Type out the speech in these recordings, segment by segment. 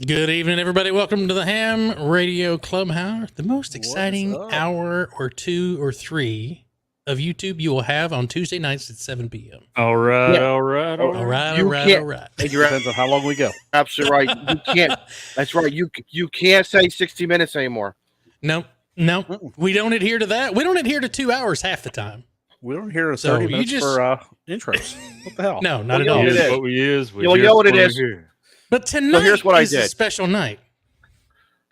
Good evening, everybody. Welcome to the Ham Radio Clubhouse, the most exciting hour or two or three of YouTube you will have on Tuesday nights at 7 p.m. All right. It depends on how long we go. Absolutely right. You can't. That's right. You can't say 60 minutes anymore. No, we don't adhere to that. We don't adhere to 2 hours half the time. We don't hear 30 minutes for intros. What the hell? No, not at all. It is what we is. You know what it is. But tonight here's what is a special night.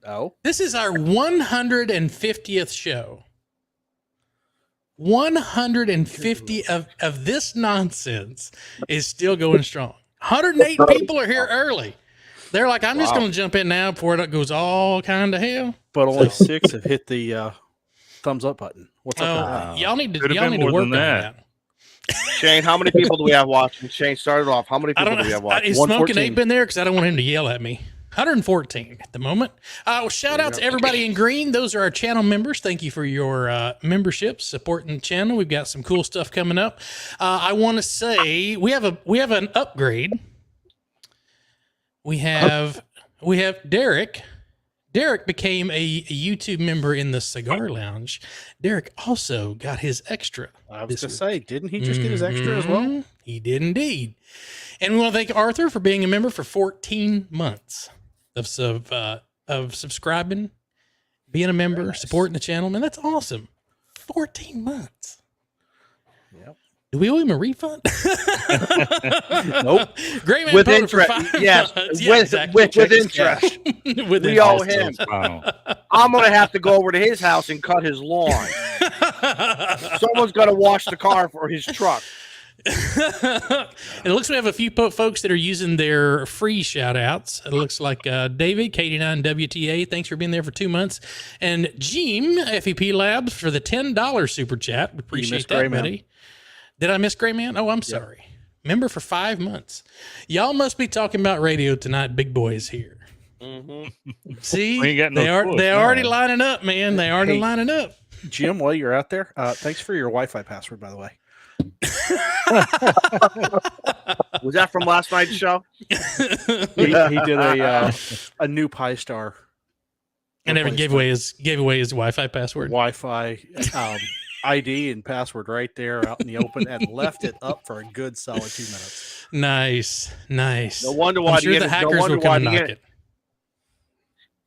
Oh? This is our 150th show. 150 of this nonsense is still going strong. 108 people are here early. They're like, I'm just going to jump in now before it goes all kind of hell. But only 6 have hit the thumbs up button. What's up? Y'all need to work on that. Shane, how many people do we have watching? Shane started off. How many people do we have watching? Is Smoking Ape in there? Because I don't want him to yell at me. 114 at the moment. Shout out to everybody in green. Those are our channel members. Thank you for your memberships, supporting the channel. We've got some cool stuff coming up. I want to say we have an upgrade. We have Derek. Derek became a YouTube member in the Cigar Lounge. Derek also got his extra. I was going to say, didn't he just get his extra as well? He did indeed. And we want to thank Arthur for being a member for 14 months of subscribing, being a member, supporting the channel. Man, that's awesome. 14 months. Yep. Do we owe him a refund? Nope. Great man with Potter interest. for 5 Yes, with interest. We owe him. I'm going to have to go over to his house and cut his lawn. Someone's got to wash the car for his truck. It looks like we have a few folks that are using their free shout outs. It looks like David, K89WTA, thanks for being there for 2 months. And Jim, FEP Labs, for the $10 super chat. We appreciate that, buddy. Did I miss Gray Man? Oh, I'm sorry. Member for 5 months. Y'all must be talking about radio tonight. Big boy is here. Mm-hmm. See, they already lining up, man. They already lining up. Jim, while you're out there, thanks for your Wi-Fi password, by the way. Was that from last night's show? He did a new Pi Star. And Evan gave away his Wi-Fi password. Wi-Fi ID and password right there out in the open, and left it up for a good solid 2 minutes. Nice. No wonder why the hackers will come knock it.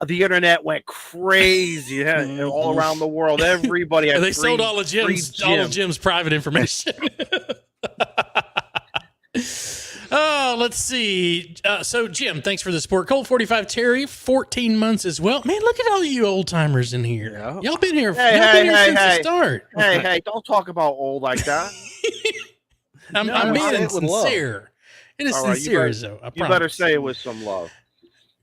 The internet went crazy all around the world. Everybody had they sold all of Jim's private information. Oh, let's see. So, Jim, thanks for the support. Colt 45 Terry, 14 months as well. Man, look at all you old timers in here. Yeah. Y'all been here. Since the start. Hey, don't talk about old like that. I'm being sincere. It is sincere, though. You better say it with some love.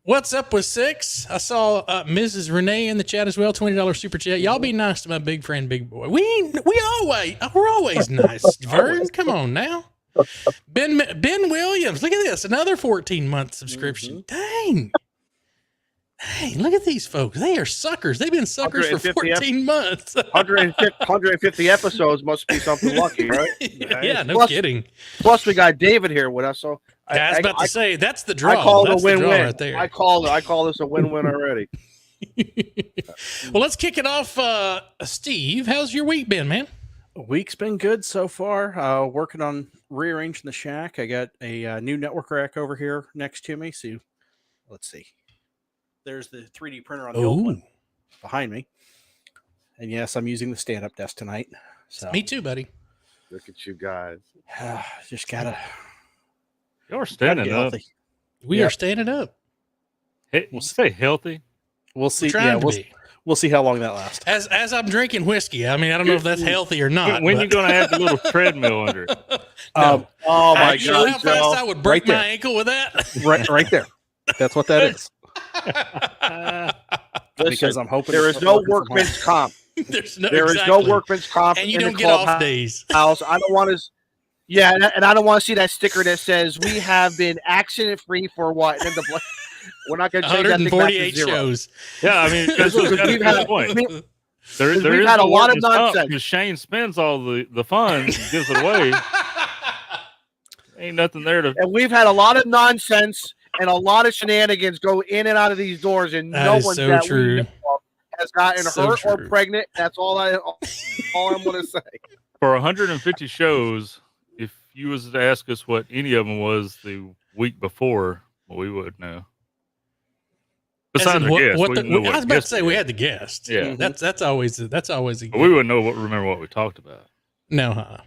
What's up with 6? I saw Mrs. Renee in the chat as well. $20 super chat. Y'all be nice to my big friend, Big Boy. We're always nice. Vern, come on now. Ben Williams, look at this. Another 14-month subscription. Dang. Hey, look at these folks. They are suckers. They've been suckers for 14 months. 150 episodes must be something lucky, right? Yeah, no kidding. Plus, we got David here with us, so I was about to say that's the draw. I call it that's a win-win right there. I call this a win-win already. Well, let's kick it off. Steve, how's your week been, man? Week's been good so far. Working on rearranging the shack. I got a new network rack over here next to me. So let's see. There's the 3D printer on the old one behind me. And yes, I'm using the stand-up desk tonight. So me too, buddy. Look at you guys. Just gotta. You're standing up. We are standing up. Hey, we'll stay healthy. We'll see. We'll see how long that lasts. As I'm drinking whiskey, I mean, I don't know if that's healthy or not. When you're going to have the little treadmill under it? Oh my God! How fast I would break my ankle with that? Right there. That's what that is. Because I'm hoping there is no workman's comp. There is no workman's comp, and you don't get off days. I don't want to. Yeah, and I don't want to see that sticker that says we have been accident free for what? And then we're not going to change that thing back to 0. shows. Yeah, I mean, we've had a lot of nonsense because Shane spends all the funds, and gives it away. Ain't nothing there to. And we've had a lot of nonsense and a lot of shenanigans go in and out of these doors, and That no is one so that true. we know of has gotten So hurt or true. pregnant. That's all I'm going to say. For 150 shows, if you was to ask us what any of them was the week before, well, we would know. Besides our guest, I we know what was about to guest say we we had. had the guest. Yeah. That's always a But we gift. wouldn't remember what we talked about. No.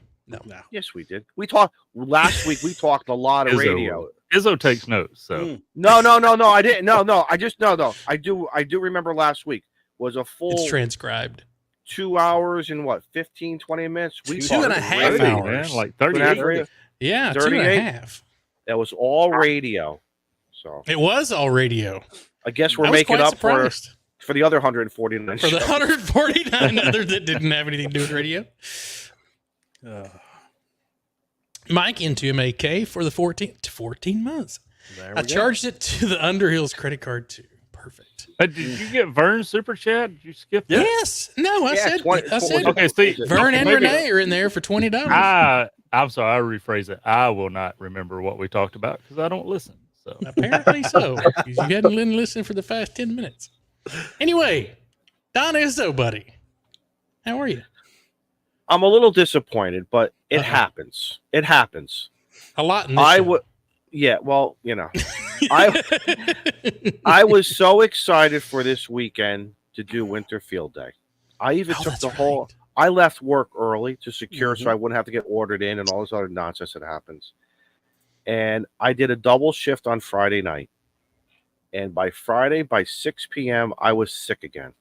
Yes, we did. We talked last week. We talked a lot of radio. Izzo takes notes. So No. I didn't. No. I just no. I do remember last week was a full. It's transcribed. 2 hours and what, 15, 20 minutes? We Two and a half 30, hours. man, like 38. 38. Yeah, 38. 2.5. That was all radio. So It was all radio. I guess I we're was making quite up surprised. for the other 149 For the shows. 149 others that didn't have anything to do with radio. Mike into MAK for the 14 months. I charged it to the Underhills credit card too. Perfect. Did you get Vern's super chat? Did you skip that? Yes. No, I said. Okay, see, Vern and maybe- Renee are in there for $20. I'm sorry, I rephrase it. I will not remember what we talked about because I don't listen. So Apparently so. 'Cause you hadn't been listening for the past 10 minutes. Anyway, Don Izzo, buddy. How are you? I'm a little disappointed, but it happens. It happens. A lot in this show. would. Yeah, well, you know, I was so excited for this weekend to do Winter Field Day. I even took the whole. Right. I left work early to secure so I wouldn't have to get ordered in and all this other nonsense that happens. And I did a double shift on Friday night. And by Friday, by 6 p.m., I was sick again.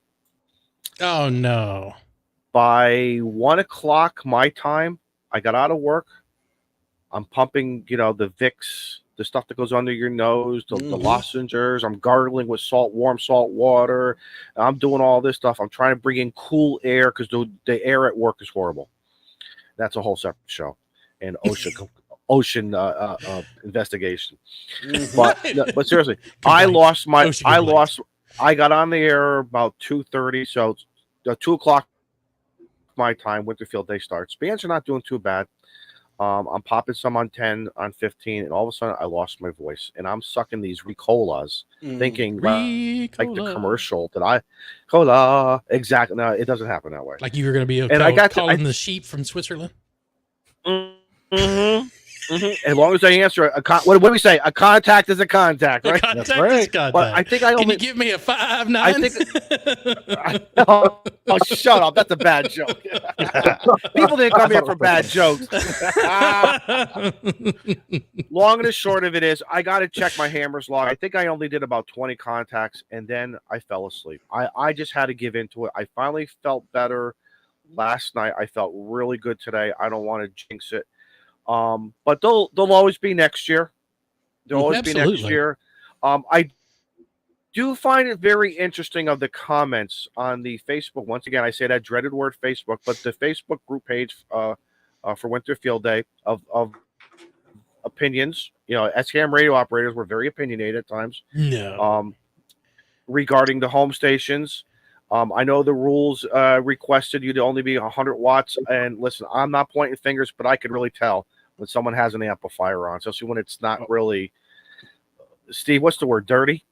Oh, no. By 1 o'clock my time, I got out of work. I'm pumping, the Vicks, the stuff that goes under your nose, the lozenges. I'm gargling with warm salt water. I'm doing all this stuff. I'm trying to bring in cool air because the air at work is horrible. That's a whole separate show. And ocean investigation. But seriously, I got on the air about 2:30. So 2 o'clock my time, Winter Field Day starts. Bands are not doing too bad. I'm popping some on 10, on 15, and all of a sudden I lost my voice. And I'm sucking these Ricolas, thinking like the commercial that Cola. Exactly. No, it doesn't happen that way. Like you were going to be and I got calling the sheep from Switzerland? As long as I answer, what do we say? A contact is a contact, right? A contact is a contact. But I think I only. Can you give me a 5'9"? I think. Oh, shut up! That's a bad joke. People didn't come here for bad jokes. Long and the short of it is, I got to check my Hammers log. I think I only did about 20 contacts, and then I fell asleep. I just had to give into it. I finally felt better last night. I felt really good today. I don't want to jinx it. But they'll always be next year. They'll always be next year. I do find it very interesting of the comments on the Facebook. Once again, I say that dreaded word Facebook, but the Facebook group page for Winter Field Day of opinions. SKM radio operators were very opinionated at times. No. Regarding the home stations. I know the rules requested you to only be 100 watts. And listen, I'm not pointing fingers, but I could really tell when someone has an amplifier on, especially when it's not really. Steve, what's the word? Dirty?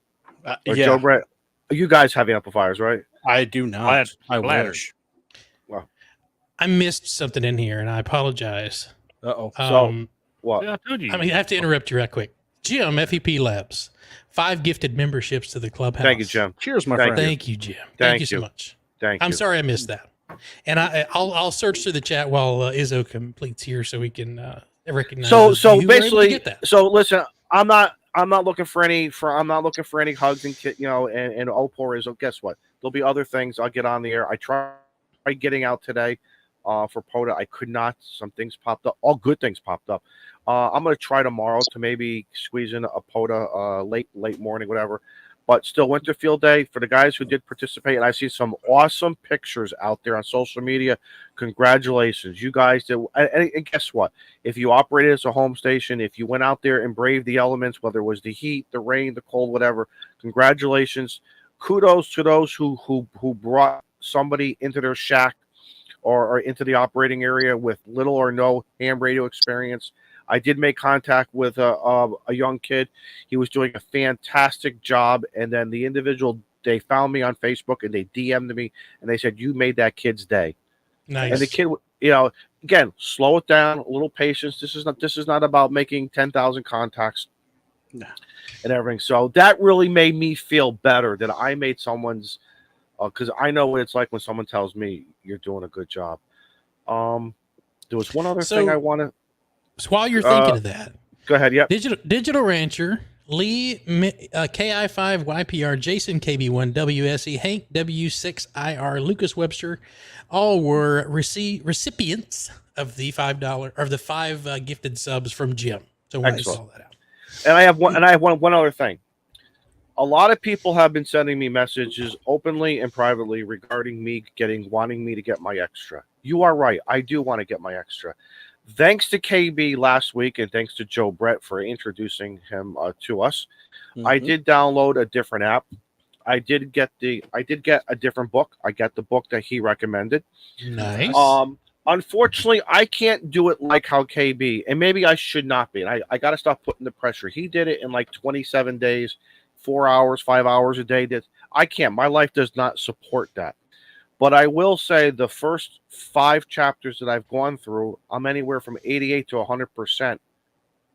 Yeah. Joe Brett, you guys have amplifiers, right? I do not. I wish. Well, I missed something in here, and I apologize. Uh-oh. So what? Yeah, I told you. I have to interrupt you right quick. Jim, FEP Labs, 5 gifted memberships to the Clubhouse. Thank you, Jim. Cheers, my friend. Thank you, Jim. Thank you so much. Thank you. I'm sorry I missed that. And I'll search through the chat while Izzo completes here so we can recognize. So who were able to basically, get that. so listen, I'm not looking for any hugs and and Opor is. Guess what? There'll be other things. I'll get on the air. I tried getting out today for POTA. I could not. Some things popped up. All good things popped up. I'm going to try tomorrow to maybe squeeze in a POTA late morning, whatever. But still, Winter Field Day for the guys who did participate, and I see some awesome pictures out there on social media. Congratulations, you guys did. And guess what? If you operated as a home station, if you went out there and braved the elements, whether it was the heat, the rain, the cold, whatever, congratulations. Kudos to those who brought somebody into their shack or into the operating area with little or no ham radio experience. I did make contact with a young kid. He was doing a fantastic job. And then the individual, they found me on Facebook and they DM'd me and they said, you made that kid's day. Nice. And the kid, again, slow it down, a little patience. This is not about making 10,000 contacts and everything. So that really made me feel better that I made someone's, because I know what it's like when someone tells me you're doing a good job. There was one other thing I want to. So while you're thinking of that, go ahead. Yep. Digital Rancher, Lee KI5YPR, Jason KB1 WSE, Hank W6IR, Lucas Webster, all were recipients of the $5 or the 5 gifted subs from Jim. So I saw that out. And I have one other thing. A lot of people have been sending me messages openly and privately regarding me wanting me to get my extra. You are right. I do want to get my extra. Thanks to KB last week and thanks to Joe Brett for introducing him to us. Mm-hmm. I did download a different app. I did get a different book. I got the book that he recommended. Nice. Unfortunately, I can't do it like how KB, and maybe I should not be. And I got to stop putting the pressure. He did it in like 27 days, 4 hours, 5 hours a day. That I can't. My life does not support that. But I will say the first 5 chapters that I've gone through, I'm anywhere from 88 to 100%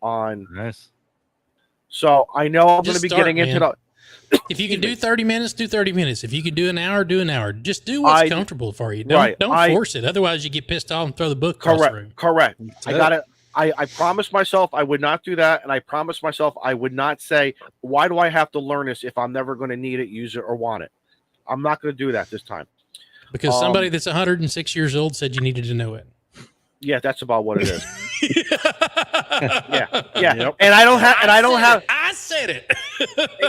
on. Nice. So I know I'm going to be getting into the. If you can do 30 minutes, do 30 minutes. If you can do an hour, do an hour. Just do what's comfortable for you. Don't force it. Otherwise, you get pissed off and throw the book across the room. Correct. I promised myself I would not do that, and I promised myself I would not say, why do I have to learn this if I'm never going to need it, use it, or want it? I'm not going to do that this time. Because somebody that's 106 years old said you needed to know it. Yeah, that's about what it is. yeah. Yep. And I said it.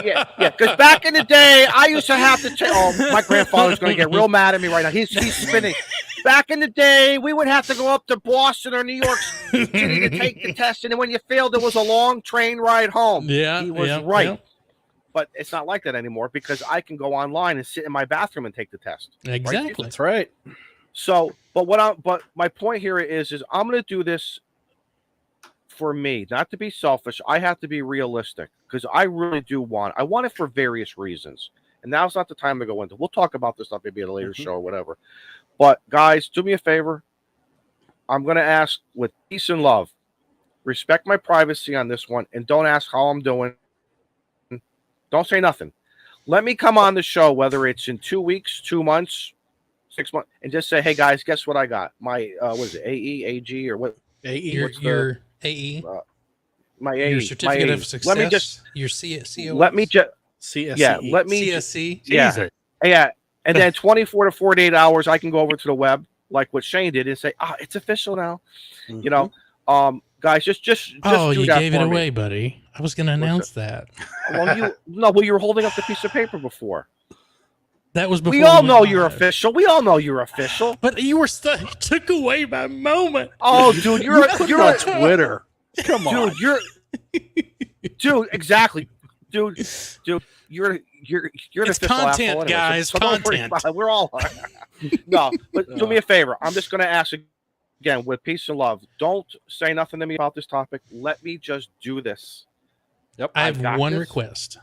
yeah. Because back in the day, I used to have to my grandfather's going to get real mad at me right now. He's spinning. Back in the day, we would have to go up to Boston or New York City to take the test, and then when you failed, it was a long train ride home. Yeah, he was right. Yeah. But it's not like that anymore because I can go online and sit in my bathroom and take the test. Exactly. Right? That's right. So, but my point here is I'm going to do this for me, not to be selfish. I have to be realistic because I really do I want it for various reasons. And now's not the time to go into. We'll talk about this stuff maybe at a later show or whatever. But guys, do me a favor. I'm going to ask with peace and love, respect my privacy on this one, and don't ask how I'm doing. Don't say nothing. Let me come on the show, whether it's in 2 weeks, 2 months, 6 months, and just say, hey guys, guess what I got? My what is it? AE, AG, or what? AE. Your AE. My AE. Your certificate of success. Let me just your CSC. Let me just CSC. Yeah. Let me CSC. Yeah. Yeah. And then 24 to 48 hours, I can go over to the web, like what Shane did, and say, it's official now. Mm-hmm. You know, guys, just oh, do you that gave for it me. away, buddy. I was going to announce that. Well, you were holding up the piece of paper before. That was before. We all know you're official. We all know you're official. But you were you took away my moment. Oh, dude, you're on Twitter. Come on, dude, exactly, dude, you're an it's official content, asshole anyway, guys. so Content. We're all no, but do me a favor. I'm just going to ask again with peace and love. Don't say nothing to me about this topic. Let me just do this. Yep, I have one request.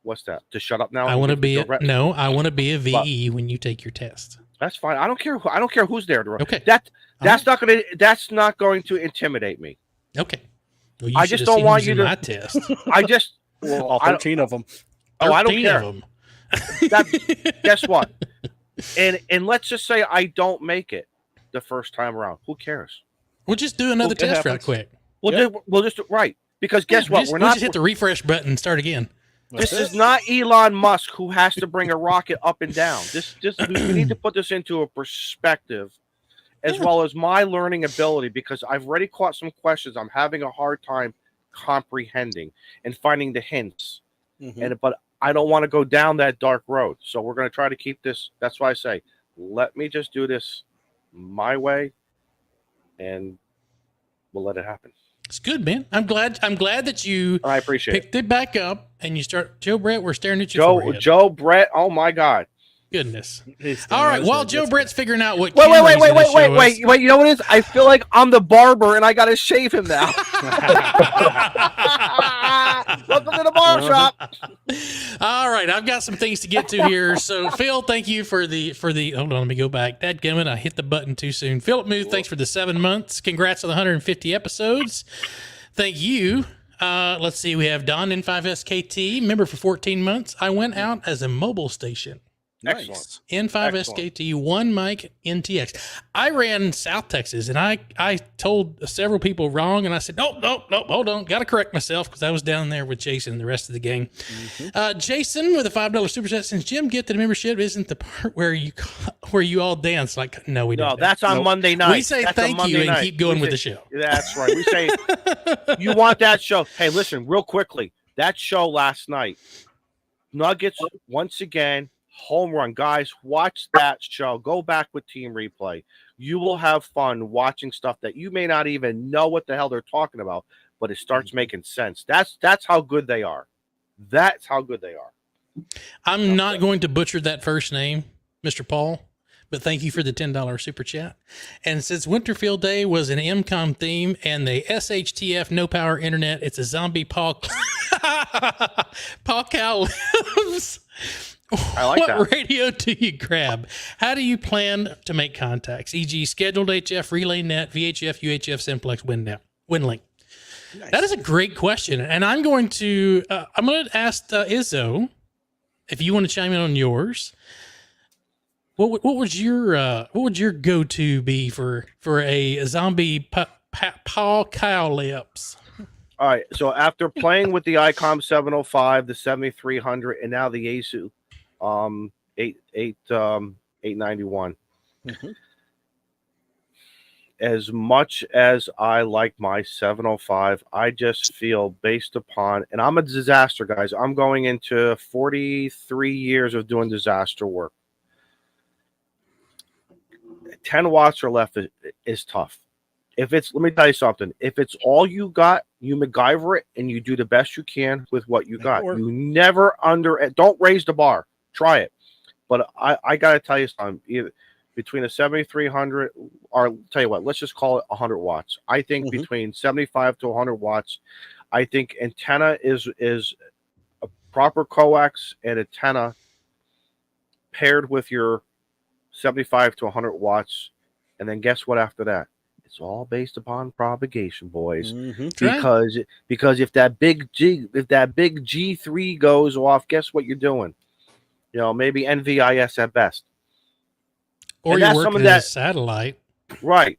What's that? To shut up now? I want to be I want to be a VE when you take your test. That's fine. I don't care. I don't care who's there. Okay. That's not going to intimidate me. Okay. Well, you I just don't want you to my test. I just all 13 of them. Oh, I don't care. Guess what? And let's just say I don't make it the first time around. Who cares? We'll just do another test real quick. We'll just right. Because guess what? We'll just hit the refresh button and start again. This is not Elon Musk who has to bring a rocket up and down. We need to put this into a perspective, as well as my learning ability, because I've already caught some questions I'm having a hard time comprehending and finding the hints. Mm-hmm. But I don't want to go down that dark road. So we're going to try to keep this. That's why I say, let me just do this my way, and we'll let it happen. It's good, man. I'm glad that you I appreciate picked it back up and you start. Joe Brett, we're staring at you. Joe Brett. Oh my God. Goodness. He's All right. standing While right Joe there. Brett's figuring out what Wait. camera he's gonna show us- You know what it is? I feel like I'm the barber and I got to shave him now. Welcome to the bar shop. All right, I've got some things to get to here. So, Phil, thank you for the. Hold on, let me go back. Dadgummit, I hit the button too soon. Philip Muth, thanks for the 7 months. Congrats on the 150 episodes. Thank you. Let's see, we have Don N5SKT, member for 14 months. I went out as a mobile station. Nice. N5SKT, one mic NTX. I ran South Texas, and I told several people wrong, and I said, nope, hold on. Got to correct myself because I was down there with Jason and the rest of the gang. Jason with a $5 super chat. Since Jim get to the membership isn't the part where you all dance. Like, no, we don't. No, that's on Monday night. We say That's thank on you Monday and night. keep going We with say- the show. That's right. We say, you want that show. Hey, listen, real quickly. That show last night, Nuggets, once again, home run. Guys, watch that show. Go back with Team Replay. You will have fun watching stuff that you may not even know what the hell they're talking about, but it starts making sense. That's how good they are. That's how good they are. I'm not going to butcher that first name, Mr. Paul, but thank you for the $10 super chat. And since Winterfield Day was an MCOM theme and the SHTF no power internet, it's a zombie Paul Cow lives. I like what that. radio do you grab? How do you plan to make contacts? E.g., scheduled HF, relay net, VHF, UHF, simplex, WinLink. Nice. That is a great question, and I'm going to ask Izzo if you want to chime in on yours. What would your go-to be for a zombie Paul Cow lips? All right. So after playing with the ICOM 705, the 7300, and now the Yaesu 891. As much as I like my 705, I just feel based upon, and I'm a disaster, guys. I'm going into 43 years of doing disaster work. 10 watts or left is tough. If it's, let me tell you something. If it's all you got, you MacGyver it and you do the best you can with what you got. You never don't raise the bar. Try it. But I got to tell you something. Either between a 7300, or tell you what, let's just call it 100 watts. I think between 75 to 100 watts, I think antenna is a proper coax and antenna paired with your 75 to 100 watts. And then guess what after that? It's all based upon propagation, boys. Because if that big G3 goes off, guess what you're doing? You know, maybe NVIS at best. Or you're working as a satellite. Right.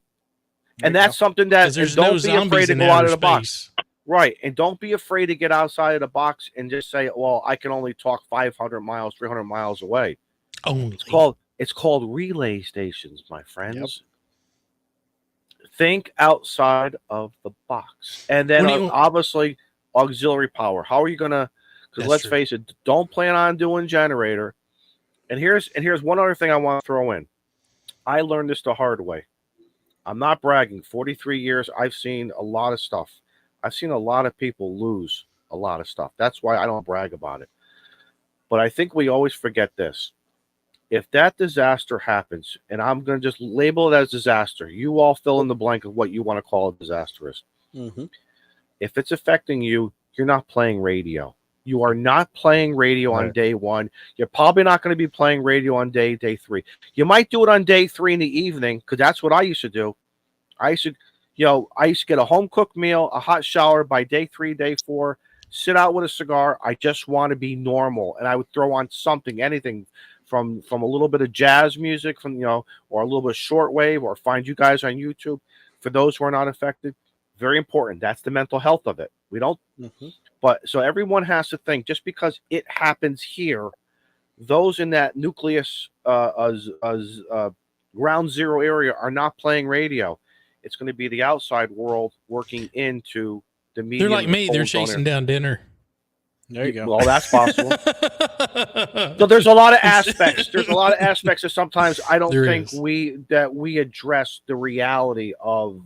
And that's something that there's don't no be zombies afraid to in go out outer of the box. space. Right. And don't be afraid to get outside of the box and just say, well, I can only talk 500 miles, 300 miles away. Only. It's called relay stations, my friends. Think outside of the box. And then obviously auxiliary power. How are you going to, because let's face it, don't plan on doing generator. And here's one other thing I want to throw in. I learned this the hard way. I'm not bragging. 43 years, I've seen a lot of stuff. I've seen a lot of people lose a lot of stuff. That's why I don't brag about it. But I think we always forget this. If that disaster happens, and I'm going to just label it as disaster, you all fill in the blank of what you want to call a disaster is. If it's affecting you, you're not playing radio. You are not playing radio on day one. You're probably not going to be playing radio on day 3. You might do it on day 3 in the evening, because that's what I used to do. I used to get a home cooked meal, a hot shower by day 3, day 4, sit out with a cigar. I just want to be normal. And I would throw on something, anything from a little bit of jazz music, or a little bit of shortwave, or find you guys on YouTube. For those who are not affected, very important. That's the mental health of it. We don't. But so everyone has to think, just because it happens here, those in that nucleus ground zero area are not playing radio. It's going to be the outside world working into the medium. They're like me. They're chasing down dinner. There you go. Well, that's possible. So there's a lot of aspects. There's a lot of aspects that sometimes I don't think we address the reality of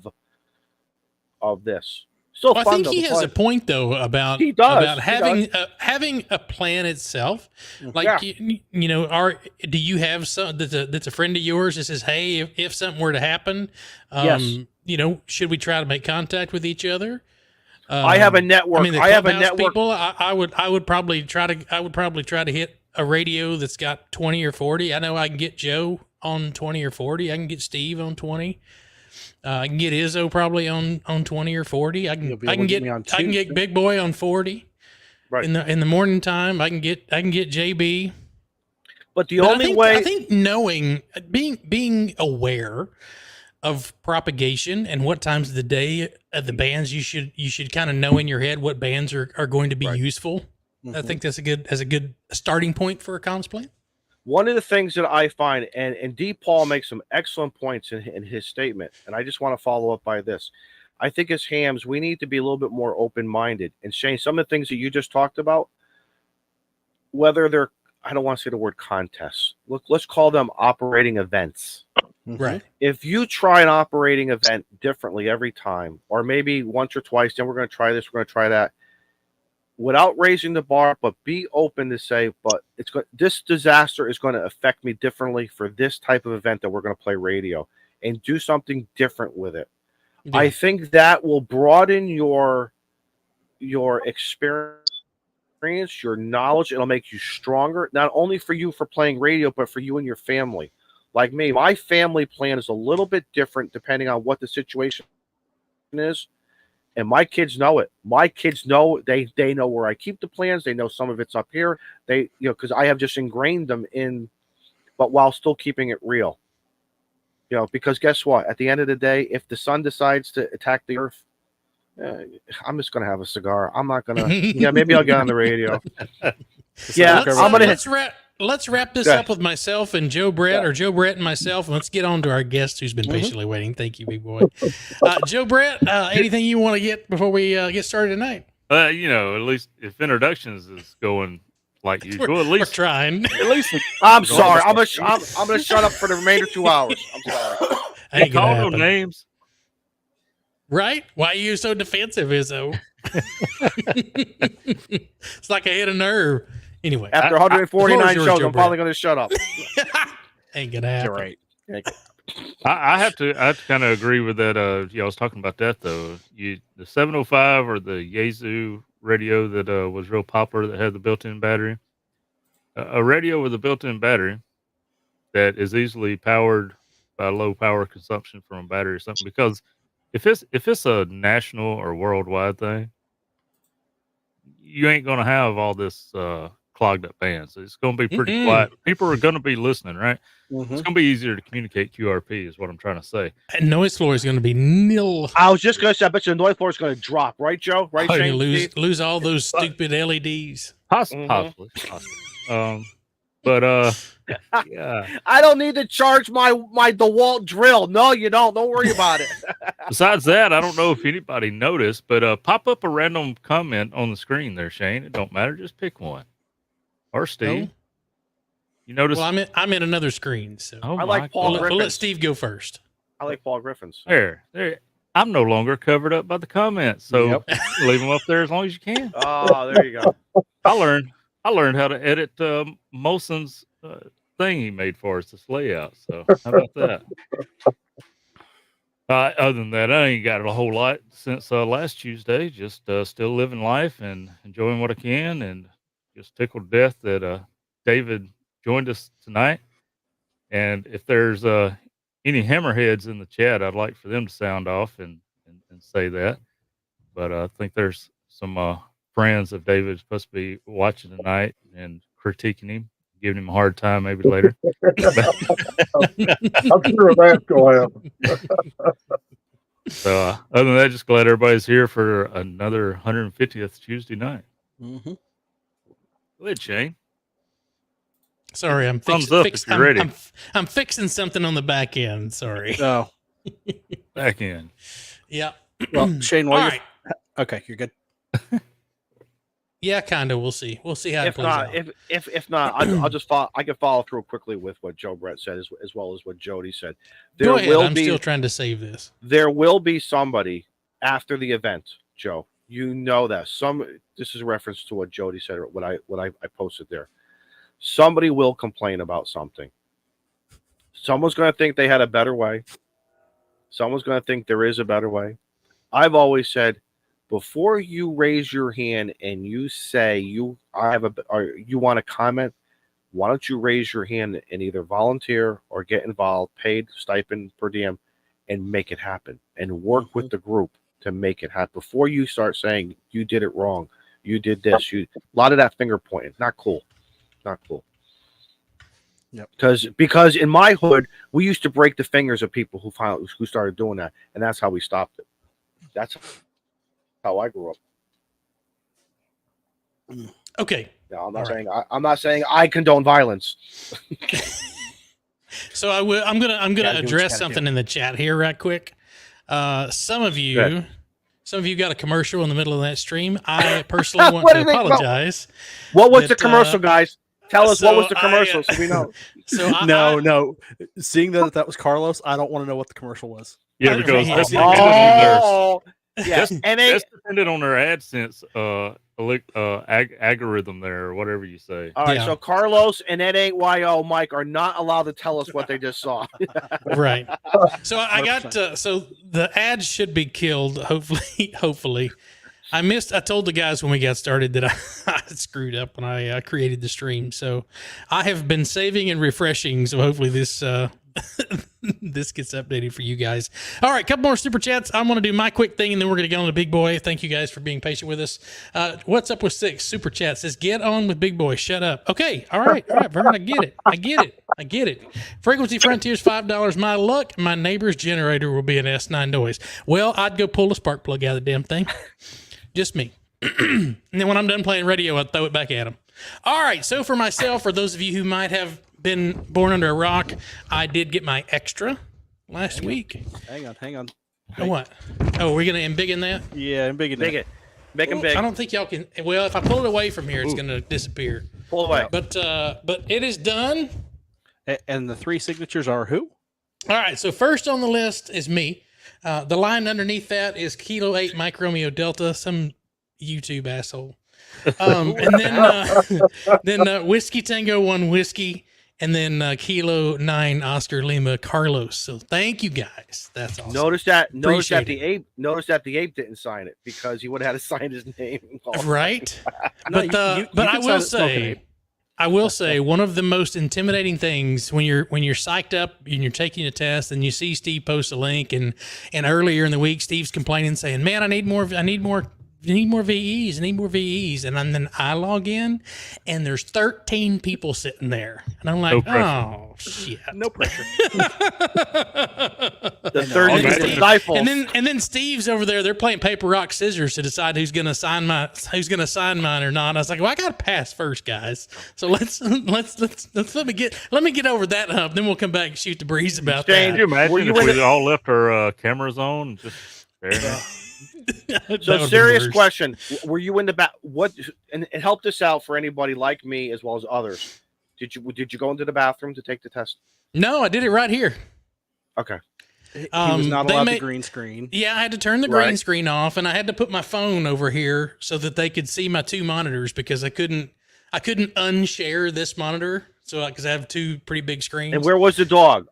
this. Still Well, I fun think though. he to has play. a point though about He does. about He having a plan itself. Like Yeah. you know, do you have some that's a friend of yours that says, hey, if something were to happen, Yes. you know, should we try to make contact with each other? I have a network. I mean, the I have a Clubhouse network. people. I would probably try to hit a radio that's got 20 or 40. I know I can get Joe on 20 or 40. I can get Steve on 20. I can get Izzo probably on 20 or 40. I You'll can be able to get me on I can get two. Big Boy on 40. Right. In the morning time. I can get JB. But the But only way I think knowing being aware of propagation and what times of the day of the bands you should kind of know in your head what bands are going to be Right. useful. I Mhm. think that's a good starting point for a comms plan. one of the things that I find, and D. Paul makes some excellent points in his statement, and I just want to follow up by this. I think as hams, we need to be a little bit more open-minded. And Shane, some of the things that you just talked about, whether they're, I don't want to say the word contests. Look, let's call them operating events. Mhm. Right. If you try an operating event differently every time, or maybe once or twice, then we're going to try this, we're going to try that, without raising the bar, but be open to say, but this disaster is going to affect me differently for this type of event that we're going to play radio, and do something different with it. Yeah. I think that will broaden your experience, your knowledge. It'll make you stronger, not only for you for playing radio, but for you and your family. Like me, my family plan is a little bit different depending on what the situation is. And my kids know it. My kids know, they know where I keep the plans. They know some of it's up here. They, because I have just ingrained them in, but while still keeping it real. Because guess what? At the end of the day, if the sun decides to attack the earth, I'm just going to have a cigar. I'm not going to, yeah, maybe I'll get on the radio. Yeah, Let's wrap this up with myself and Joe Brett, or Joe Brett and myself, and let's get on to our guest who's been patiently waiting. Thank you, big boy. Joe Brett, anything you want to get before we get started tonight? At least if introductions is going like usual, at We're least trying. at least I'm sorry. I'm gonna shut up for the remainder 2 hours. I'm sorry. Ain't gonna call no happen. names. Right? Why are you so defensive, Izzo? It's like I hit a nerve. Anyway, After 149 yours, shows, Joe I'm probably going to shut up. ain't gonna happen. You're right. I have to kind of agree with that. I was talking about that though. The 705 or the Yaesu radio that was real popular that had the built-in battery. A radio with a built-in battery that is easily powered by low power consumption from a battery or something. Because if it's a national or worldwide thing, you ain't gonna have all this clogged up bands. It's gonna be pretty quiet. People are gonna be listening, right? It's gonna be easier to communicate QRP, is what I'm trying to say. And noise floor is going to be nil. I was just going to say, I bet you the noise floor is going to drop, right, Joe? Right, You're Shane? gonna Steve? lose all those stupid LEDs. Possibly. Yeah. I don't need to charge my DeWalt drill. No, you don't. Don't worry about it. Besides that, I don't know if anybody noticed, but pop up a random comment on the screen there, Shane. It don't matter. Just pick one. Or Steve. No? You notice? Well, I'm in another screen, so Oh I like my Paul God. we'll let Griffin. Steve go first. I like Paul Griffin's. There. I'm no longer covered up by the comments, so leave them up there as long as you can. Oh, there you go. I learned how to edit Molson's thing he made for us, this layout. So how about that? Other than that, I ain't got a whole lot since last Tuesday. Just still living life and enjoying what I can, and just tickled to death that David joined us tonight. And if there's any hammerheads in the chat, I'd like for them to sound off and say that. But I think there's some friends of David supposed to be watching tonight and critiquing him, giving him a hard time maybe later. I'm sure that's going to happen. So other than that, just glad everybody's here for another 150th Tuesday night. Mm-hmm. Go ahead, Shane. Sorry, I'm Thumbs up if you're ready. I'm fixing something on the back end. Sorry. Oh, Back in. Yeah. well, Shane, All while right. okay, you're good. Yeah, kind of. We'll see. We'll see how it If plays not, out. if not, I'll just follow. I can follow through quickly with what Joe Brett said, as well as what Jody said. Go ahead. I'm still trying to save this. There will be somebody after the event Joe. You know that this is a reference to what Jody said, what I posted there. Somebody will complain about something. Someone's going to think they had a better way. Someone's going to think there is a better way. I've always said, before you raise your hand and you say you want to comment, why don't you raise your hand and either volunteer or get involved, paid stipend per diem, and make it happen and work with the group to make it happen before you start saying you did it wrong, you did this, a lot of that finger pointing. Not cool. Yep. Because in my hood, we used to break the fingers of people who started doing that, and that's how we stopped it. That's how I grew up. Okay. No, I'm not saying I condone violence. So I'm gonna address something in the chat here right quick. Some of you got a commercial in the middle of that stream. I personally want to apologize. What was the commercial, guys? Tell us what was the commercial so we know. No. Seeing that was Carlos, I don't want to know what the commercial was. Yeah, because that's dependent on their AdSense algorithm there, or whatever you say. All right, so Carlos and Ed Ain't YO Mike are not allowed to tell us what they just saw. Right. So I got so the ads should be killed. Hopefully. I told the guys when we got started that I screwed up when I created the stream. So I have been saving and refreshing. So hopefully this this gets updated for you guys. All right, couple more super chats. I'm going to do my quick thing, and then we're going to get on to Big Boy. Thank you guys for being patient with us. What's up with 6 super chat says, "Get on with Big Boy. Shut up." Okay, all right, Vern, I get it. Frequency Frontiers $5. My luck, my neighbor's generator will be an S9 noise. Well, I'd go pull a spark plug out of the damn thing. Just me. And then when I'm done playing radio, I'll throw it back at him. All right. So for myself, for those of you who might have been born under a rock, I did get my extra last week. Hang on. What? Oh, we're going to embiggen that? Yeah, embiggen it. Make them big. I don't think y'all can. Well, if I pull it away from here, it's going to disappear. Pull away. But it is done. And the 3 signatures are who? All right. So first on the list is me. The line underneath that is Kilo 8 Mike Romeo Delta, some YouTube asshole. And then Whiskey Tango 1 Whiskey, and then Kilo 9 Oscar Lima Carlos. So thank you guys. That's awesome. Notice that the ape didn't sign it because he would have had to sign his name. Right. But I will say one of the most intimidating things when you're psyched up and you're taking a test and you see Steve post a link and earlier in the week Steve's complaining saying, "Man, I need more VEs, and then I log in and there's 13 people sitting there and I'm like, oh shit, no pressure. The third is stifles. And then Steve's over there. They're playing paper rock scissors to decide who's gonna sign mine or not. I was like, well, I gotta pass first, guys. So let's let me get over that hump. Then we'll come back and shoot the breeze about that. Can you imagine if we all left our cameras on? So serious question: were you in the back? What and help this out for anybody like me as well as others? Did you go into the bathroom to take the test? No, I did it right here. Okay. He was not allowed the green screen. Yeah, I had to turn the green screen off, and I had to put my phone over here so that they could see my 2 monitors because I couldn't unshare this monitor. So because I have 2 pretty big screens. And where was the dog?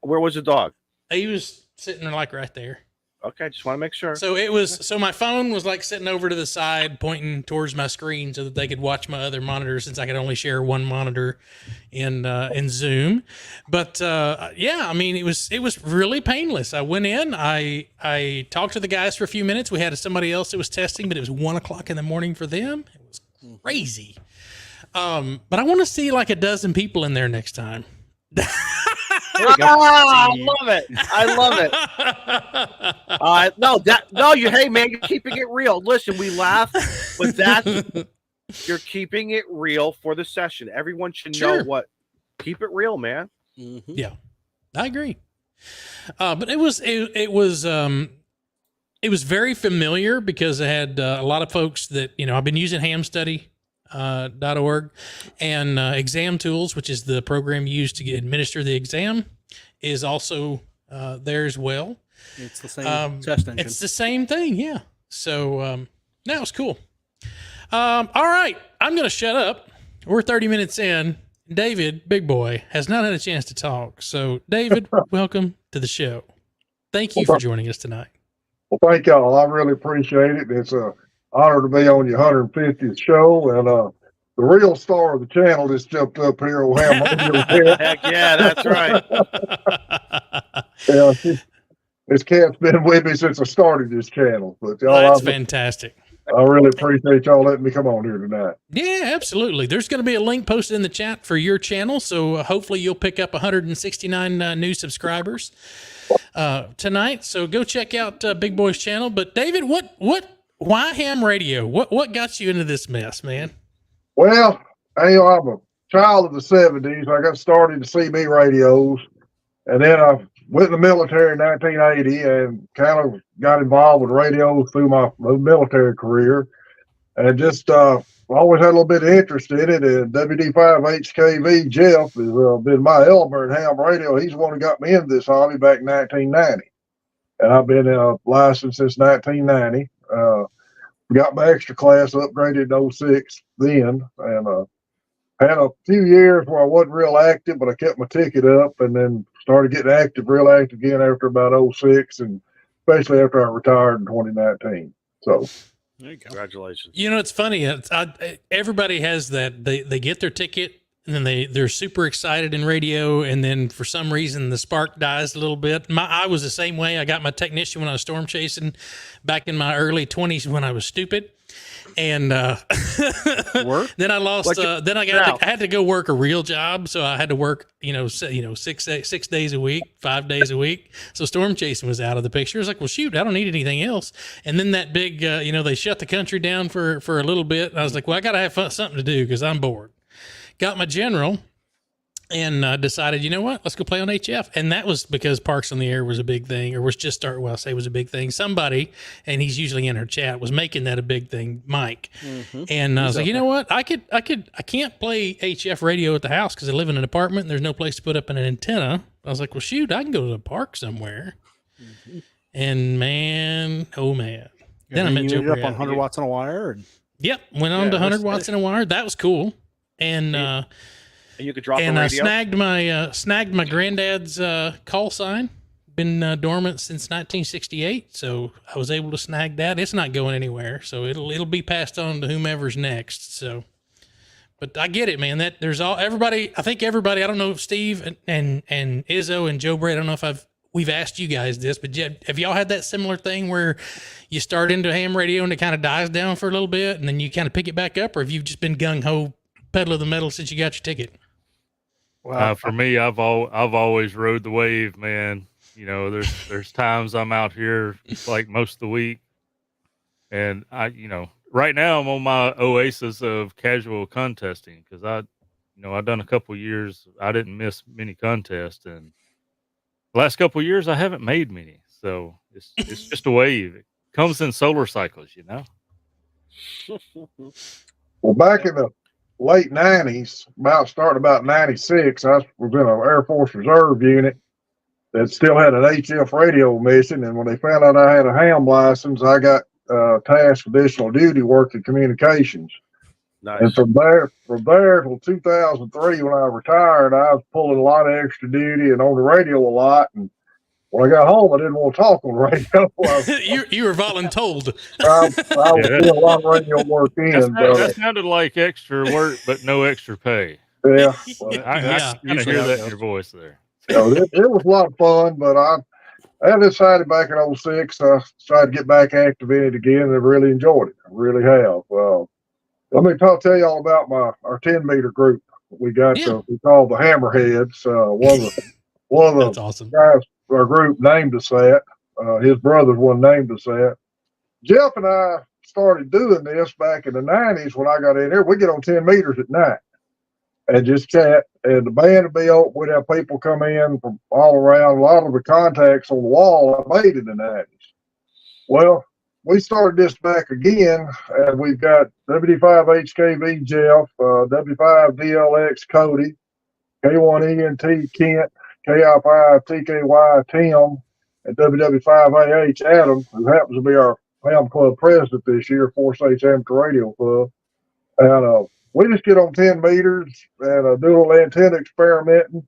He was sitting like right there. Okay, just want to make sure. So my phone was like sitting over to the side, pointing towards my screen, so that they could watch my other monitor, since I could only share 1 monitor in Zoom. But yeah, I mean, it was really painless. I went in, I talked to the guys for a few minutes. We had somebody else that was testing, but it was 1:00 in the morning for them. It was crazy. But I want to see like a dozen people in there next time. I love it. Hey man, you're keeping it real. Listen, we laugh, but you're keeping it real for the session. Everyone should know what. Keep it real, man. Mm-hmm. Yeah, I agree. But it was very familiar because I had a lot of folks that I've been using hamstudy.org and exam tools, which is the program used to administer the exam, is also there as well. It's the same test engine. It's the same thing, yeah. So That was cool. All right. I'm going to shut up. We're 30 minutes in. David, big boy, has not had a chance to talk. So, David, welcome to the show. Thank you for joining us tonight. Well, thank y'all. I really appreciate it. It's an honor to be on your 150th show. And the real star of the channel just jumped up here on Ham Radio. Heck yeah, that's right. Yeah, this cat's been with me since I started this channel. But y'all, That's fantastic. I really appreciate y'all letting me come on here tonight. Yeah, absolutely. There's going to be a link posted in the chat for your channel, so hopefully you'll pick up 169 new subscribers tonight. So go check out Big Boy's channel. But David, why ham radio? What got you into this mess, man? Well, I'm a child of the 70s. I got started to CB radios, and then I went in the military in 1980 and kind of got involved with radios through my military career, and just always had a little bit of interest in it. And WD5HKV Jeff has been my elder in ham radio. He's the one who got me into this hobby back in 1990, and I've been licensed since 1990. Got my extra class upgraded in 06 then, and had a few years where I wasn't real active, but I kept my ticket up, and then started getting real active again after about 06, and especially after I retired in 2019. So, There you go. Congratulations. You know, it's funny. Everybody has that. They get their ticket, and then they're super excited in radio, and then for some reason the spark dies a little bit. I was the same way. I got my technician when I was storm chasing back in my early 20s when I was stupid. And then I lost. Then I had to go work a real job, so I had to work, 6 days a week, 5 days a week. So storm chasing was out of the picture. I was like, well, shoot, I don't need anything else. And then that big, they shut the country down for a little bit. And I was like, well, I got to have something to do because I'm bored. Got my general. And decided, you know what, let's go play on HF. And that was because Parks on the Air was a big thing, or was just starting, was a big thing. Somebody, and he's usually in her chat, was making that a big thing, Mike. Mm-hmm. And I was like, you know what, I can't play HF radio at the house because I live in an apartment and there's no place to put up an antenna. I was like, well, shoot, I can go to the park somewhere. Mm-hmm. And man, oh man. Then I met Joe up on 100 watts on a wire. And... Yep, went on to 100 watts on a wire. That was cool. And and you could drop and the I radio. snagged my granddad's call sign. Been dormant since 1968, so I was able to snag that. It's not going anywhere, so it'll be passed on to whomever's next. So, but I get it, man. That there's everybody. I think everybody. I don't know if Steve and Izzo and Joe Bray. I don't know if we've asked you guys this, but have y'all had that similar thing where you start into ham radio and it kind of dies down for a little bit, and then you kind of pick it back up, or have you just been gung ho pedal of the metal since you got your ticket? Wow. For me, I've always rode the wave, man. There's times I'm out here like most of the week, and right now I'm on my oasis of casual contesting because I've done a couple years. I didn't miss many contests, and the last couple of years I haven't made many. So it's just a wave. It comes in solar cycles, Well, back in the late 90s, starting about 96, I was in an Air Force Reserve unit that still had an HF radio mission. And when they found out I had a ham license, I got tasked with additional duty work in communications. Nice. And from there till 2003, when I retired, I was pulling a lot of extra duty and on the radio a lot. And when I got home, I didn't want to talk on the radio. You were voluntold. I was doing a lot of radio work in. That sounded like extra work, but no extra pay. Yeah. I kind of hear that in your voice there. It was a lot of fun, but I decided back in 06, I tried to get back active in it again, and I really enjoyed it. I really have. Let me tell you all about our 10-meter group. We got we call the Hammerheads. One of the That's awesome. guys our group named us that. His brother's one named us that. Jeff and I started doing this back in the 90s when I got in here. We get on 10 meters at night and just chat. And the band would be open. We'd have people come in from all around. A lot of the contacts on the wall I made in the 90s. Well, we started this back again, and we've got WD5HKV Jeff, W5DLX Cody, K1ENT Kent, KI5TKY Tim, and WW5AH Adam, who happens to be our ham club president this year, 4 States Amateur Radio Club. And we just get on 10 meters and do a little antenna experimenting.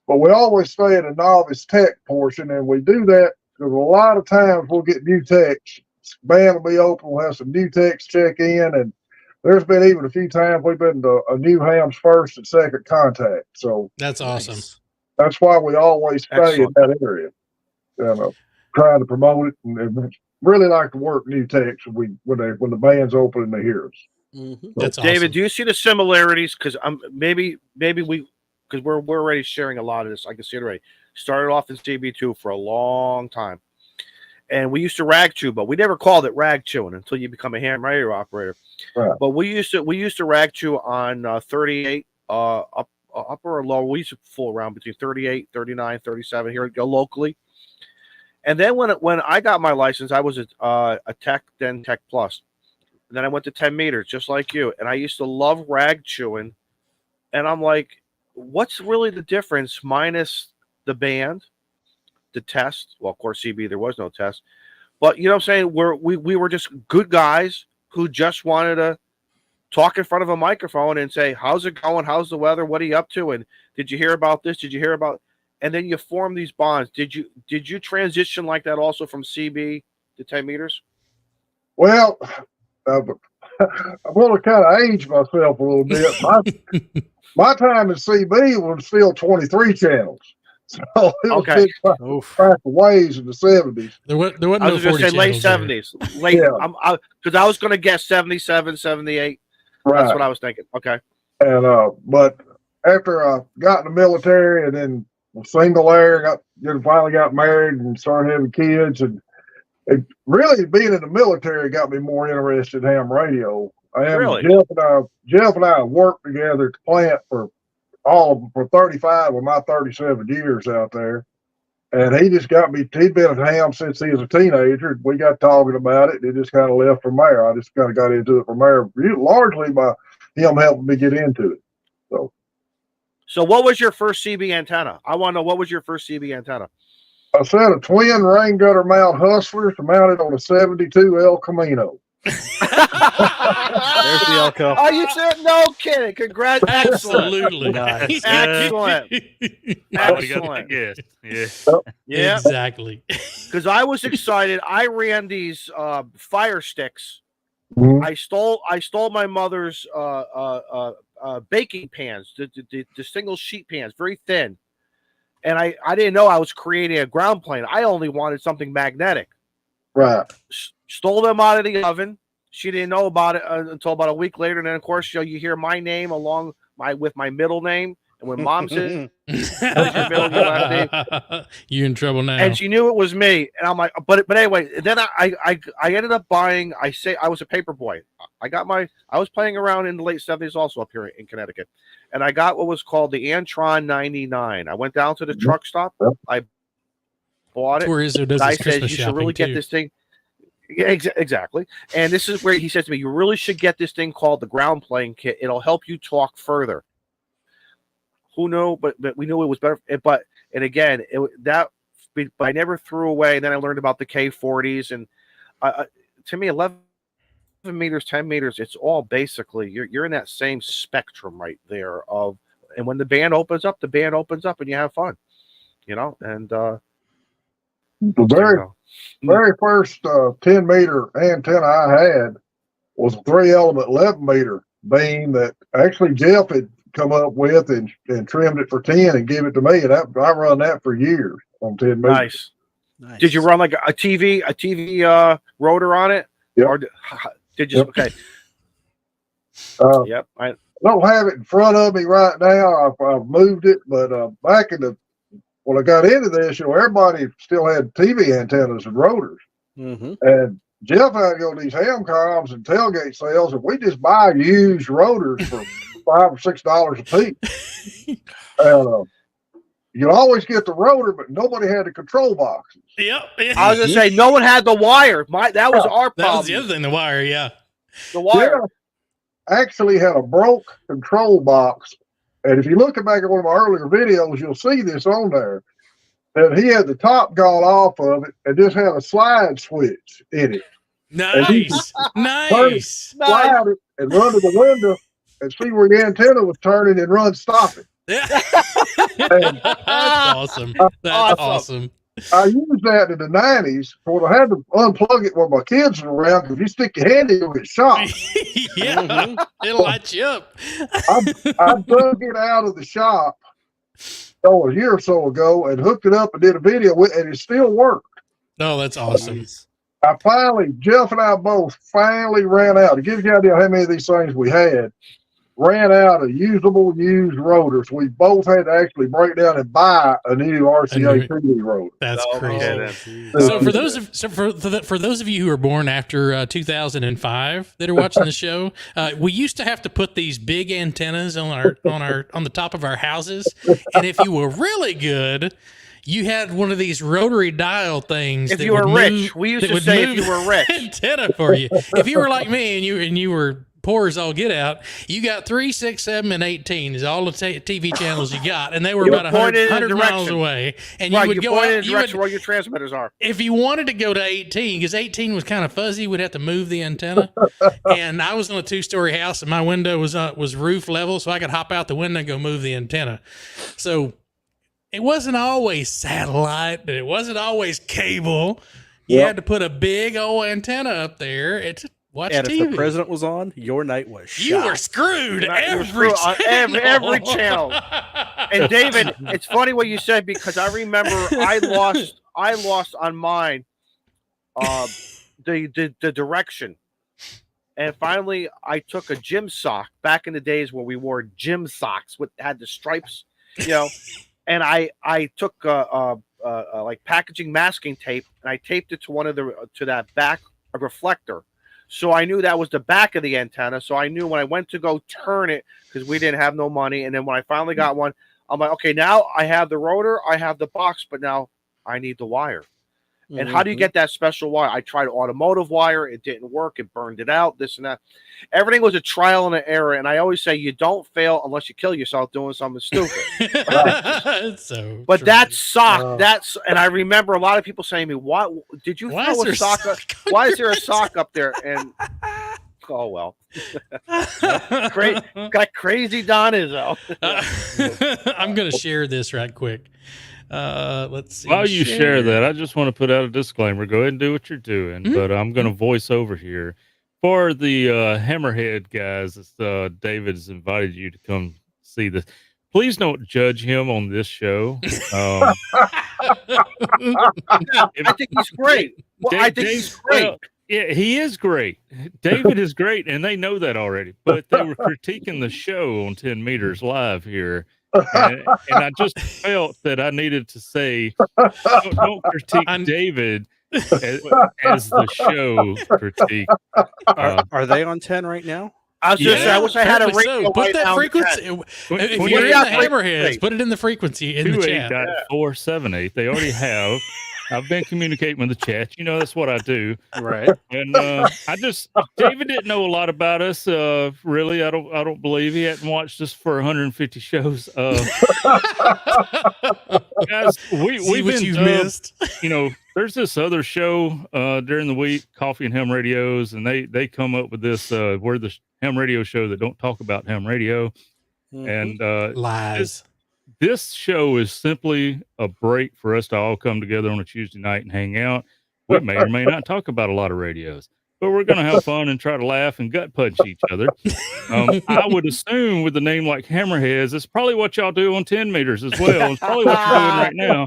But we always stay in a novice tech portion, and we do that because a lot of times we'll get new techs. Band will be open, we'll have some new techs check in, and there's been even a few times we've been to a new ham's first and second contact. So that's awesome. That's why we always stay Excellent. in that area, trying to promote it, and really like to work new techs when the band's open and they hear us. Mm-hmm. That's David, awesome. do you see the similarities? Because maybe because we're already sharing a lot of this. I can see it already. Started off in CB2 for a long time, and we used to rag chew, but we never called it rag chewing until you become a ham radio operator. Right. But we used to rag chew on 38 upper or lower. We used to fool around between 38, 39, 37 here locally. And then when I got my license, I was a tech, then tech plus. And then I went to 10 meters, just like you. And I used to love rag chewing. And I'm like, what's really the difference minus the band, the test? Well, of course, CB, there was no test. But, you know what I'm saying? We were just good guys who just wanted to talk in front of a microphone and say, how's it going? How's the weather? What are you up to? And did you hear about this? Did you hear about? And then you form these bonds. Did you transition like that also from CB to 10 meters? Well, I'm going to kind of age myself a little bit. My time at CB was still 23 channels. So it was Okay. big crack of waves in the 70s. There wasn't no I was going 40 to say late channels 70s. Late, Yeah. because I was going to guess 77, 78. Right. That's what I was thinking. Okay. And but after I got in the military and then was single there, finally got married and started having kids, and it really being in the military got me more interested in ham radio. Really? Jeff and I worked together at the plant for 35 of my 37 years out there. And he just got me, he'd been at ham since he was a teenager. We got talking about it. It just kind of left from there. I just kind of got into it from there, largely by him helping me get into it. So what was your first CB antenna? I want to know, what was your first CB antenna? I set a twin rain gutter mount Hustler mounted on a 72 El Camino. There's the Elko. Oh, you said no kidding. Congrats. Absolutely. Nice. Excellent. Excellent. Yes. Yeah. Yeah. Exactly. Because I was excited. I ran these fire sticks. Mhm. I stole my mother's baking pans, the single sheet pans, very thin. And I didn't know I was creating a ground plane. I only wanted something magnetic. Right. Stole them out of the oven. She didn't know about it until about a week later. And then, of course, you hear my name along with my middle name. And when Mom said, your middle, your last name. You in trouble now. And she knew it was me. And I'm like, but anyway, then I ended up buying, I was a paper boy. I was playing around in the late 70s also up here in Connecticut. And I got what was called the Antron 99. I went down to the truck stop. I bought it. Where Izzo does I his said, Christmas you should shopping really get too. this thing. Yeah, exactly. And this is where he said to me, you really should get this thing called the ground plane kit. It'll help you talk further. Who knew? But we knew it was better. But again, I never threw away. And then I learned about the K40s. And to me, 11 meters, 10 meters, it's all basically, you're in that same spectrum right there of, and when the band opens up, and you have fun, and The very first 10 meter antenna I had was a 3-element 11 meter beam that actually Jeff had come up with and trimmed it for 10 and gave it to me. And I run that for years on 10 meters. Nice. Did you run like a TV rotor on it? Yep. Or did you? Yep. Okay. Yep. I don't have it in front of me right now. I've moved it, but back when I got into this, everybody still had TV antennas and rotors. Mm-hmm. And Jeff had to go to these ham comms and tailgate sales, and we just buy used rotors for $5 or $6 a piece. And you always get the rotor, but nobody had the control boxes. Yep. was gonna say no one had the wire. That was our problem. That was the other thing, the wire, yeah. The wire. Jeff actually had a broke control box. And if you look back at one of my earlier videos, you'll see this on there. That he had the top gone off of it and just had a slide switch in it. Nice. Nice. Slide it and run to the window and see where the antenna was turning and run stop it. That's awesome. That's awesome. I used that in the 90s when I had to unplug it when my kids were around because you stick your hand in it, you'll get shot. Yeah, it'll light you up. I dug it out of the shop a year or so ago and hooked it up and did a video with it, and it still worked. Oh, that's awesome. Jeff and I both finally ran out. To give you an idea how many of these things we had, ran out of usable used rotors. We both had to actually break down and buy a new RCA TV rotor. That's crazy. Yeah, So for those of you who were born after 2005 that are watching the show, we used to have to put these big antennas on the top of our houses, and if you were really good, you had one of these rotary dial things. If you were rich, we used to say if you were rich, antenna for you. If you were like me and you were poor as all get out, you got 3, 6, 7, and 18 is all the TV channels you got, and they were about 100 miles away. And you would go out in the direction where your transmitters are. If you wanted to go to 18, because 18 was kind of fuzzy, we'd have to move the antenna. And I was in a 2-story house, and my window was roof level, so I could hop out the window and go move the antenna. So it wasn't always satellite, and it wasn't always cable. You had to put a big old antenna up there. Watch and TV. If the president was on, your night was shot. You were screwed every channel. And David, it's funny what you said, because I remember I lost on mine the direction. And finally I took a gym sock back in the days where we wore gym socks had the stripes, and I took like packaging masking tape, and I taped it to that back reflector. So I knew that was the back of the antenna. So I knew when I went to go turn it, because we didn't have no money. And then when I finally got one, I'm like, okay, now I have the rotor, I have the box, but now I need the wire. Mm-hmm. And how do you get that special wire? I tried automotive wire. It didn't work. It burned it out, this and that. Everything was a trial and an error. And I always say you don't fail unless you kill yourself doing something stupid. But that sock, and I remember a lot of people saying to me, "What did you throw a sock? Why is there a sock up there?" And oh well, got crazy Don Izzo. I'm gonna share this right quick. Let's see. While you share that, I just want to put out a disclaimer. Go ahead and do what you're doing, but I'm going to voice over here for the Hammerhead guys. David has invited you to come see this. Please don't judge him on this show. I think he's great. He's great. Well, yeah, he is great. David is great, and they know that already. But they were critiquing the show on 10 Meters Live here. And I just felt that I needed to say, don't critique David as the show critique. Are they on 10 right now? I was just saying, I wish I had a radio. So. Put that frequency. If you're in the Hammerheads, put it in the frequency in the chat. 28.478. They already have. I've been communicating with the chat. That's what I do. Right. And David didn't know a lot about us. Really, I don't believe he hadn't watched us for 150 shows. Guys, we've been missed. There's this other show during the week, Coffee and Ham Radios, and they come up with this. We're the ham radio show that don't talk about ham radio, and lies. This show is simply a break for us to all come together on a Tuesday night and hang out. We may or may not talk about a lot of radios, but we're going to have fun and try to laugh and gut punch each other. I would assume with a name like Hammerheads, it's probably what y'all do on 10 Meters as well. It's probably what you're doing right now.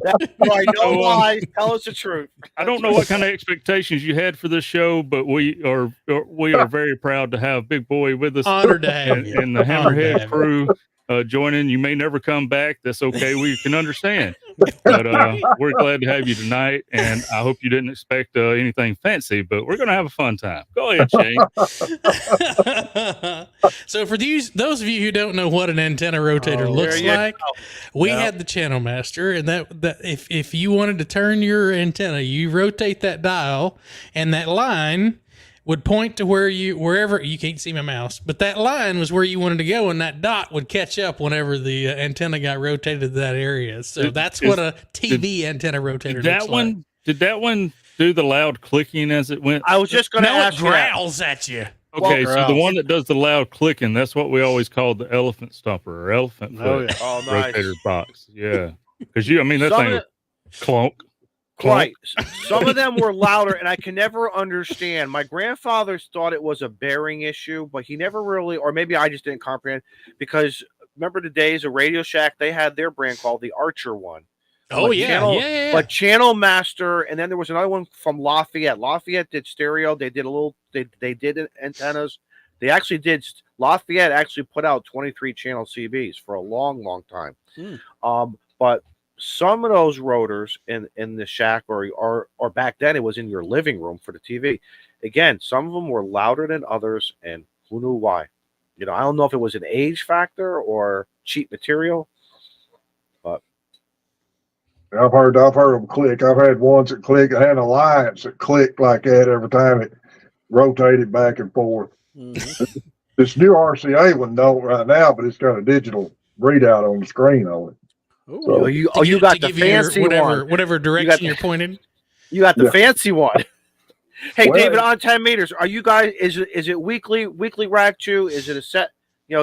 I know why. Tell us the truth. I don't know what kind of expectations you had for this show, but we are very proud to have Big Boy with us. Honored to have you. And the Hammerhead crew. Joining. You may never come back. That's okay. We can understand. But we're glad to have you tonight, and I hope you didn't expect anything fancy, but we're going to have a fun time. Go ahead, Shane. So for those of you who don't know what an antenna rotator looks like, we had the channel master, and that if you wanted to turn your antenna, you rotate that dial, and that line would point to wherever you can't see my mouse, but that line was where you wanted to go, and that dot would catch up whenever the antenna got rotated to that area. So that's what a TV antenna rotator looks like. Did do the loud clicking as it went? I was just going to No, it ask you that. growls at you. Okay, Well, so the growls. one that does the loud clicking, that's what we always called the elephant stomper or elephant Oh, foot yeah. Oh, nice. rotator box. Yeah. Because that Some thing of was clunk, clunk. Right. Some of them were louder, and I can never understand. My grandfather thought it was a bearing issue, but he never really, or maybe I just didn't comprehend, because remember the days of Radio Shack, they had their brand called the Archer one. Oh, But yeah. Channel, Yeah. But Channel Master, and then there was another one from Lafayette. Lafayette did stereo. They did they did antennas. They actually did, Lafayette actually put out 23 channel CBs for a long, long time. But some of those rotors in the shack or back then it was in your living room for the TV. Again, some of them were louder than others, and who knew why? I don't know if it was an age factor or cheap material. But I've heard them click. I've had ones that click. I had an Alliance that clicked like that every time it rotated back and forth. Mhm. This new RCA one don't right now, but it's got a digital readout on the screen on it. Ooh. So- you To got the give you your fancy whatever, one. whatever direction you're pointed. You got the Yeah. fancy one. Hey, Well- David, on 10 meters, are you guys? Is it weekly rack chew? Is it a set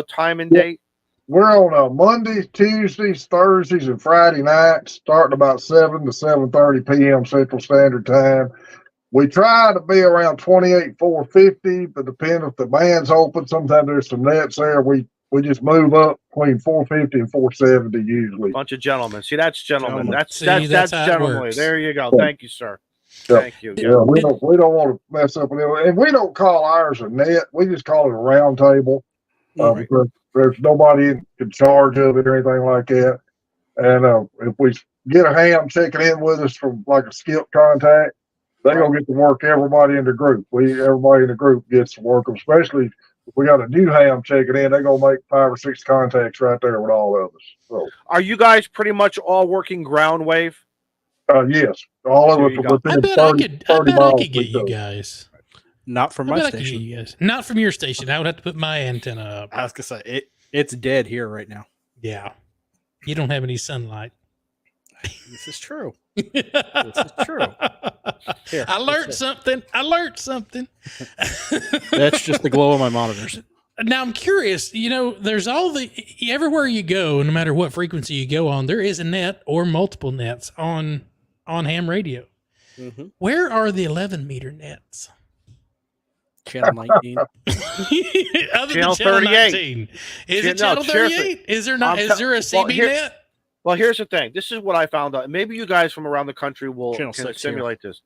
time and Yeah. date? We're on Mondays, Tuesdays, Thursdays, and Friday nights, starting about 7 to 7:30 p.m. Central Standard Time. We try to be around 28,450, but depending if the band's open, sometimes there's some nets there. We just move up between 450 and 470 usually. Bunch of gentlemen. See, that's gentlemen. Gentlemen. That's See, that's that's how it gentlemanly. works. There you go. Thank you, sir. Yeah. Thank you. Yeah, we don't want to mess up with it, and we don't call ours a net. We just call it a round table. Right. Because there's nobody in charge of it or anything like that. And if we get a ham checking in with us from like a skip contact, they Right. gonna get to work everybody in the group. Everybody in the group gets to work them, especially if we got a new ham checking in. They gonna make 5 or 6 contacts right there with all of us. So Are you guys pretty much all working ground wave? yes, all of There us you are go. within I bet 30, I 30 bet I miles could of get each you other. Not guys. from I my bet I could get station. you guys. Not from your station. I would have to put my antenna up. I was gonna say it's dead here right now. Yeah. You don't have any sunlight. This is true. This is true. Here, I learned that's something. I learned something. That's just the glow of my monitors. Now I'm curious, there's everywhere you go, no matter what frequency you go on, there is a net or multiple nets on ham radio. Mm-hmm. Where are the 11-meter nets? Channel 19. Other Channel than channel 38. 19. Is No, it channel seriously. 38? Is there not? Is there a well, CB here- net? Well, here's the thing. This is what I found out. Maybe you guys from around the country Channel can 6 here. simulate this.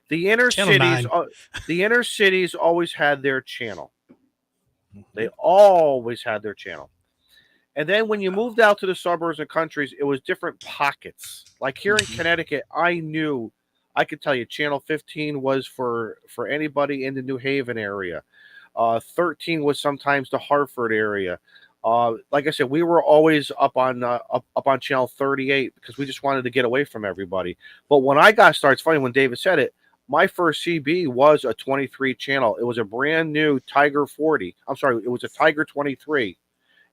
The inner Channel cities, 9. the inner cities always had their channel. They always had their channel. And then when you moved out to the suburbs and countries, it was different pockets. Like here in Connecticut, I could tell you channel 15 was for anybody in the New Haven area. 13 was sometimes the Hartford area. Like I said, we were always up on channel 38 because we just wanted to get away from everybody. But when I got started, it's funny when David said it, my first CB was a 23 channel. It was a brand new Tiger 40. I'm sorry, it was a Tiger 23.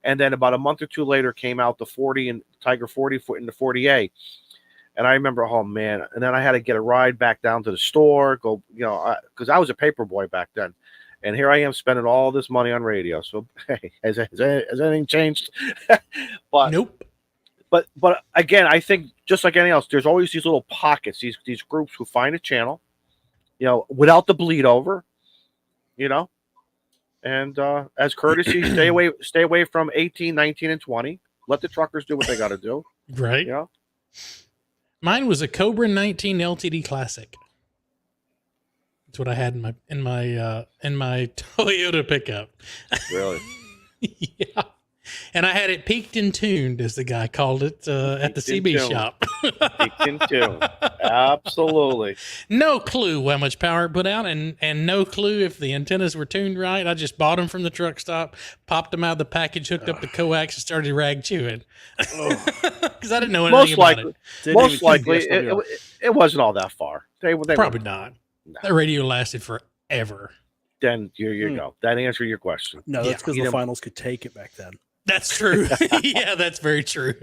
And then about a month or two later came out the 40 and Tiger 40 in the 40A. And I remember, oh man, and then I had to get a ride back down to the store, go, because I was a paper boy back then. And here I am spending all this money on radio. So, hey, has anything changed? But Nope. But again, I think just like anything else, there's always these little pockets, these groups who find a channel, without the bleed over, and as courtesy, stay away from 18, 19, and 20. Let the truckers do what they got to do. Right. Mine was a Cobra 19 LTD Classic. That's what I had in my Toyota pickup. Really? Yeah. And I had it peaked and tuned, as the guy called it, at the Peaked and CB tuned. shop. Peaked and tuned. Absolutely. No clue how much power it put out, and no clue if the antennas were tuned right. I just bought them from the truck stop, popped them out of the package, hooked up the coax, and started rag chewing. Because I didn't know anything about it. Most likely, it wasn't all that far. They Probably not. No. That radio lasted forever. Then you go. That answered your question. No, that's because You the know- finals could take it back then. That's true. Yeah, that's very true.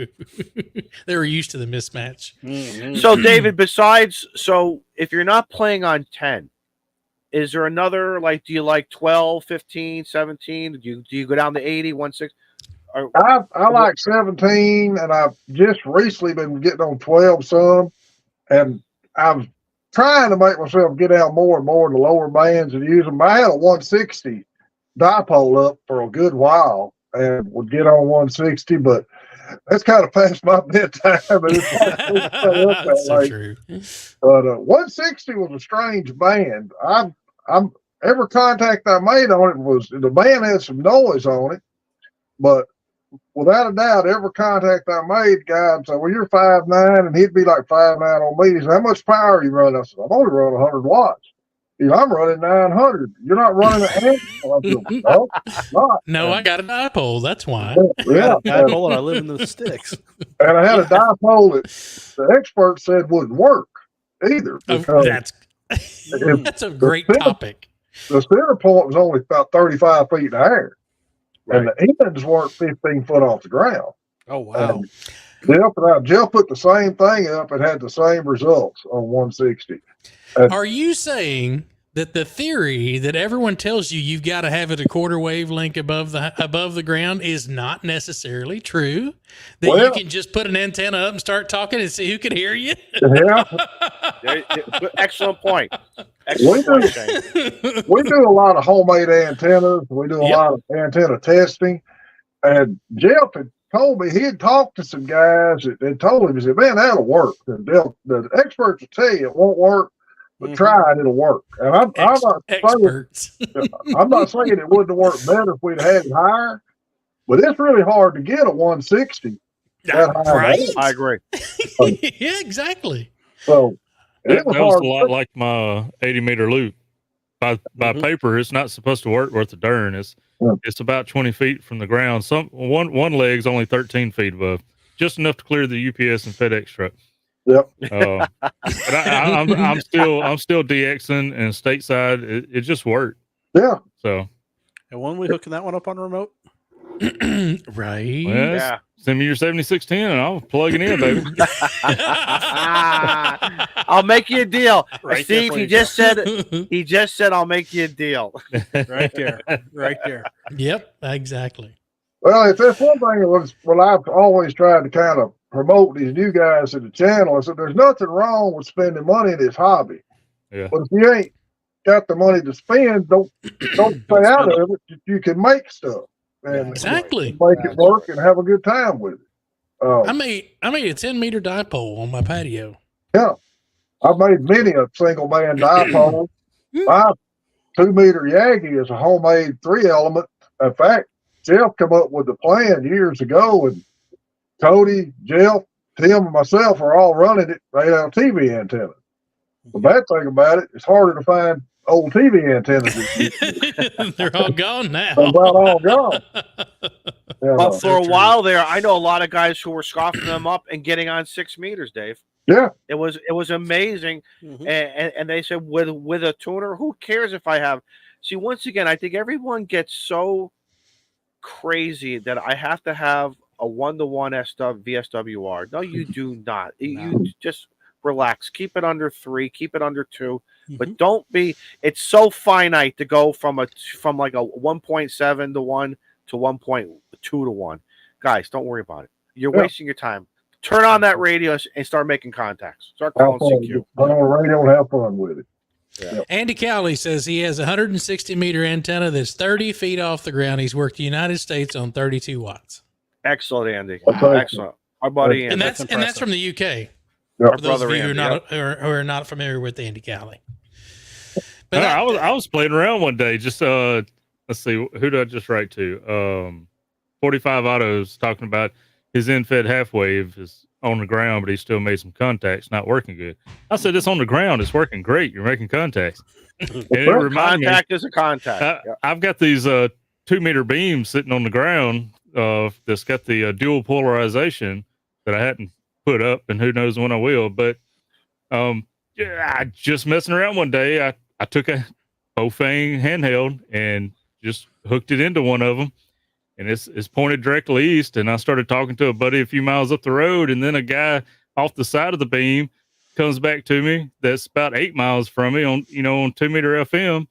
They were used to the mismatch. Mhm. So, David, so if you're not playing on 10, is there another, like, do you like 12, 15, 17? Do you go down to 80, 16? Or, I like 17, and I've just recently been getting on 12 some, and I'm trying to make myself get out more and more in the lower bands and use them. I had a 160 dipole up for a good while and would get on 160, but that's kind of past my bedtime. And it's hard for me to stay up that That's so late. true. But 160 was a strange band. I'm every contact I made on it was the band had some noise on it, but without a doubt, every contact I made, guy would say, "Well, you're 5'9", and he'd be like 5'9" on me. He said, "How much power are you running?" I said, "I'm only running 100 watts." He said, "I'm running 900. You're not running an amp?" I said, "No, not." No, I got a dipole. That's why. I got Yeah, a dipole and I live in the sticks. and I had a dipole that the experts said wouldn't work either Oh, because that's a great topic. the center point was only about 35 feet in the air, and right. the ends weren't 15 foot off the ground. Oh, wow. And Jeff put the same thing up and had the same results on 160. Are you saying that the theory that everyone tells you you've got to have it a quarter wavelength above the ground is not necessarily true? That you can just put an antenna up and start talking and see who can hear you? Yeah, Excellent point. Excellent point, Shane. we do a lot of homemade antennas. We do a lot of antenna testing. And Jeff had told me he had talked to some guys that had told him, he said, "Man, that'll work. The experts will tell you it won't work, but try it, it'll work." And I'm not Experts. I'm not saying it wouldn't have worked better if we'd had it higher, but it's really hard to get a 160. Right? I agree. Yeah, exactly. So That it was was hard. a lot like my 80-meter loop. By paper, it's not supposed to work worth a darn. It's about 20 feet from the ground. One leg's only 13 feet above, just enough to clear the UPS and FedEx truck. Yep. But I'm still DXing and stateside. It just worked. Yeah. So. And when we hooking that one up on remote? Right. Well, Yeah. Send me your 7610 and I'll plug it in, baby. I'll make you a deal. Right Steve, there, he just said I'll make you a deal. Right there. Right there. Yep, exactly. Well, if that's one thing, I've always tried to kind of promote these new guys to the channel. I said, there's nothing wrong with spending money in this hobby. Yeah. But if you ain't got the money to spend, don't stay out of it. You can make stuff. And Exactly. make it work and have a good time with it. I made a 10-meter dipole on my patio. Yeah. I've made many a single man dipole. My 2-meter Yagi is a homemade 3-element. In fact, Jeff come up with the plan years ago, and Cody, Jeff, Tim, and myself are all running it right out of TV antennas. The bad thing about it, it's harder to find old TV antennas. They're all gone now. They're about all gone. But for a while there, I know a lot of guys who were scoffing them up and getting on 6 meters, Dave. Yeah. It was amazing. And they said with a tuner, who cares if I have? See, once again, I think everyone gets so crazy that I have to have a 1-to-1 VSWR. No, you do not. You just relax. Keep it under 3. Keep it under 2. But don't be. It's so finite to go from like a 1.7 to 1 to 1.2 to 1. Guys, don't worry about it. You're wasting your time. Turn on that radio and start making contacts. Start calling CQ. Turn on the radio and have fun with it. Yeah. Andy Cowley says he has a 160-meter antenna that's 30 feet off the ground. He's worked the United States on 32 watts. Excellent, Andy. Wow. Excellent. Our buddy Andy. And that's from the UK. Yeah. For those of you who are not familiar with Andy Cowley. But I was playing around one day. Just let's see, who did I just write to? 45 Autos talking about his end-fed half wave is on the ground, but he still made some contacts, not working good. I said, it's on the ground, it's working great. You're making contacts. And it reminded me, contact is a contact. I've got these 2-meter beams sitting on the ground that's got the dual polarization that I hadn't put up, and who knows when I will. But I just messing around one day. I took a Bofang handheld and just hooked it into one of them, and it's pointed directly east. And I started talking to a buddy a few miles up the road, and then a guy off the side of the beam comes back to me that's about 8 miles from me on 2 meter FM.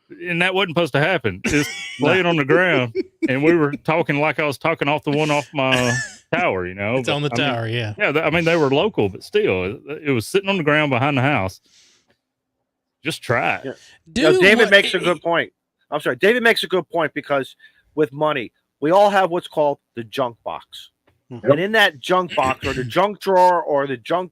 And that wasn't supposed to happen. It's laying on the ground, and we were talking like I was talking off my tower, It's on the tower, yeah. Yeah, I mean, they were local, but still, it was sitting on the ground behind the house. Just try it. Yeah. David makes a good point. I'm sorry. David makes a good point, because with money, we all have what's called the junk box. Yep. And in that junk box, or the junk drawer, or the junk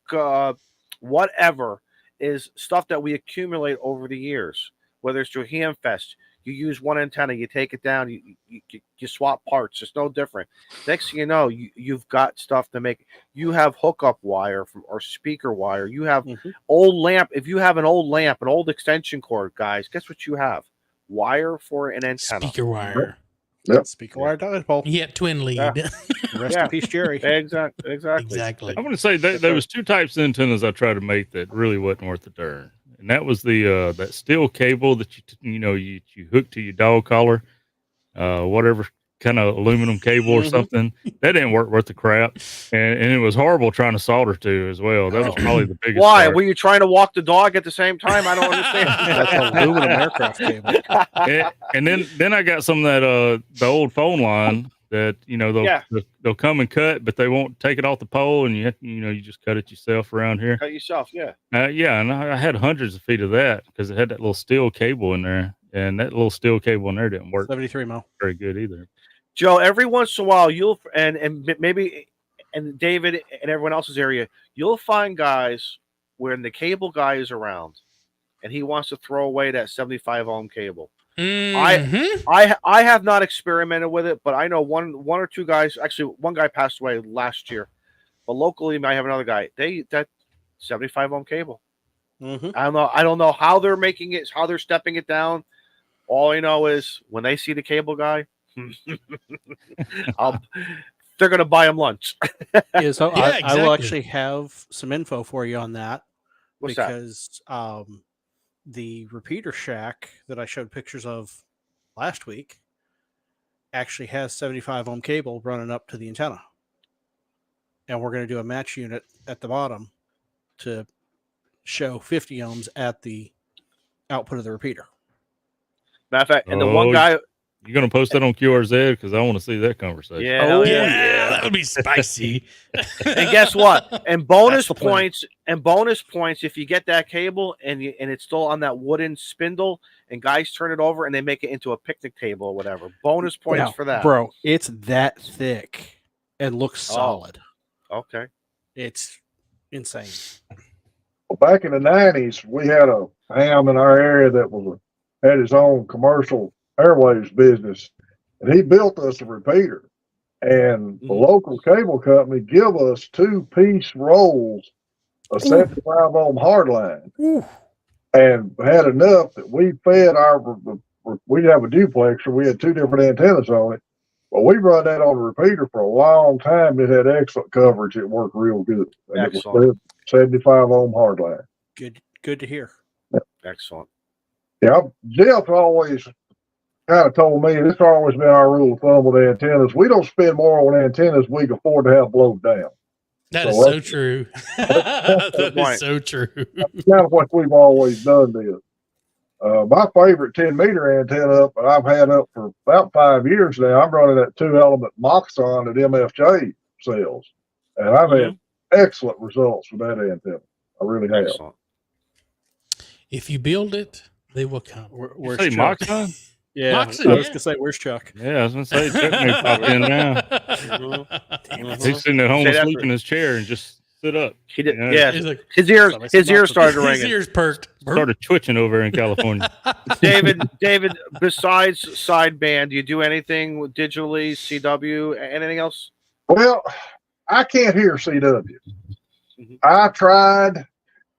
whatever, is stuff that we accumulate over the years. Whether it's through Hamfest, you use one antenna, you take it down, you swap parts. It's no different. Next thing you know, you've got stuff to make. You have hookup wire or speaker wire. You have old lamp. If you have an old lamp, an old extension cord, guys, guess what you have? Wire for an antenna. Speaker wire. Yep. Speaker wire dipole. Yeah, twin lead. Yeah. Rest in peace, Jerry. Exactly. I'm going to say there was 2 types of antennas I tried to make that really wasn't worth the darn. And that was the that steel cable that you hook to your dog collar, whatever kind of aluminum cable or something. That didn't work worth the crap, and it was horrible trying to solder to as well. That was probably the biggest. Why part. were you trying to walk the dog at the same time? I don't understand. That's aluminum aircraft cable. And then I got some of that the old phone line that they'll come and cut, but they won't take it off the pole, and you just cut it yourself around here. Cut yourself, yeah. And I had hundreds of feet of that because it had that little steel cable in there, and that little steel cable in there didn't work 73 mil. very good either. Joe, every once in a while, you'll and maybe and David and everyone else's area, you'll find guys when the cable guy is around, and he wants to throw away that 75 ohm cable. I have not experimented with it, but I know one or two guys. Actually, one guy passed away last year, but locally I have another guy. That 75 ohm cable. I don't know how they're making it, how they're stepping it down. All I know is when they see the cable guy, they're going to buy him lunch. So Yeah, I will exactly. actually have some info for you on that. What's that? Because the repeater shack that I showed pictures of last week actually has 75 ohm cable running up to the antenna. And we're going to do a match unit at the bottom to show 50 ohms at the output of the repeater. Matter of fact, and the one guy. You're going to post that on QRZ because I want to see that conversation. Yeah, Oh, Yeah, that would be spicy. And guess what? And bonus That's the plan. points if you get that cable and it's still on that wooden spindle and guys turn it over and they make it into a picnic table or whatever. Bonus points Now, for that. Bro, it's that thick and looks solid. Okay. It's insane. Well, back in the 90s, we had a ham in our area that had his own commercial airwaves business, and he built us a repeater. And the local cable company give us 2-piece rolls of 75 ohm hardline, and had enough that we fed we'd have a duplexer. We had 2 different antennas on it. But we run that on a repeater for a long time. It had excellent coverage. It worked real good. And Excellent. It was 75 ohm hardline. Good to hear. Excellent. Yeah, Jeff always kind of told me, this has always been our rule of thumb with antennas. We don't spend more on antennas we can afford to have blown down. That is so true. That point. is so true. That's kind of what we've always done this. My favorite 10-meter antenna up, I've had up for about 5 years now. I'm running that 2-element Moxon that MFJ sells. And I've had excellent results with that antenna. I really have. Excellent. If you build it, they will come. Where's Hey, Chuck? Moxon? Yeah, Moxon, I was yeah. gonna say, where's Chuck? Yeah, I was going to say, Chuck may pop in now. He's sitting at home Say that asleep for- in his chair and just sit up. He did. Yeah. Yeah. He's like, His ears started his ringing. ears perked. Started twitching over in California. David, besides sideband, do you do anything with digitally, CW, anything else? Well, I can't hear CW. I tried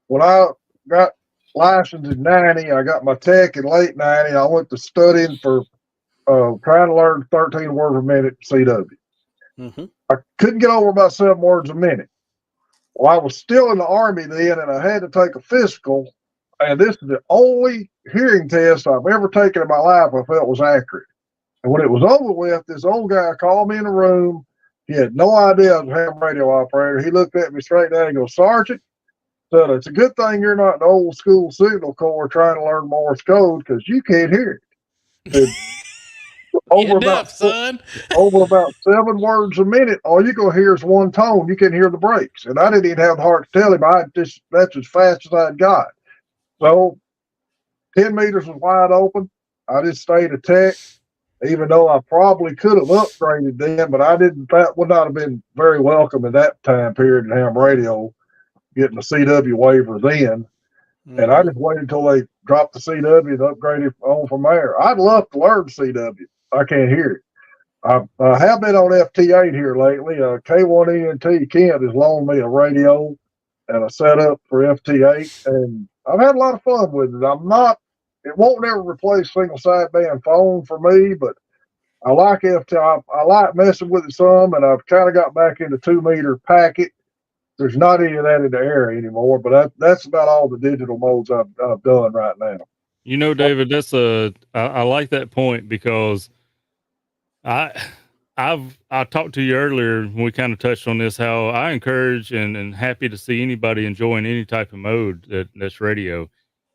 when I got licensed in 90. I got my tech in late 90. I went to studying for trying to learn 13 words per minute CW. I couldn't get over about 7 words a minute. Well, I was still in the Army then, and I had to take a physical, and this is the only hearing test I've ever taken in my life I felt was accurate. And when it was over with, this old guy called me in the room. He had no idea I was a ham radio operator. He looked at me straight down and goes, Sergeant, said, it's a good thing you're not in the old school signal corps trying to learn Morse code because you can't hear it. Said, over about 7 words a minute, all you're going to hear is one tone. You can hear the breaks. And I didn't even have the heart to tell him. That's as fast as I'd got. So 10 meters was wide open. I just stayed a tech, even though I probably could have upgraded then, but that would not have been very welcome in that time period in ham radio, getting the CW waiver then. Mm-hmm. And I just waited until they dropped the CW and upgraded on from there. I'd love to learn CW. I can't hear it. I have been on FT8 here lately. K1ENT Kent has loaned me a radio and a setup for FT8, and I've had a lot of fun with it. It won't never replace single sideband phone for me, but I like FT8. I like messing with it some, and I've kind of got back into 2-meter packet. There's not any of that in the area anymore, but that's about all the digital modes I've done right now. You know, David, I like that point because I talked to you earlier when we kind of touched on this, how I encourage and happy to see anybody enjoying any type of mode that's radio.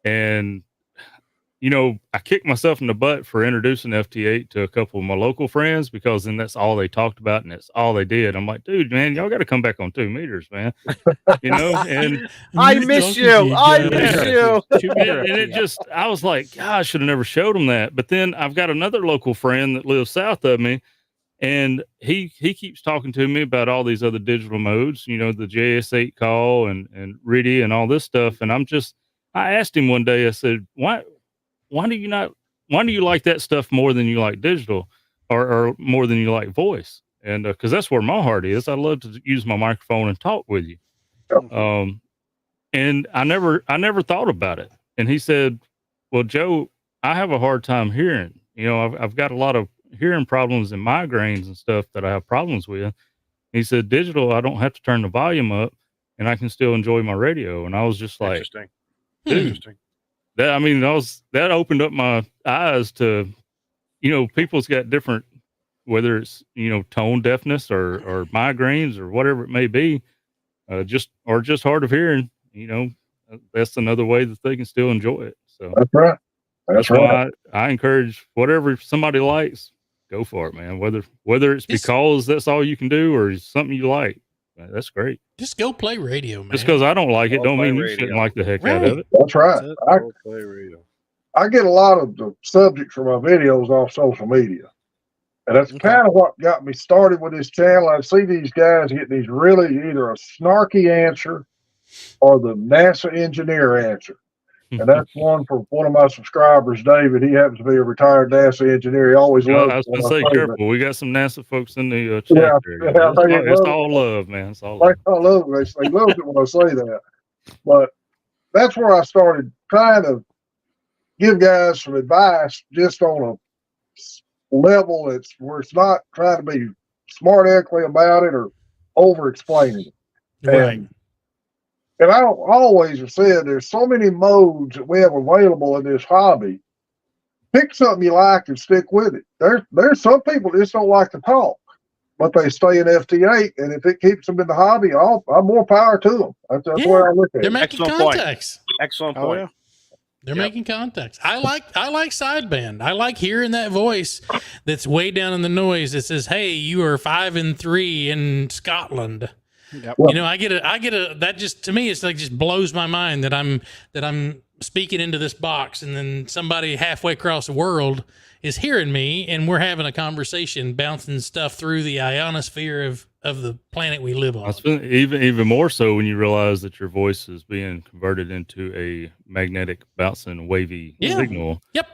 And, you know, I kicked myself in the butt for introducing FT8 to a couple of my local friends because then that's all they talked about and that's all they did. I'm like, dude, man, y'all got to come back on 2 meters, man. You know, and I miss you. And it just, I was like, God, I should have never showed them that. But then I've got another local friend that lives south of me, and he keeps talking to me about all these other digital modes, you know, the JS8 call and RIDI and all this stuff. And I asked him one day, I said, why do you like that stuff more than you like digital or more than you like voice? And because that's where my heart is. I love to use my microphone and talk with you. And I never thought about it. And he said, well, Joe, I have a hard time hearing. You know, I've got a lot of hearing problems and migraines and stuff that I have problems with. He said, digital, I don't have to turn the volume up and I can still enjoy my radio. And I was just like, interesting. That opened up my eyes to, you know, people's got different, whether it's, you know, tone deafness or migraines or whatever it may be, just hard of hearing, you know, that's another way that they can still enjoy it. So that's right. That's why I encourage whatever somebody likes, go for it, man. Whether it's because that's all you can do or something you like, man, that's great. Just go play radio, man. Just because I don't like it, don't mean you shouldn't like the heck out of it. That's right. I get a lot of the subjects for my videos off social media. And that's kind of what got me started with this channel. I see these guys get these really either a snarky answer or the NASA engineer answer. And that's one for one of my subscribers, David. He happens to be a retired NASA engineer. He always loves. I was going to say, careful. We got some NASA folks in the chat there. It's all love, man. It's all love. I love it. They love it when I say that. But that's where I started trying to give guys some advice just on a level where it's not trying to be smart alecky about it or over explaining it. Right. And I always have said there's so many modes that we have available in this hobby. Pick something you like and stick with it. There's some people that just don't like to talk, but they stay in FT8, and if it keeps them in the hobby, I'm more power to them. That's the way I look at it. They're making contacts. Excellent point. Yeah. They're making contacts. I like sideband. I like hearing that voice that's way down in the noise that says, "Hey, you are 5-3 in Scotland." Yep. You know, I get a that just, to me, it's like just blows my mind that I'm speaking into this box and then somebody halfway across the world is hearing me and we're having a conversation bouncing stuff through the ionosphere of the planet we live on. Even more so when you realize that your voice is being converted into a magnetic bouncing wavy signal. Yep.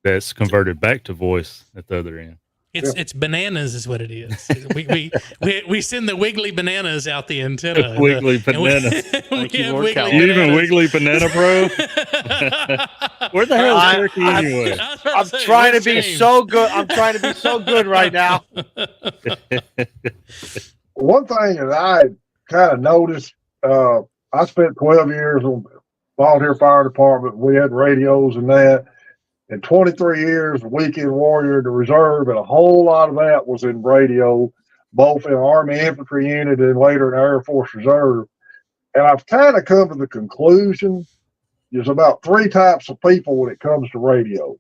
That's converted back to voice at the other end. It's bananas is what it is. We send the wiggly bananas out the antenna. Wiggly banana. You even wiggly banana, bro? Where the hell is Turkey anyway? I'm trying to be so good. I'm trying to be so good right now. One thing that I kind of noticed, I spent 12 years on volunteer fire department. We had radios and that. and 23 years, weekend warrior in the reserve, and a whole lot of that was in radio, both in Army Infantry Unit and later in Air Force Reserve. And I've kind of come to the conclusion there's about three types of people when it comes to radio.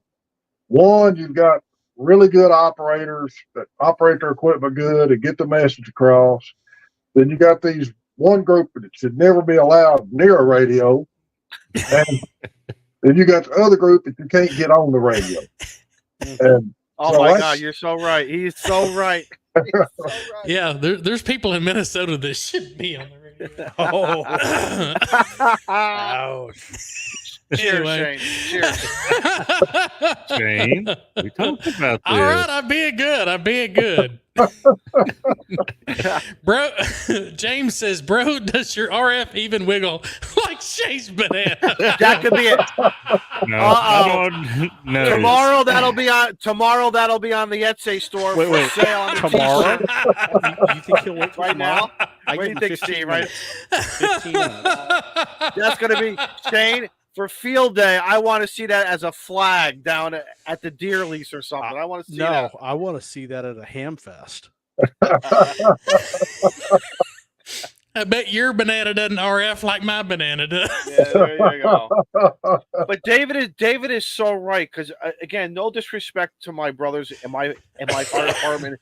One, you've got really good operators that operate their equipment good and get the message across. Then you got these one group that should never be allowed near a radio. And then you got the other group that you can't get on the radio. And oh so my God, you're so right. He's so right. He's so right. Yeah, there's people in Minnesota that shouldn't be on the radio. Oh, Ouch. Cheers, Anyway. Shane. Cheers. Shane, we talked about this. All right, I'm being good. I'm being good. Bro, James says, bro, does your RF even wiggle like Shane's banana? That could be it. No, Uh-oh. I don't know. Tomorrow that'll be on the Etsy store Wait, for wait. sale on the Tomorrow? t-shirt. you think he'll wait till Right tomorrow? now? I What do give you him think, 15 Steve, right? minutes. 15 minutes. That's gonna be Shane for field day. I want to see that as a flag down at the deer lease or something. I want to see No, that. I want to see that at a ham fest. I bet your banana doesn't RF like my banana does. Yeah, there you go. But David is so right, because again, no disrespect to my brothers in my fire department,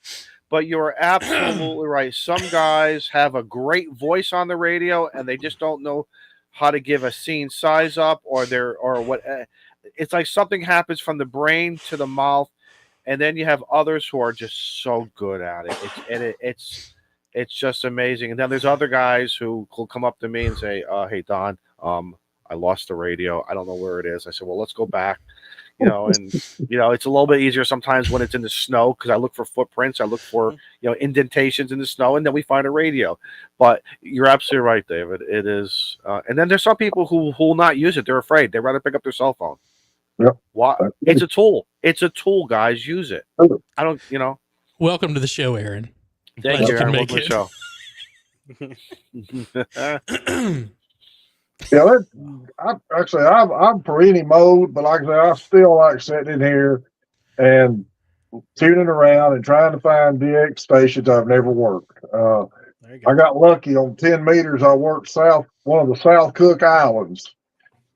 but you're absolutely right. Some guys have a great voice on the radio, and they just don't know how to give a scene size up, or what. It's like something happens from the brain to the mouth, and then you have others who are just so good at it. It's just amazing. And then there's other guys who will come up to me and say, "Hey Don, I lost the radio. I don't know where it is." I said, "Well, let's go back." And it's a little bit easier sometimes when it's in the snow, because I look for footprints, I look for indentations in the snow, and then we find a radio. But you're absolutely right, David. It is, and then there's some people who will not use it. They're afraid. They'd rather pick up their cell phone. Yep. Why? It's a tool. It's a tool, guys. Use it. I don't. Welcome to the show, Aaron. Thank Glad you, you can Aaron. make Welcome to the show. Yeah, I'm for any mode, but like I say, I still like sitting in here and tuning around and trying to find DX stations I've never worked. There you go. I got lucky on 10 meters. I worked one of the South Cook Islands,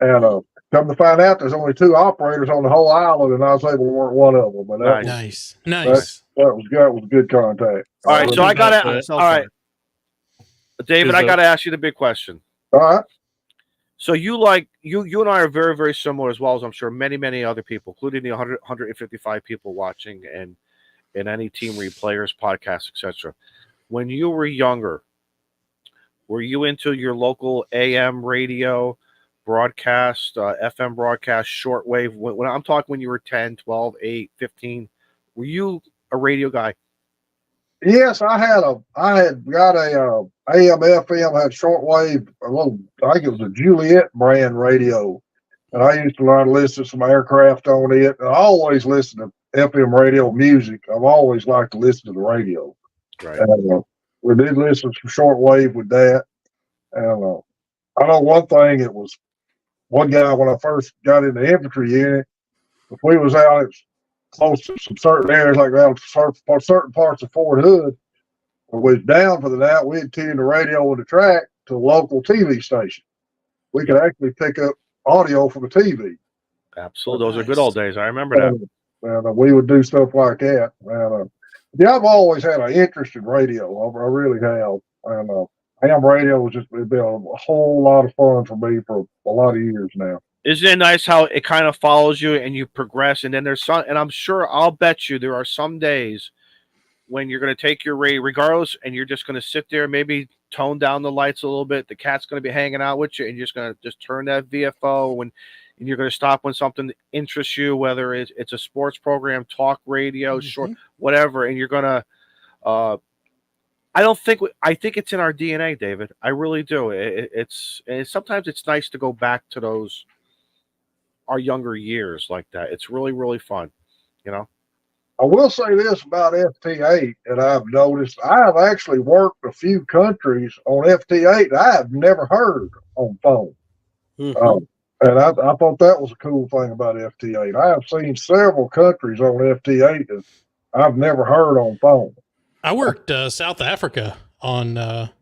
and come to find out, there's only two operators on the whole island, and I was able to work one of them. And that Nice. was a good contact. All right, so I gotta. Cell All right, phone. David, I gotta ask you the big question. All right. So you and I are very, very similar, as well as I'm sure many, many other people, including the 155 people watching and any team replayers, podcasts, etc. When you were younger, were you into your local AM radio broadcast, FM broadcast, shortwave? When I'm talking when you were 10, 12, 8, 15, were you a radio guy? Yes, I had got a AM FM, had shortwave, I think it was a Juliet brand radio, and I used to learn to listen to some aircraft on it. And I always listen to FM radio music. I've always liked to listen to the radio. Right. And, we did listen to some shortwave with that. And I know one thing. It was one guy when I first got in the infantry unit. If we was out close to some certain areas, like around certain parts of Fort Hood, when we was down for the night, we'd tune the radio on the track to a local TV station. We could actually pick up audio from the TV. Absolutely. Those are good old days. I remember that. And we would do stuff like that. And yeah, I've always had an interest in radio. I really have. And ham radio has just been a whole lot of fun for me for a lot of years now. Isn't it nice how it kind of follows you and you progress? And then there's some, and I'll bet you there are some days when you're going to take your radio, regardless, and you're just going to sit there, maybe tone down the lights a little bit. The cat's going to be hanging out with you, and you're just going to just turn that VFO, and you're going to stop when something interests you, whether it's a sports program, talk radio, short, whatever, and you're going to. I think it's in our DNA, David. I really do. It's sometimes it's nice to go back to our younger years like that. It's really, really fun, I will say this about FT8 that I've noticed. I have actually worked a few countries on FT8 that I have never heard on phone. And I thought that was a cool thing about FT8. I have seen several countries on FT8 that I've never heard on phone. I worked South Africa on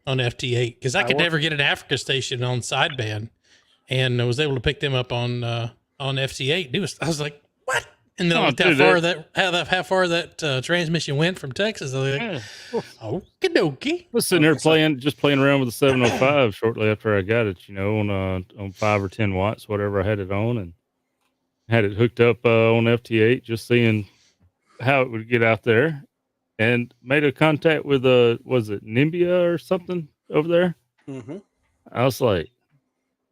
FT8 because I could never get an Africa station on sideband, and I was able to pick them up on FT8. I was like, what? And then I looked how far that transmission went from Texas. I was like, okie dokie. I was sitting there playing around with the 705 shortly after I got it, on 5 or 10 watts, whatever I had it on, and had it hooked up on FT8, just seeing how it would get out there, and made a contact with was it Nimbia or something over there? Mm-hmm. I was like,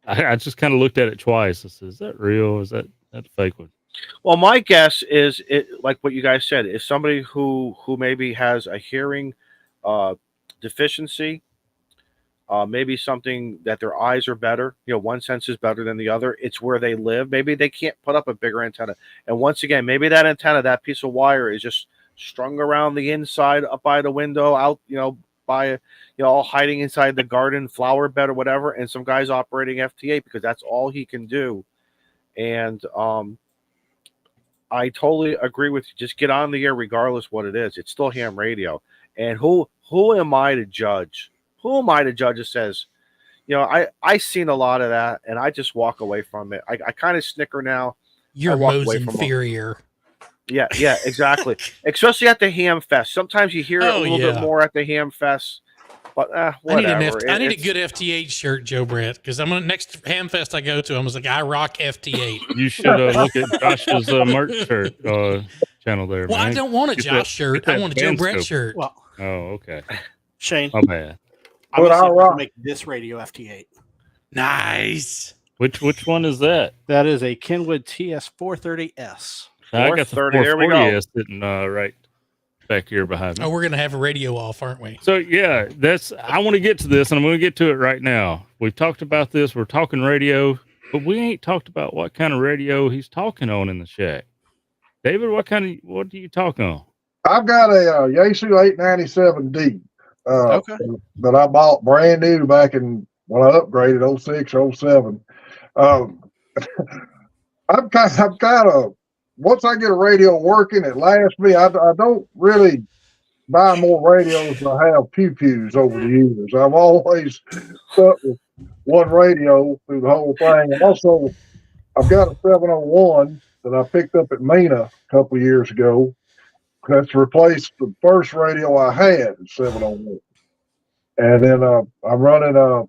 I just kind of looked at it twice. I said, is that real? Is that a fake one? Well, my guess is it, like what you guys said, is somebody who maybe has a hearing deficiency, maybe something that their eyes are better. One sense is better than the other. It's where they live. Maybe they can't put up a bigger antenna. And once again, maybe that antenna, that piece of wire, is just strung around the inside, up by the window, out, by, all hiding inside the garden, flower bed or whatever. And some guy's operating FT8 because that's all he can do. And I totally agree with you. Just get on the air regardless what it is. It's still ham radio. And who am I to judge? Who am I to judge that says, I seen a lot of that and I just walk away from it. I kind of snicker now. You're most inferior. Yeah, exactly. Especially at the ham fest. Sometimes you hear it a little bit more at the ham fest. But whatever. I need a good FT8 shirt, Joe Brett, because I'm on next ham fest I go to. I was like, I rock FT8. You should look at Josh's merch shirt channel there. Well, man. I don't want a Josh shirt. I want a Joe Brett shirt. Well, okay. Shane, my bad. I'm gonna make this radio FT8. Nice. Which one is that? That is a Kenwood TS430S. I got the 440S sitting right back here behind me. Oh, we're going to have a radio off, aren't we? So, yeah, I want to get to this, and I'm going to get to it right now. We've talked about this. We're talking radio, but we ain't talked about what kind of radio he's talking on in the shack. David, what do you talk on? I've got a Yaesu 897D that I bought brand new back when I upgraded 06, 07. I'm kind of, once I get a radio working, it lasts me. I don't really buy more radios than I have pew-pews over the years. I've always stuck with one radio through the whole thing. And also, I've got a 701 that I picked up at Mena a couple of years ago. That's replaced the first radio I had, 701. And then I'm running a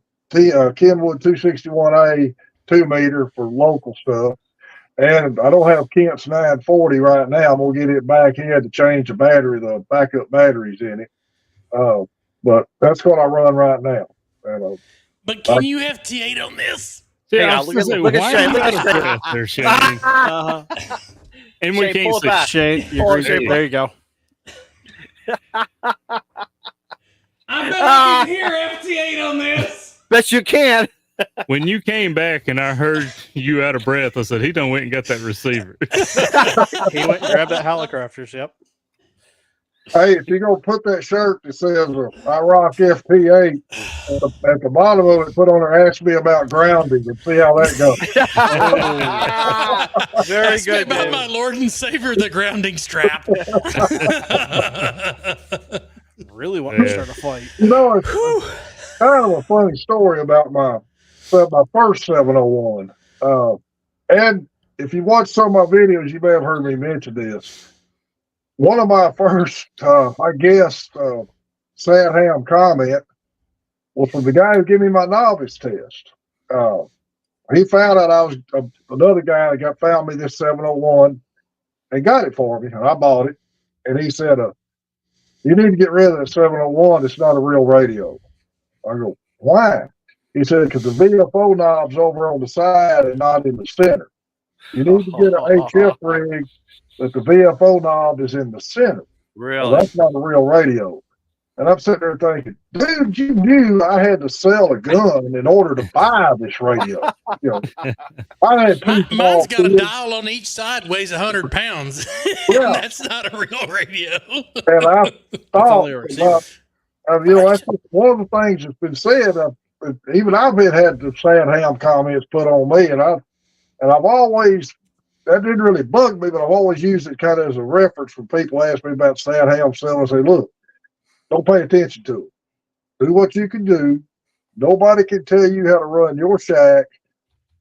Kenwood 261A 2-meter for local stuff. And I don't have Kent's 940 right now. I'm going to get it back. He had to change the backup batteries in it. But that's what I run right now. And, but can you FT8 on this? Yeah, look at Shane. Look at Shane. And we can't see Shane. There you go. I bet I can hear FT8 on this. Bet you can. When you came back and I heard you out of breath, I said, he done went and got that receiver. He went and grabbed that Hallicrafters, yep. Hey, if you're going to put that shirt that says, I rock FT8, at the bottom of it, put on there, ask me about grounding and see how that goes. Very good. About my Lord and Savior, the grounding strap. Really want to start a fight. It's kind of a funny story about my first 701. And if you watch some of my videos, you may have heard me mention this. One of my first, I guess, sad ham comment was from the guy who gave me my novice test. He found out I was another guy that found me this 701 and got it for me, and I bought it. And he said, you need to get rid of that 701. It's not a real radio. I go, why? He said, because the VFO knob's over on the side and not in the center. You need to get an HF rig that the VFO knob is in the center. Really? Well, that's not a real radio. And I'm sitting there thinking, dude, you knew I had to sell a gun in order to buy this radio. I had mine's got a dial on each side, weighs 100 pounds. Yeah. That's not a real radio. And I thought about, that's one of the things that's been said. Even I've had the sad ham comments put on me, and And that didn't really bug me, but I've always used it kind of as a reference when people ask me about sad ham selling. I say, look, don't pay attention to it. Do what you can do. Nobody can tell you how to run your shack,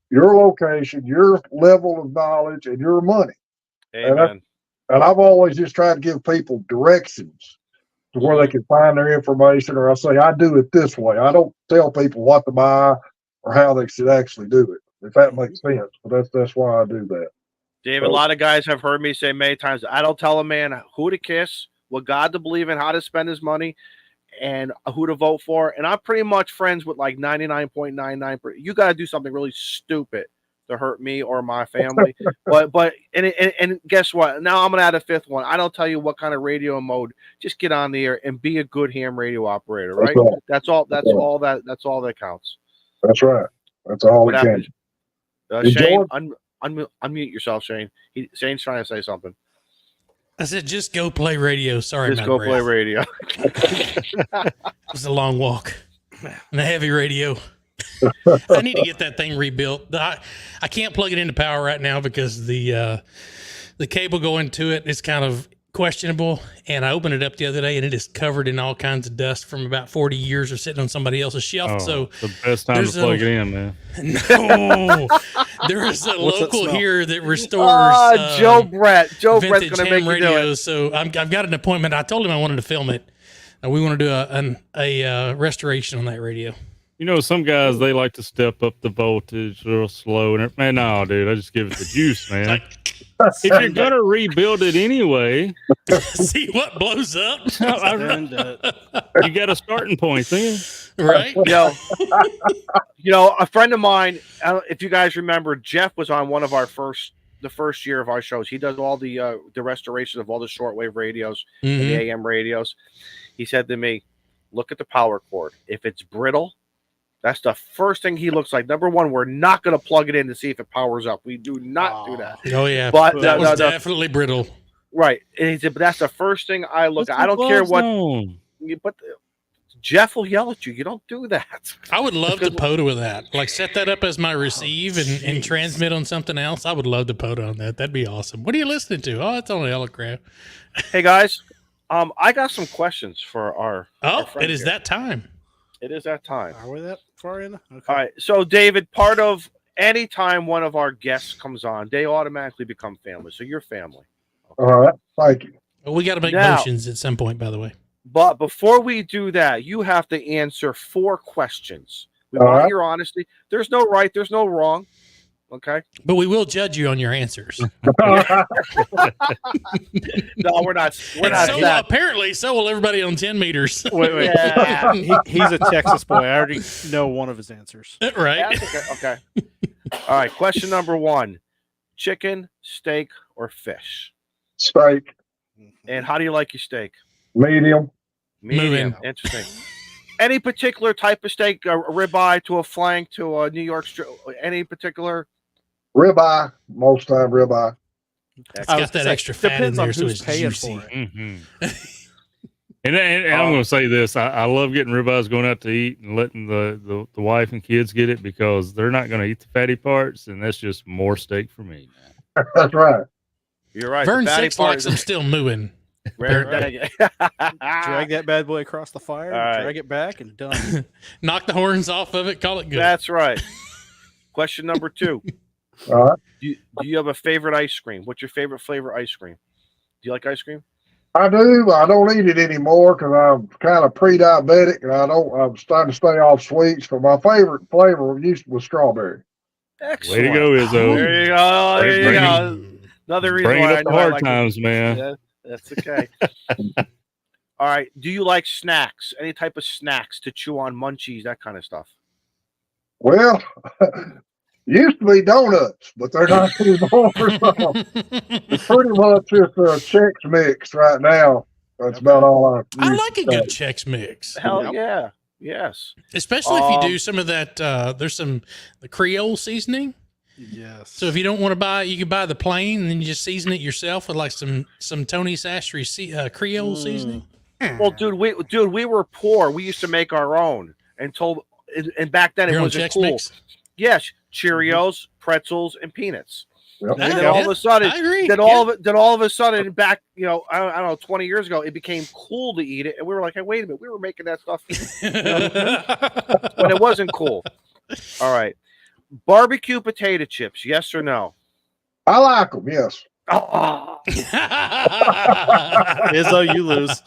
your location, your level of knowledge, and your money. Amen. And I've always just tried to give people directions to where they can find their information, or I say, I do it this way. I don't tell people what to buy or how they should actually do it, if that makes sense. But that's why I do that. David, a lot of guys have heard me say many times, I don't tell a man who to kiss, what God to believe in, how to spend his money, and who to vote for. And I'm pretty much friends with like 99.99%. You got to do something really stupid to hurt me or my family. but guess what? Now I'm going to add a fifth one. I don't tell you what kind of radio mode. Just get on the air and be a good ham radio operator, right? That's all that counts. That's right. That's all we can. Shane, unmute yourself, Shane. Shane's trying to say something. I said, just go play radio. Sorry, just go play radio. It was a long walk and a heavy radio. I need to get that thing rebuilt. I can't plug it into power right now because the cable going to it is kind of questionable. And I opened it up the other day and it is covered in all kinds of dust from about 40 years of sitting on somebody else's shelf. Oh, so the best time to plug it in, man. No, there is a local here that restores Joe Brett's gonna make radio. You do it. So I've got an appointment. I told him I wanted to film it. We want to do a restoration on that radio. You know, some guys, they like to step up the voltage real slow. And man, no, dude, I just give it the juice, man. If you're going to rebuild it anyway. See what blows up? You got a starting point then. Right? A friend of mine, if you guys remember, Jeff was on one of the first year of our shows. He does all the restoration of all the shortwave radios and the AM radios. He said to me, look at the power cord. If it's brittle, that's the first thing he looks like. Number one, we're not going to plug it in to see if it powers up. We do not do that. Oh, yeah. But that was definitely brittle. Right. And he said, but that's the first thing I look at. I don't care what. But Jeff will yell at you. You don't do that. I would love to POTA with that. Like set that up as my receive and transmit on something else. I would love to POTA on that. That'd be awesome. What are you listening to? Oh, it's only Elecraft. Hey, guys. I got some questions for our it is that time. It is that time. Are we that far in? Okay. All right. So, David, part of any time one of our guests comes on, they automatically become family. So you're family. Okay. All right. Thank you. Well, we got to make motions at some point, by the way. But before we do that, you have to answer 4 questions. We want your honesty. There's no right. There's no wrong. Okay. But we will judge you on your answers. No, we're not. We're not. So apparently, so will everybody on 10 meters. Wait. Yeah. He's a Texas boy. I already know one of his answers. Right. Okay. All right. Question number 1: chicken, steak, or fish? Steak. And how do you like your steak? Medium. Moving. Interesting. Any particular type of steak, a ribeye to a flank to a New York strip? Any particular? Ribeye, most time ribeye. It's got that extra fat in there, so it's paying juicy. for it. Mm-hmm. and I'm going to say this: I love getting ribeyes going out to eat and letting the wife and kids get it because they're not going to eat the fatty parts, and that's just more steak for me. That's right. You're right. Vern Six likes them still moving. Right. Drag that bad boy across the fire, drag it back, and done. Knock the horns off of it, call it good. That's right. Question number 2. All right. Do you have a favorite ice cream? What's your favorite flavor ice cream? Do you like ice cream? I do. I don't eat it anymore because I'm kind of pre-diabetic, and I'm starting to stay off sweets. But my favorite flavor was strawberry. Excellent. Way to go, Izzo. There you go. There you go. Another reason Bring why it up the hard like times, it. man. Yeah, that's okay. All right. Do you like snacks? Any type of snacks to chew on, munchies, that kind of stuff? Well, used to be donuts, but they're not anymore. It's pretty much just a Chex Mix right now. That's about all I like a good Chex Mix. Hell yeah. Yes. Especially if you do some of that, there's the Creole seasoning. Yes. So if you don't want to buy it, you can buy the plain and then you just season it yourself with like some Tony Sastry Creole seasoning. Well, dude, we were poor. We used to make our own and back then it wasn't cool. Mix? Yes, Cheerios, pretzels, and peanuts. Yep. And then all of a sudden, I agree. then all of a sudden, back, I don't know, 20 years ago, it became cool to eat it, and we were like, hey, wait a minute, we were making that stuff when it wasn't cool. All right, barbecue potato chips, yes or no? I like them. Yes. Oh, Izzo, you lose.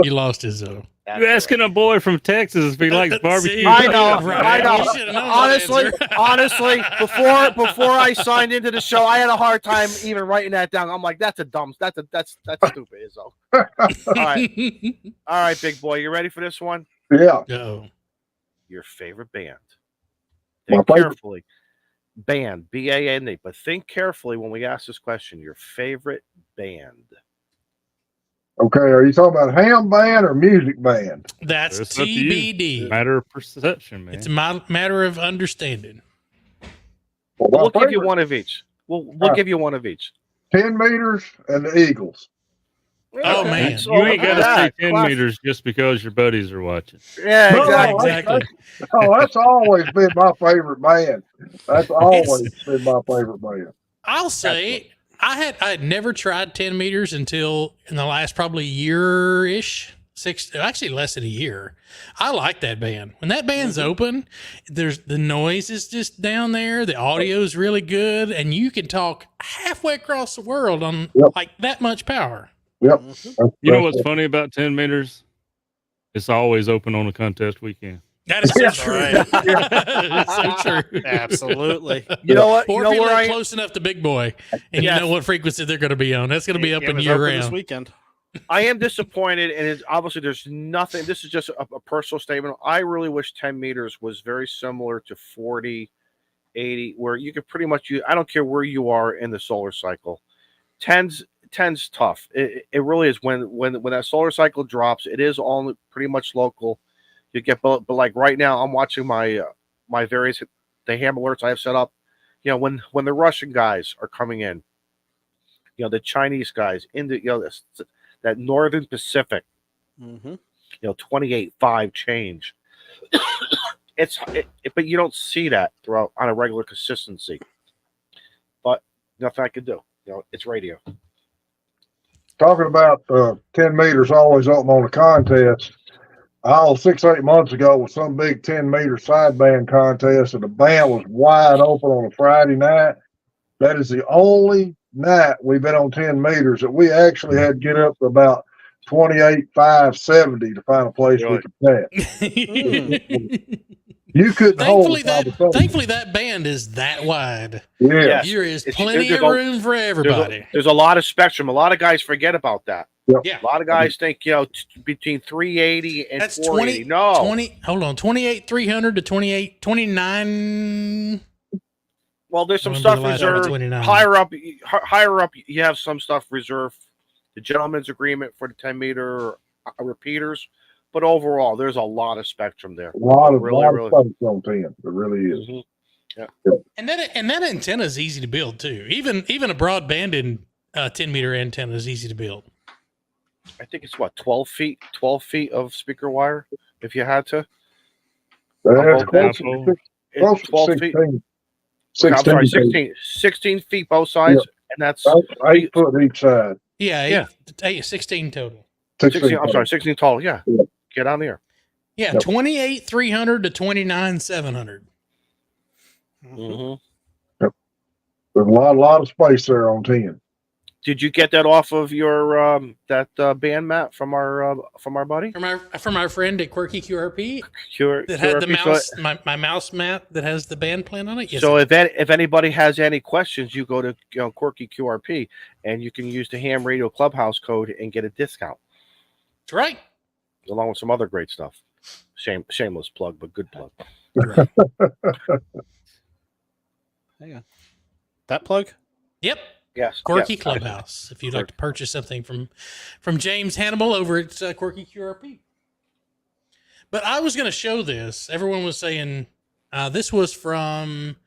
You lost Izzo. You're asking a boy from Texas if he likes barbecue. See, I know, right. I know. You should've known that Honestly, answer. before I signed into the show, I had a hard time even writing that down. I'm like, that's stupid, Izzo. All right, big boy, you ready for this one? Yeah. Uh-oh. Your favorite band. My Think favorite- carefully. Band, B-A-N-D. But think carefully when we ask this question. Your favorite band. Okay. Are you talking about ham band or music band? That's It's up to you. TBD. Matter of perception, man. It's a matter of understanding. Well, We'll my give you favorite, one of each. We'll right. give you one of each. 10 meters and the Eagles. Oh, man. So You ain't got to that, say 10 class- meters just because your buddies are watching. Yeah, No, exactly. Exactly. That's always been my favorite band. That's always been my favorite band. I'll say I had never tried 10 meters until in the last probably year-ish, actually less than a year. I like that band. When that band's open, there's the noise is just down there. The audio is really good, and you can talk halfway across the world on like that much power. Yep. You know what's funny about 10 meters? It's always open on a contest weekend. That is so That's true. right. It's so true. Absolutely. You know what? Or You know if you where live I close enough to Big Boy, and Yes. you know what frequency they're going to be on, that's going to be open It was year open this round. weekend. I am disappointed, and it's obviously there's nothing. This is just a personal statement. I really wish 10 meters was very similar to 40, 80, where you could pretty much I don't care where you are in the solar cycle. 10's tough. It really is. When that solar cycle drops, it is all pretty much local. You get, but like right now, I'm watching my various the ham alerts I have set up. You know, when the Russian guys are coming in, you know, the Chinese guys in the that Northern Pacific, Mm-hmm. 28.5 change. But you don't see that throughout on a regular consistency. But nothing I can do. It's radio. Talking about 10 meters always open on a contest. 6-8 months ago was some big 10-meter sideband contest, and the band was wide open on a Friday night. That is the only night we've been on 10 meters that we actually had to get up to about 28.570 to find a place we could pat. You couldn't hold. Thankfully, that band is that wide. Yeah. Yes. There is plenty of room for everybody. There's a lot of spectrum. A lot of guys forget about that. Yeah. A lot of guys think, between 380 and That's 480. 20. No. 20. Hold on. 28,300 to 29. Well, there's some Remember stuff the last one, reserved 29. higher up. You have some stuff reserved. The gentleman's agreement for the 10-meter repeaters, but overall, there's a lot of spectrum there. A lot of really. space on 10. It really is. Mhm. Yeah. And that antenna is easy to build too. Even a broadbanded 10-meter antenna is easy to build. I think it's 12 feet of speaker wire. If you had to, That's Close close it's to 12 feet. 16. I'm sorry, 16 16 feet both sides, and that's 8 foot each side. Yeah. 16 total. 16. I'm sorry, 16 tall. Yeah, Yeah. Get on there. Yeah. Yep. 28,300 to 29,700. Mm-hmm. There's a lot of space there on 10. Did you get that off of your that band map from our buddy? From our friend at Quirky QRP that QRP? had the mouse, my mouse map that has the band plan on it. Yes, So if anybody has any questions, you go to Quirky QRP and you can use the Ham Radio Clubhouse code and get a discount that's right. along with some other great stuff. Shameless plug, but good plug. Hang on. That plug? Yep. Yes, Quirky yes. Clubhouse. If you'd like to purchase something from James Hannibal over at Quirky QRP. But I was going to show this. Everyone was saying this was from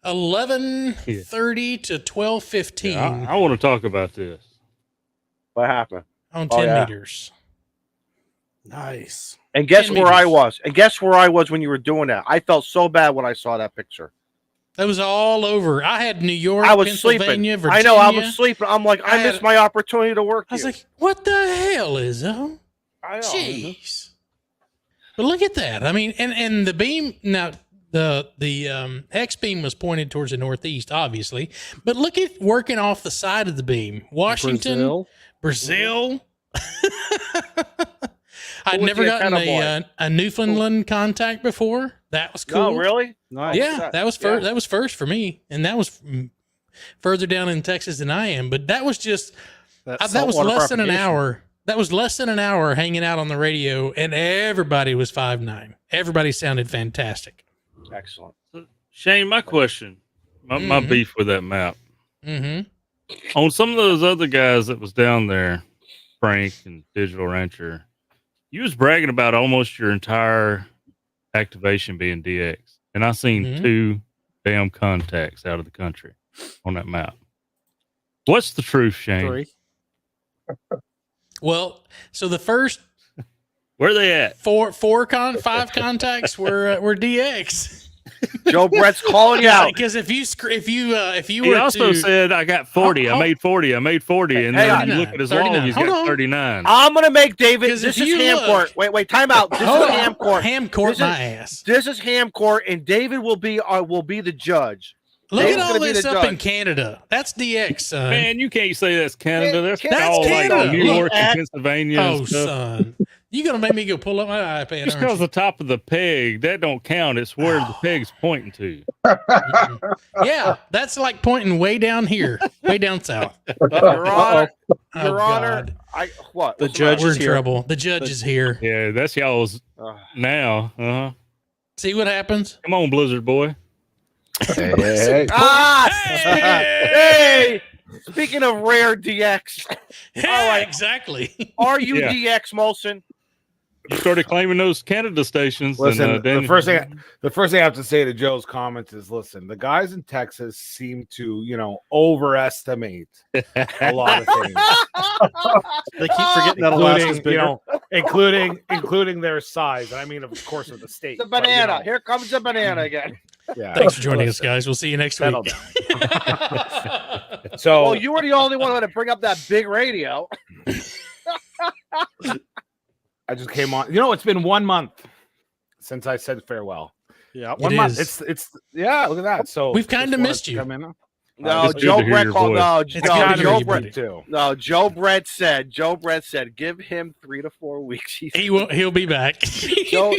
11:30 to 12:15 Yeah, I want to talk about this. What happened? on 10 yeah. meters. Nice. And guess 10 where I meters. was? And guess where I was when you were doing that? I felt so bad when I saw that picture. That was all over. I had New York, I was Pennsylvania, sleeping. Virginia. I know, I was sleeping. I'm like, I missed my opportunity to work. I was like, what the hell, Izzo? I know. Jeez. But look at that. I mean, and the beam now, the hex beam was pointed towards the northeast, obviously. But look at working off the side of the beam. Washington, Brazil. I'd never gotten a Newfoundland contact before. That was cool. Oh, really? Nice. Yeah, that was first. That was first for me, and that was further down in Texas than I am. But that was just that was less than an hour. That was less than an hour hanging out on the radio, and everybody was 5'9". Everybody sounded fantastic. Excellent. Shane, my question, my beef with that map. Mm-hmm. On some of those other guys that was down there, Frank and Digital Rancher, you was bragging about almost your entire activation being DX, and I seen 2 damn contacts out of the country on that map. What's the truth, Shane? 3. Well, so the first where they at? 5 contacts were DX. Joe Brett's calling you out because if you he were also to, said I got 40. I made 40. I made 40, and then you look at his log, he's got 39. I'm gonna make David. Because This if is you ham look- court. Wait, time out. This is ham court. Ham court my ass. This is ham court, and David will be the judge. Look David's at all gonna be this the up in judge. Canada. That's DX, son. Man, you can't say that's Canada. That's all Canada. like New York and Look, Pennsylvania. Oh, and stuff. son. You going to make me go pull up my iPad, Just aren't because you? the top of the peg, that don't count. It's where the peg's pointing to. Yeah, that's like pointing way down here, way down south. Your Honor, Oh, Your Honor, God. what? The What's judge We're is in here. trouble. The judge is here. Yeah, that's y'all's matter? now. Uh-huh. See what happens? Come on, Blizzard boy. Hey. Ah! Hey! Hey! Speaking of rare DX, Yeah, right. exactly. are you Yeah. DX Molson? You started claiming those Canada stations. Listen, and, then the first thing I have to say to Joe's comments is, listen, the guys in Texas seem to, overestimate a lot of things, They keep forgetting that Alaska's bigger. including their size. And I mean, of course, of the state. The but, banana. Here comes the banana again. yeah. Thanks for joining us, guys. We'll see you next Settle week. So, Well, you were the only one to bring up that big radio. I just came on. It's been 1 month since I said farewell. Yeah. 1 It month. is. It's look at that. So We've kinda just wanted missed to you. come in. No, it's good Joe to hear Brett your called. voice. No, It's no, good to hear Joe you, Brett. buddy. too. No, Joe Brett said, give him 3 to 4 weeks. He'll be back. Joe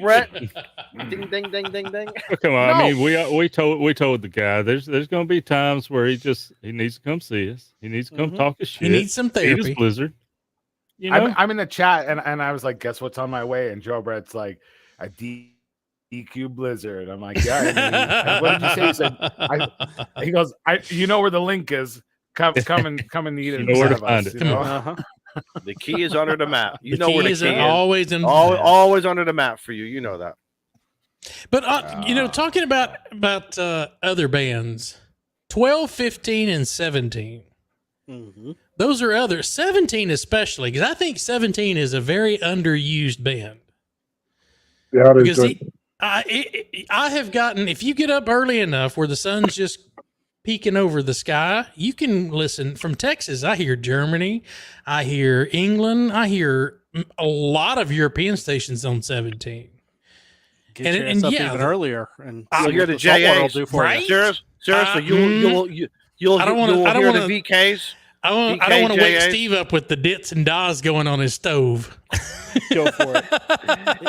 Brett. Ding, ding, ding, ding, ding. Well, come on. No. I mean, we told the guy there's going to be times where he needs to come see us. He needs to come talk his shit. He needs some Feed us therapy. Blizzard. You know? I'm in the chat and I was like, guess what's on my way? And Joe Brett's like, a DQ Blizzard. I'm like, yeah. I mean, what did you say? He said, he goes, you know where the link is. Come and eat it. You know where to instead of find us, it. you know? Uh-huh. The key is under the map. You The know where the key is key is. always in. Always under the map for you. You know that. But talking about other bands, 12, 15, and 17. Mm-hmm. Those are other 17 especially, because I think 17 is a very underused band. Yeah, it is Because good. I have gotten, if you get up early enough where the sun's just peeking over the sky, you can listen from Texas. I hear Germany, I hear England, I hear a lot of European stations on 17. Get And- your and ass up yeah, even the- earlier, and I'll see hear what the saltwater will JAs, do for right? you. Seriously, you'll I don't wanna- you'll I don't hear wanna- the VKs. I don't want to wake BKJA. Steve up with the dits and das going on his stove. Go for it.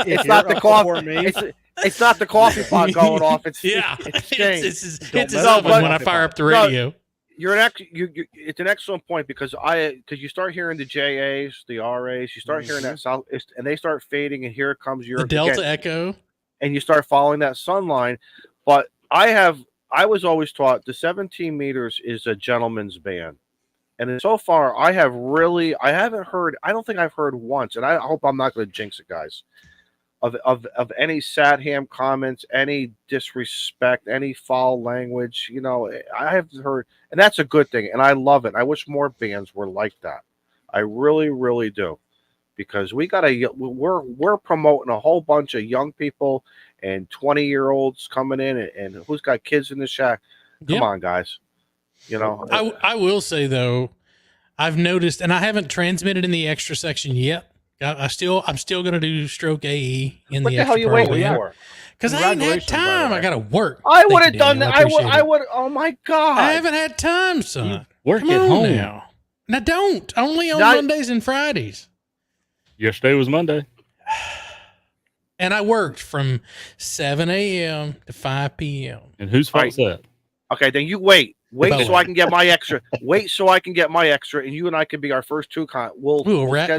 It's not the coffee. It's not the coffee pot going off. It's Yeah, It's it's Shane. his mess oven with when I it. fire up the No, radio. It's an excellent point because you start hearing the JAs, the RAs, you start hearing that south, and they start fading, and here comes your The Delta again, Echo. and you start following that sun line. But I was always taught the 17 meters is a gentleman's band. And so far, I haven't heard, I don't think I've heard once, and I hope I'm not going to jinx it, guys, of any Satham comments, any disrespect, any foul language. I haven't heard, and that's a good thing, and I love it. I wish more bands were like that. I really, really do. because we're promoting a whole bunch of young people and 20-year-olds coming in, and who's got kids in the shack. Come on, guys. You know, I will say though, I've noticed, and I haven't transmitted in the extra section yet. I'm still going to do Stroke AE in what the the hell extra you waiting program. for? Because I ain't had Congratulations, by the time. way. I got to work. I Thank would you, have done Daniel. that. appreciate I it. would. Oh my God! I haven't had time, son. Work Come at on home now. And I don't. Only on Now- Mondays and Fridays. Yesterday was Monday. And I worked from 7 a.m. to 5 p.m. And whose fault's that? Okay, then you wait Both. so I can get my extra. Wait so I can get my extra, and you and I can be our first two. We'll rag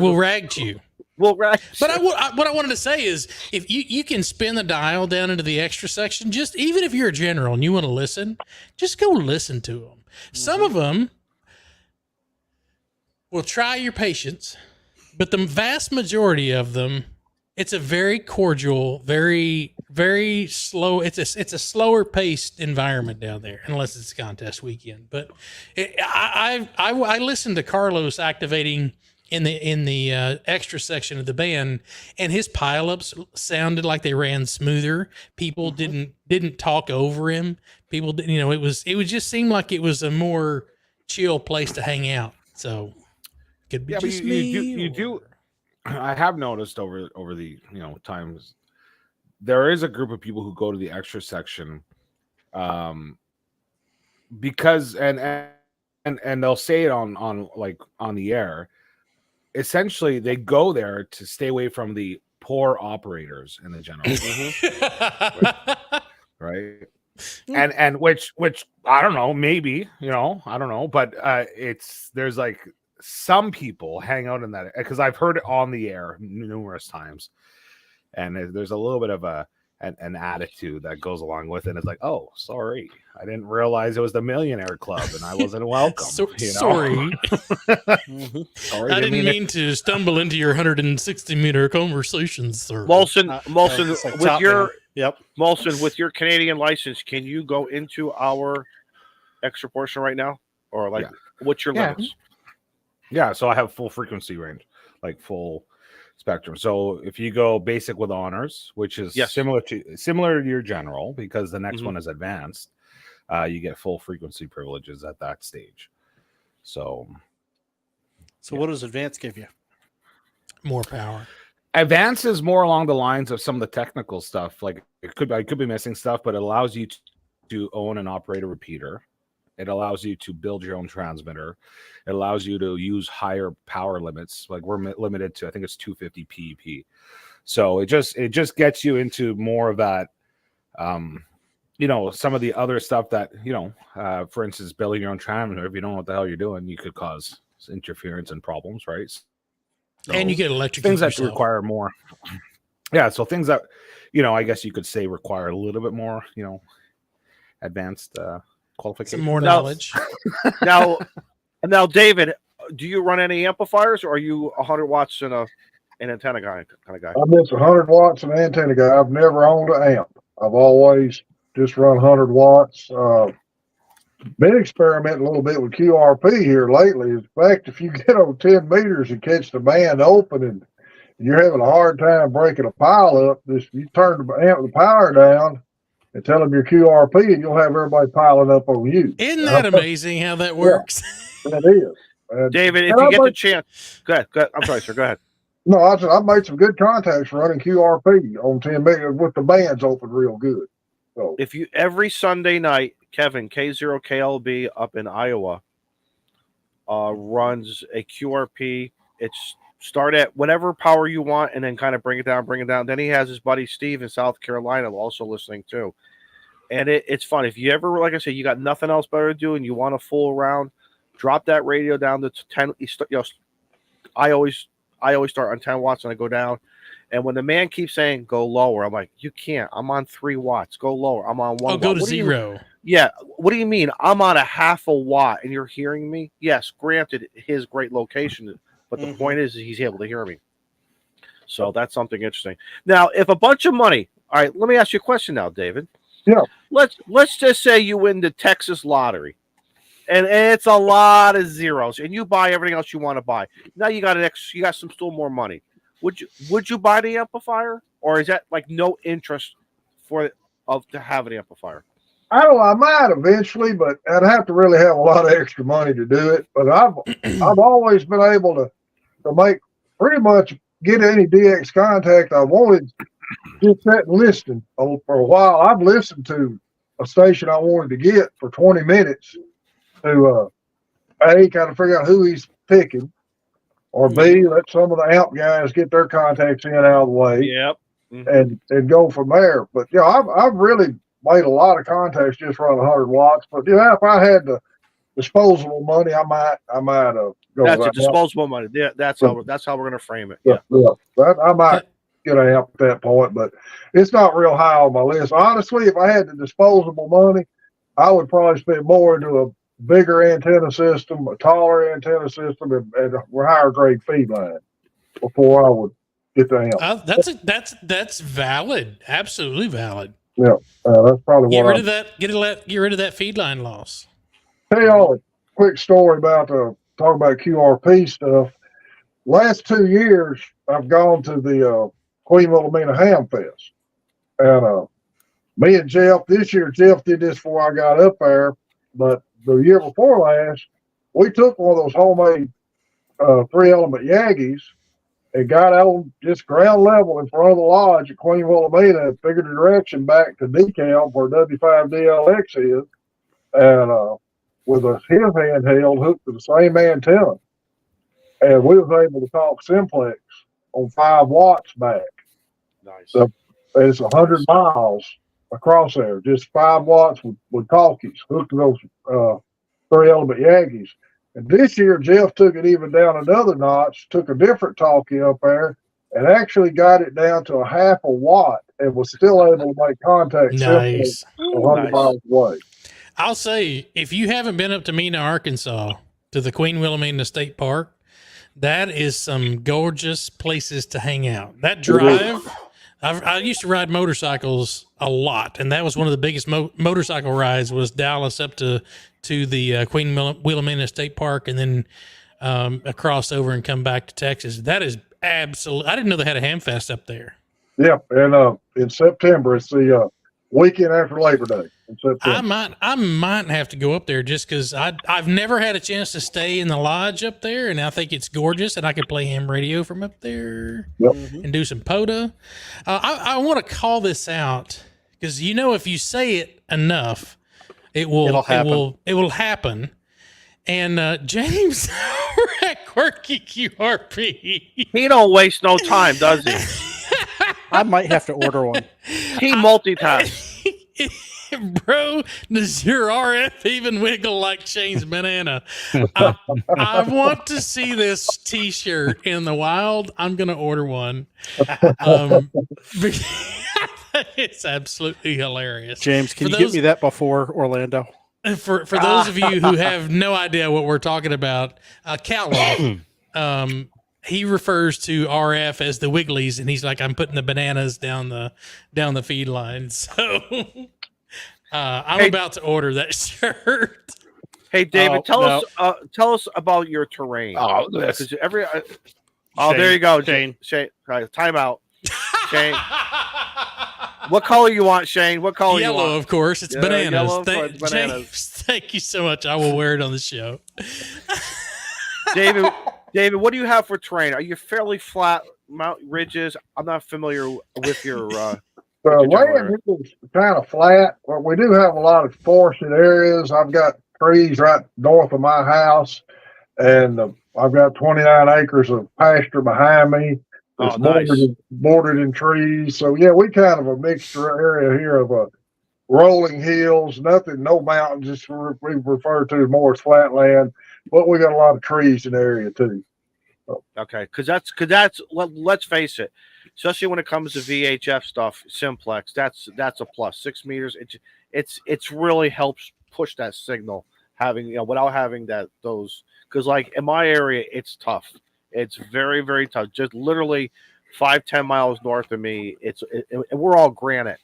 you. We'll rag. But what I wanted to say is, if you can spin the dial down into the extra section, just even if you're a general and you want to listen, just go listen to them. Some of them will try your patience, but the vast majority of them, it's a very cordial, very, very slow. It's a slower paced environment down there, unless it's contest weekend. But I listened to Carlos activating in the extra section of the band, and his pileups sounded like they ran smoother. People didn't talk over him. People didn't, it would just seem like it was a more chill place to hang out. So could be just me. You do. I have noticed over the times, there is a group of people who go to the extra section, because and they'll say it on the air. Essentially, they go there to stay away from the poor operators in the general, right? And which I don't know, maybe I don't know, but there's like some people hang out in that, because I've heard it on the air numerous times, and there's a little bit of an attitude that goes along with it. It's like, oh, sorry, I didn't realize it was the Millionaire Club and I wasn't welcome. Sorry. Sorry, I didn't mean to stumble into your 160-meter conversations, sir. Molson, like with your Yep. Molson, with your Canadian license, can you go into our extra portion right now, or what's your limits? Yeah, so I have full frequency range, like full spectrum. So if you go basic with honors, which is similar to your general, because the next one is advanced, you get full frequency privileges at that stage. So what does advanced give you? More power. Advanced is more along the lines of some of the technical stuff. Like I could be missing stuff, but it allows you to own and operate a repeater. It allows you to build your own transmitter. It allows you to use higher power limits. Like we're limited to, I think it's 250 PEP. So it just gets you into more of that, some of the other stuff that, for instance, building your own transmitter. If you don't know what the hell you're doing, you could cause interference and problems, right? So and you get electric things that require more. Yeah. So things that, I guess you could say require a little bit more, advanced, qualification. Some more knowledge. Now, David, do you run any amplifiers, or are you 100 watts and an antenna guy kind of guy? I'm just 100 watts and antenna guy. I've never owned an amp. I've always just run 100 watts. Been experimenting a little bit with QRP here lately. In fact, if you get on 10 meters and catch the band open and you're having a hard time breaking a pile up, you turn the power down and tell them your QRP, and you'll have everybody piling up on you. Isn't that amazing how that works? Yeah, it is. David, if you get the chance, go ahead. I'm sorry, sir. Go ahead. No, I've made some good contacts running QRP on 10 meters with the bands open real good. So if you every Sunday night, Kevin K0KLB up in Iowa runs a QRP. It's start at whatever power you want, and then kind of bring it down. Then he has his buddy Steve in South Carolina also listening too. And it's fun. If you ever, like I said, you got nothing else better to do and you want to fool around, drop that radio down to 10. I always start on 10 watts and I go down. And when the man keeps saying go lower, I'm like, you can't. I'm on 3 watts. Go lower. I'm on 1 watt. Go to 0. Yeah. What do you mean? I'm on a half a watt and you're hearing me? Yes, granted, his great location. But the point is he's able to hear me. So that's something interesting. Now, if a bunch of money, all right, let me ask you a question now, David. Yeah. Let's just say you win the Texas lottery. and it's a lot of zeros, and you buy everything else you want to buy. Now you got you got still more money. Would you buy the amplifier, or is that like no interest to have an amplifier? I don't know, I might eventually, but I'd have to really have a lot of extra money to do it. But I've always been able to make pretty much get any DX contact I wanted. Just sat and listening for a while. I've listened to a station I wanted to get for 20 minutes to A, kind of figure out who he's picking, or B, let some of the amp guys get their contacts in out of the way. Yep. And go from there. But I've really made a lot of contacts just running 100 watts. But if I had the disposable money, I might go. That's disposable money. Yeah, that's how we're gonna frame it. Yeah. I might get an amp at that point, but it's not real high on my list. Honestly, if I had the disposable money, I would probably spend more into a bigger antenna system, a taller antenna system, and a higher grade feed line before I would get the amp. That's valid. Absolutely valid. Yeah, that's probably get rid of that. Get rid of that feed line loss. Tell y'all a quick story about talking about QRP stuff. Last 2 years, I've gone to the Queen Wilhelmina Ham Fest, and me and Jeff. This year, Jeff did this before I got up there, but the year before last, we took one of those homemade 3-element Yagis and got on just ground level in front of the lodge at Queen Wilhelmina and figured the direction back to decal where W5DLX is, and with his handheld hooked to the same antenna. And we was able to talk simplex on 5 watts back. Nice. So it's 100 miles across there, just 5 watts with talkies hooked to those 3-element Yagis. And this year, Jeff took it even down another notch, took a different talkie up there, and actually got it down to a 0.5 watt and was still able to make contact. Nice. 100 miles away. I'll say, if you haven't been up to Mena, Arkansas, to the Queen Wilhelmina State Park, that is some gorgeous places to hang out. That drive, I used to ride motorcycles a lot, and that was one of the biggest motorcycle rides was Dallas up to the Queen Wilhelmina State Park, and then across over and come back to Texas. That is absolutely. I didn't know they had a ham fest up there. Yeah, and in September, it's the weekend after Labor Day. In September. I might have to go up there just because I've never had a chance to stay in the lodge up there, and I think it's gorgeous, and I could play ham radio from up there and do some POTA. I want to call this out because if you say it enough, it will happen. And James at Quirky QRP, he don't waste no time, does he? I might have to order one. He multitasks. Bro, does your RF even wiggle like Shane's banana? I want to see this T-shirt in the wild. I'm going to order one. It's absolutely hilarious. James, can you get me that before Orlando? For those of you who have no idea what we're talking about, Callum, he refers to RF as the Wigglies, and he's like, I'm putting the bananas down the feed line. So I'm about to order that shirt. Hey, David, tell us about your terrain. Oh, there you go, Shane. Time out, Shane. What color you want, Shane? What color you want? Yellow, of course. It's bananas. Yellow, bananas. James, thank you so much. I will wear it on the show. David, what do you have for terrain? Are you fairly flat, mountain ridges? I'm not familiar with your. The land is kind of flat, but we do have a lot of forested areas. I've got trees right north of my house, and I've got 29 acres of pasture behind me. It's bordered in trees. So, yeah, we kind of a mixture area here of rolling hills, no mountains, just we refer to more as flat land, but we got a lot of trees in the area too. So. Okay, because that's let's face it, especially when it comes to VHF stuff, simplex, that's a plus. 6 meters, it's really helps push that signal having without having those, because like in my area it's tough. It's very, very tough. Just literally 5-10 miles north of me. And we're all granite,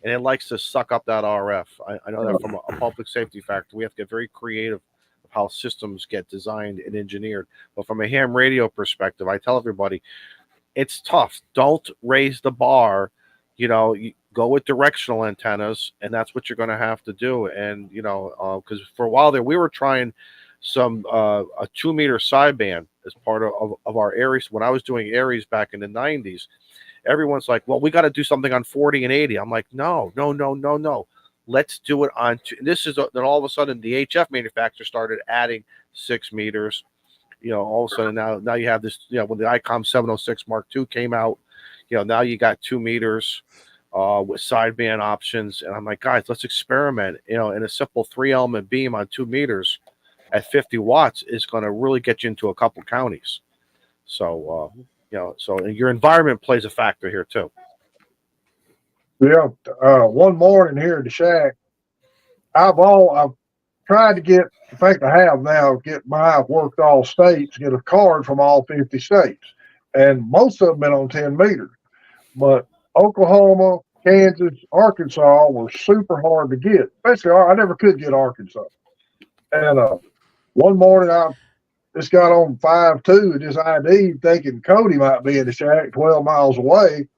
and it likes to suck up that RF. I know that from a public safety factor. We have to get very creative how systems get designed and engineered. But from a ham radio perspective, I tell everybody, it's tough. Don't raise the bar. You go with directional antennas, and that's what you're going to have to do. And because for a while there, we were trying some a 2-meter sideband as part of our Aries. When I was doing Aries back in the 90s, everyone's like, well, we got to do something on 40 and 80. I'm like, no. Let's do it on two. This is then all of a sudden the HF manufacturer started adding 6 meters. All of a sudden now you have this. When the ICOM 706 Mark II came out, now you got 2 meters with sideband options. And I'm like, guys, let's experiment. In a simple 3-element beam on 2 meters at 50 watts is going to really get you into a couple counties. So so your environment plays a factor here too. Yeah. One morning here at the shack, I've tried to get, in fact, I have now, I've worked all states, get a card from all 50 states. And most of them been on 10 meters. But Oklahoma, Kansas, Arkansas were super hard to get. Especially, I never could get Arkansas. And one morning, I just got on 5.2 and just ID thinking Cody might be in the shack 12 miles away.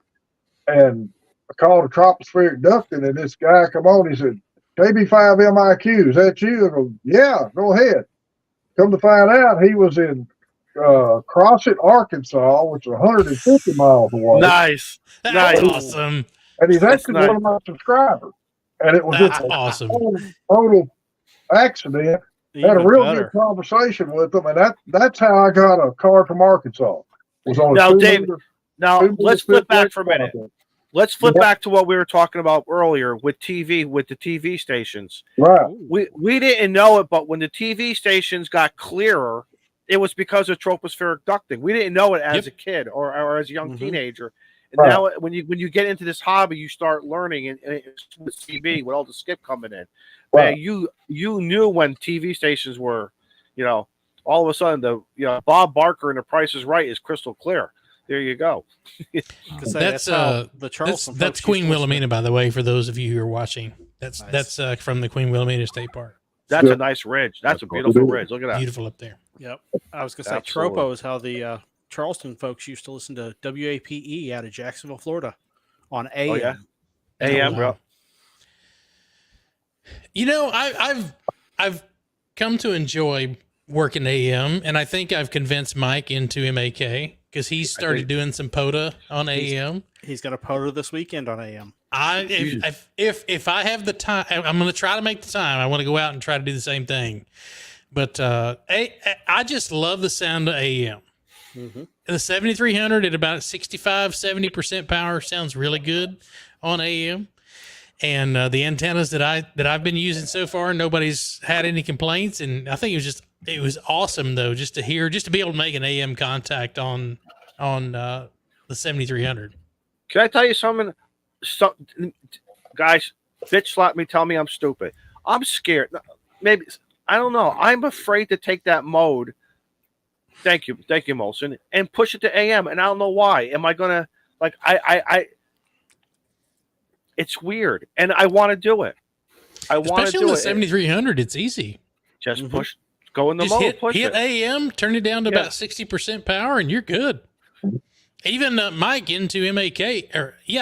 And I called a tropospheric ducting, and this guy come on. He said, KB5 MIQ, is that you? I go, yeah, go ahead. Come to find out, he was in Crossett, Arkansas, which is 150 miles away. Nice. That's awesome. And he's actually one of my subscribers. And it was just awesome. Total accident. Even Had a real better. good conversation with them, and that's how I got a card from Arkansas. Was on Now, a Dave, let's flip back for a minute. content. Let's flip back to what we were talking about earlier with TV, with the TV stations. Right. We didn't know it, but when the TV stations got clearer, it was because of tropospheric ducting. We didn't know it as a kid or as a young teenager. And now when you get into this hobby, you start learning and with TV with all the skip coming in. Right. Man, you knew when TV stations were, all of a sudden Bob Barker and The Price is Right is crystal clear. There you go. That's the Charleston. That's Queen Wilhelmina, by the way, for those of you who are watching. That's Nice. that's from the Queen Wilhelmina State Park. That's a nice ridge. That's a beautiful ridge. Look at that. Beautiful up there. Yep. I was going to say Absolutely. Tropo is how the Charleston folks used to listen to WAPE out of Jacksonville, Florida on AM. Oh, yeah? AM, bro. I've come to enjoy working AM, and I think I've convinced Mike into MAK because he started doing some POTA on AM. He's got a POTA this weekend on AM. If I have the time, I'm going to try to make the time. I want to go out and try to do the same thing. But I just love the sound of AM. Mm-hmm. The 7300 at about 65-70% power sounds really good on AM. And the antennas that I've been using so far, nobody's had any complaints. And I think it was awesome though, just to be able to make an AM contact on the 7300. Can I tell you something? Guys, bitch slap me, tell me I'm stupid. I'm scared. Maybe, I don't know. I'm afraid to take that mode. Thank you, Molson, and push it to AM. And I don't know why. Am I gonna it's weird, and I want to do it. Especially on the 7300, it's easy. Just push, go in the mode, push hit it. AM, turn it down to about 60% power, and you're good. Even Mike into MAK,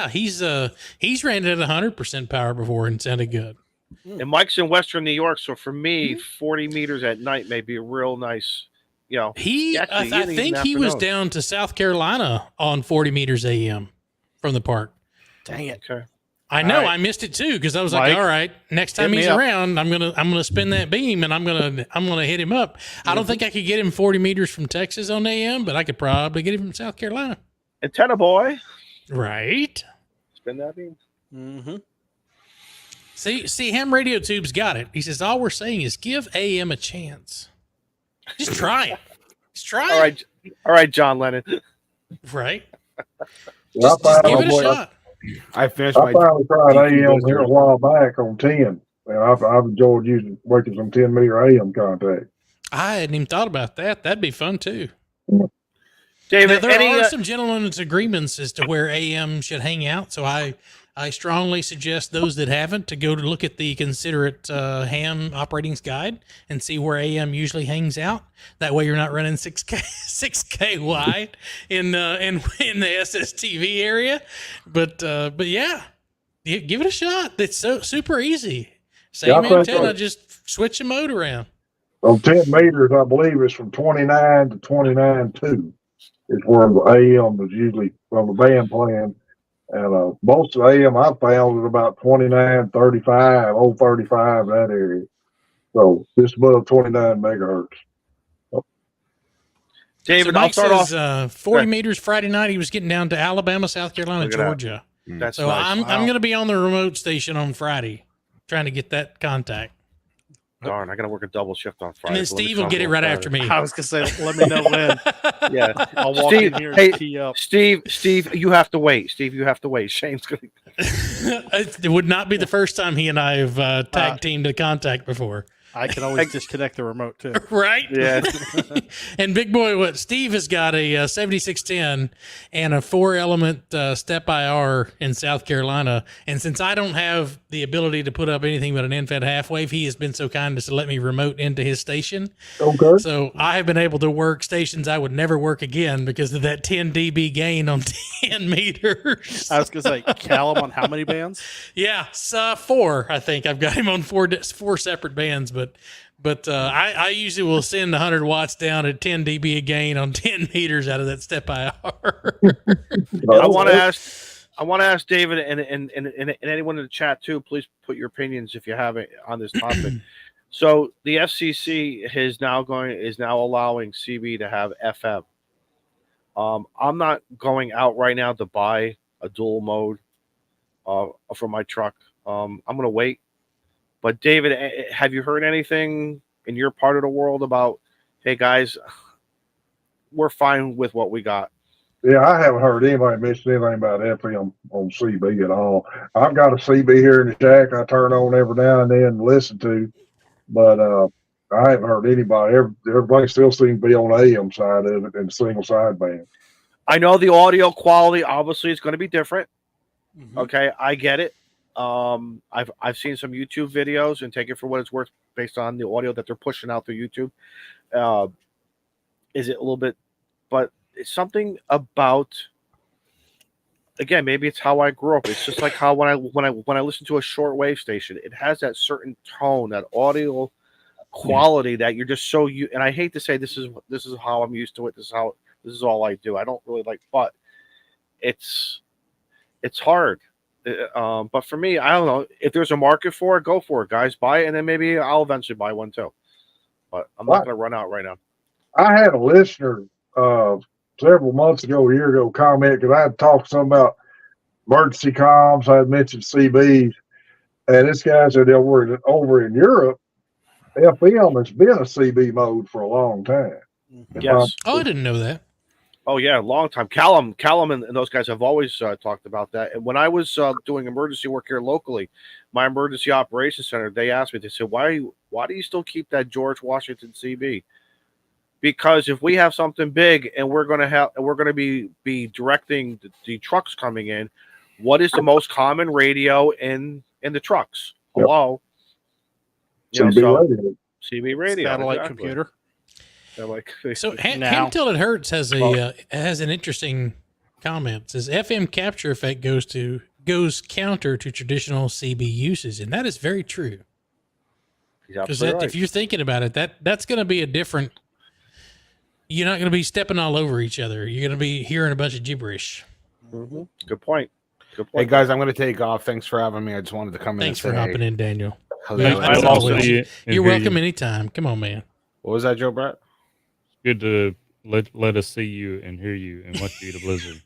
he's ran it at 100% power before and sounded good. And Mike's in Western New York, so for me, 40 meters at night may be a real nice. I think he was down to South Carolina on 40 meters AM from the park. Dang it! Okay. I know. All right. I missed it too because I was Mike, like, all right, next time hit he's me up. around, I'm gonna spin that beam and I'm gonna hit him up. I don't think I could get him 40 meters from Texas on AM, but I could probably get him from South Carolina. Antenna boy, Right. spin that beam. Mm-hmm. See, Ham Radio Tube's got it. He says all we're saying is give AM a chance. Just try it. Just try it. All right, John Lennon. Right. Well, Just give it a shot. I finished I my finally tried AM here a while back on 10. And I've enjoyed working some 10 meter AM contact. I hadn't even thought about that. That'd be fun too. David, Now, there are some gentlemen's agreements as to where AM should hang out. So I I strongly suggest those that haven't to go to look at the Considerate Ham Operating's Guide and see where AM usually hangs out. That way, you're not running 6K wide in the SSTV area. But yeah, give it a shot. It's so super easy. Same antenna, just switch the mode around. On 10 meters, I believe it's from 29 to 29.2 is where the AM is usually from the band playing. And most of the AM I found is about 29, 35, 35, that area. So just above 29 megahertz. David, so I'll start says, off 40 meters Friday night. He was getting down to Alabama, South Carolina, Look at that. Georgia. That's So nice. I'm going to be on the remote station on Friday, trying to get that contact. Darn, I got to work a double shift on Friday. And then so let me Steve will tell get you it on right Friday. after me. I was gonna say, let me know when. Yeah. I'll walk Steve, in here hey, and tee up. Steve, you have to wait. Steve, you have to wait. Shane's gonna. It would not be the first time he and I have tag teamed a contact before. I can always disconnect the remote too. Right? Yeah. And big boy, Steve has got a 7610 and a 4-element step IR in South Carolina. And since I don't have the ability to put up anything but an end-fed half wave, he has been so kind as to let me remote into his station. Okay. So I have been able to work stations I would never work again because of that 10 dB gain on 10 meters. I was gonna say, Callum on how many bands? Yeah, 4. I think I've got him on four separate bands, but I usually will send 100 watts down at 10 dB a gain on 10 meters out of that step IR. I want to ask David and anyone in the chat too. Please put your opinions if you have it on this topic. So the FCC is now allowing CB to have FM. I'm not going out right now to buy a dual mode for my truck. I'm going to wait. But David, have you heard anything in your part of the world about, hey guys, we're fine with what we got? Yeah, I haven't heard anybody mention anything about FM on CB at all. I've got a CB here in the shack I turn on every now and then and listen to, but I haven't heard anybody. Everybody still seems to be on the AM side of it and single sideband. I know the audio quality obviously is going to be different. Mm-hmm. Okay, I get it. I've seen some YouTube videos and take it for what it's worth based on the audio that they're pushing out through YouTube. Is it a little bit, but it's something about, again, maybe it's how I grew up. It's just like how when I listen to a shortwave station, it has that certain tone, that audio quality that you're just so you. And I hate to say this is how I'm used to it. This is all I do. I don't really like, but it's hard. But for me, I don't know if there's a market for it, go for it, guys. Buy it, and then maybe I'll eventually buy one too. But I'm not going to run out right now. I had a listener several months ago, a year ago, comment because I had talked some about emergency comms. I had mentioned CBs, and this guy said over in Europe, FM has been a CB mode for a long time. Yes. I didn't know that. Oh yeah, long time. Callum, and those guys have always talked about that. And when I was doing emergency work here locally, my emergency operations center, they asked me, they said, why do you still keep that George Washington CB? Because if we have something big and we're going to be directing the trucks coming in, what is the most common radio in the trucks? Hello, CB radio, satellite exactly. computer. So Ham Till It Hurts has an interesting comment. It says FM capture effect goes counter to traditional CB uses, and that is very true. Because Right. if you're thinking about it, that's going to be a different. You're not going to be stepping all over each other. You're going to be hearing a bunch of gibberish. Mm-hmm. Good point. Hey guys, I'm going to take off. Thanks for having me. I just wanted to come in. Thanks for hopping in, Daniel. Hello. As I'll always, see you and you're hear welcome you. anytime. Come on, man. What was that, Joe Brett? Good to let us see you and hear you and watch you eat a blizzard.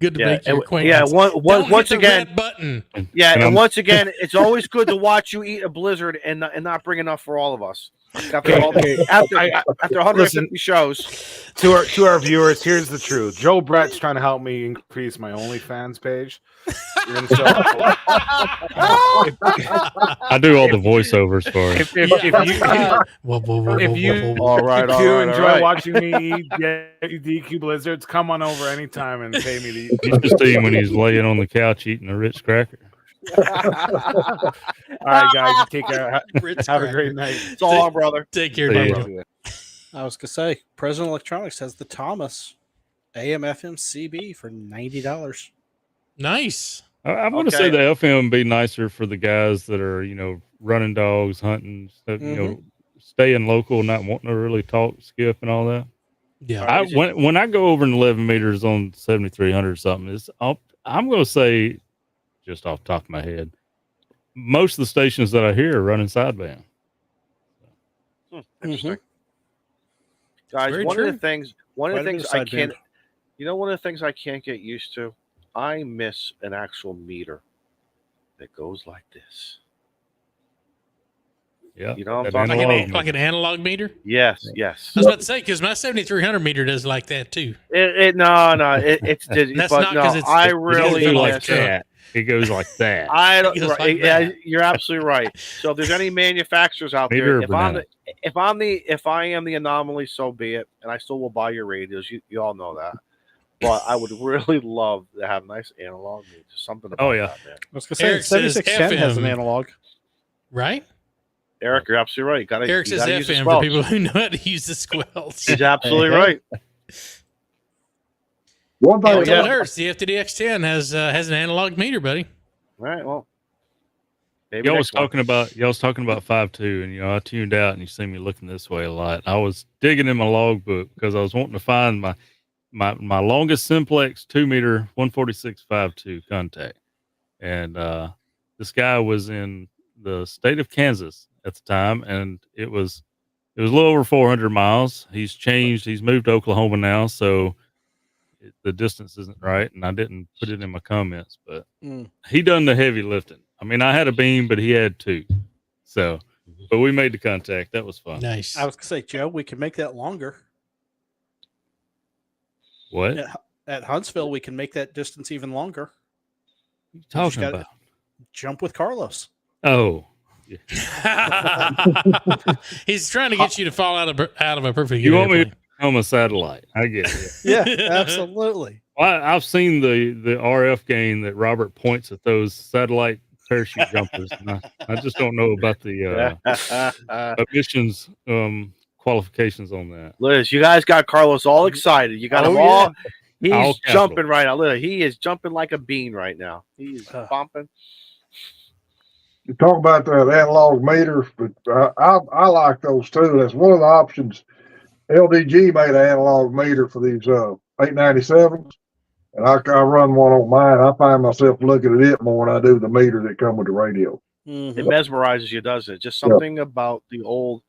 Good to Yeah, make your and- acquaintance. yeah, Don't once hit the again, red button. yeah, And and I'm- once again, it's always good to watch you eat a blizzard and not bring enough for all of us. After 150 shows. To our viewers, here's the truth. Joe Brett's trying to help me increase my OnlyFans page. And so, I do all the voiceovers for it. if you All right, if all you right, enjoy all right. watching me eat DQ blizzards, come on over anytime and pay me You should see him when he's laying on the couch eating a Ritz cracker. All right, guys, you take care. Ritz Have a cracker. great night. So long, brother. Take care, See ya. Daniel. I was gonna say, President Electronics has the Thomas AM/FM CB for $90. Nice. I'm going to say the FM be nicer for the guys that are, running dogs, hunting, stuff, staying local, not wanting to really talk skiff and all that. Yeah. When I go over an 11 meters on 7,300 or something, I'm going to say, just off the top of my head, most of the stations that I hear are running sideband. Interesting. Mm-hmm. Guys, Very one true. of the things I can't, one of the things I can't get used to, I miss an actual meter that goes like this. Yeah. You know what I'm That talking analog about? Like an analog meter? Yes. I was about to say, because my 7,300 meter does like that too. It's That's but not no, 'cause it's- I it really goes like miss that. It goes like that. I don't. It goes Right, like yeah, that. you're absolutely right. So if there's any manufacturers out Meter there, or if I am the anomaly, so be it. And I still will buy your radios. You all know that. But I would really love to have nice analog meters. Something about that, man. I was gonna say, Eric says 7610 has an FM. analog. Right? Eric, you're absolutely right. Eric you says gotta use the FM for squelch. people who know how to use the squelch. He's absolutely right. One Yeah, I thing, told yeah. her the FTDX10 has an analog meter, buddy. All right. Well, maybe Y'all was next one. talking about 5.2, and I tuned out, and you see me looking this way a lot. I was digging in my logbook because I was wanting to find my longest simplex 2-meter 146.52 contact, and this guy was in the state of Kansas at the time, and it was a little over 400 miles. He's changed. He's moved to Oklahoma now, so the distance isn't right, and I didn't put it in my comments, but he done the heavy lifting. I mean, I had a beam, but he had two. So, but we made the contact. That was fun. Nice. I was gonna say, Joe, we can make that longer. What? At Huntsville, we can make that distance even longer. What are you talking gotta- about? Jump with Carlos. Oh, He's trying to get you to fall out of a perfect. you want me airplane. to become a satellite? I get it. Yeah, absolutely. I've seen the RF gain that Robert points at those satellite parachute jumpers. And I just don't know about the emissions qualifications on that. Liz, you guys got Carlos all excited. You got him all. He's All capital. jumping right now. Look, he is jumping like a bean right now. He's bumping. you talk about that analog meters, but I like those too. That's one of the options. LDG made an analog meter for these 897s, and I run one on mine. I find myself looking at it more than I do the meter that come with the radio. Mhm. It mesmerizes you, doesn't it? Just something about the old,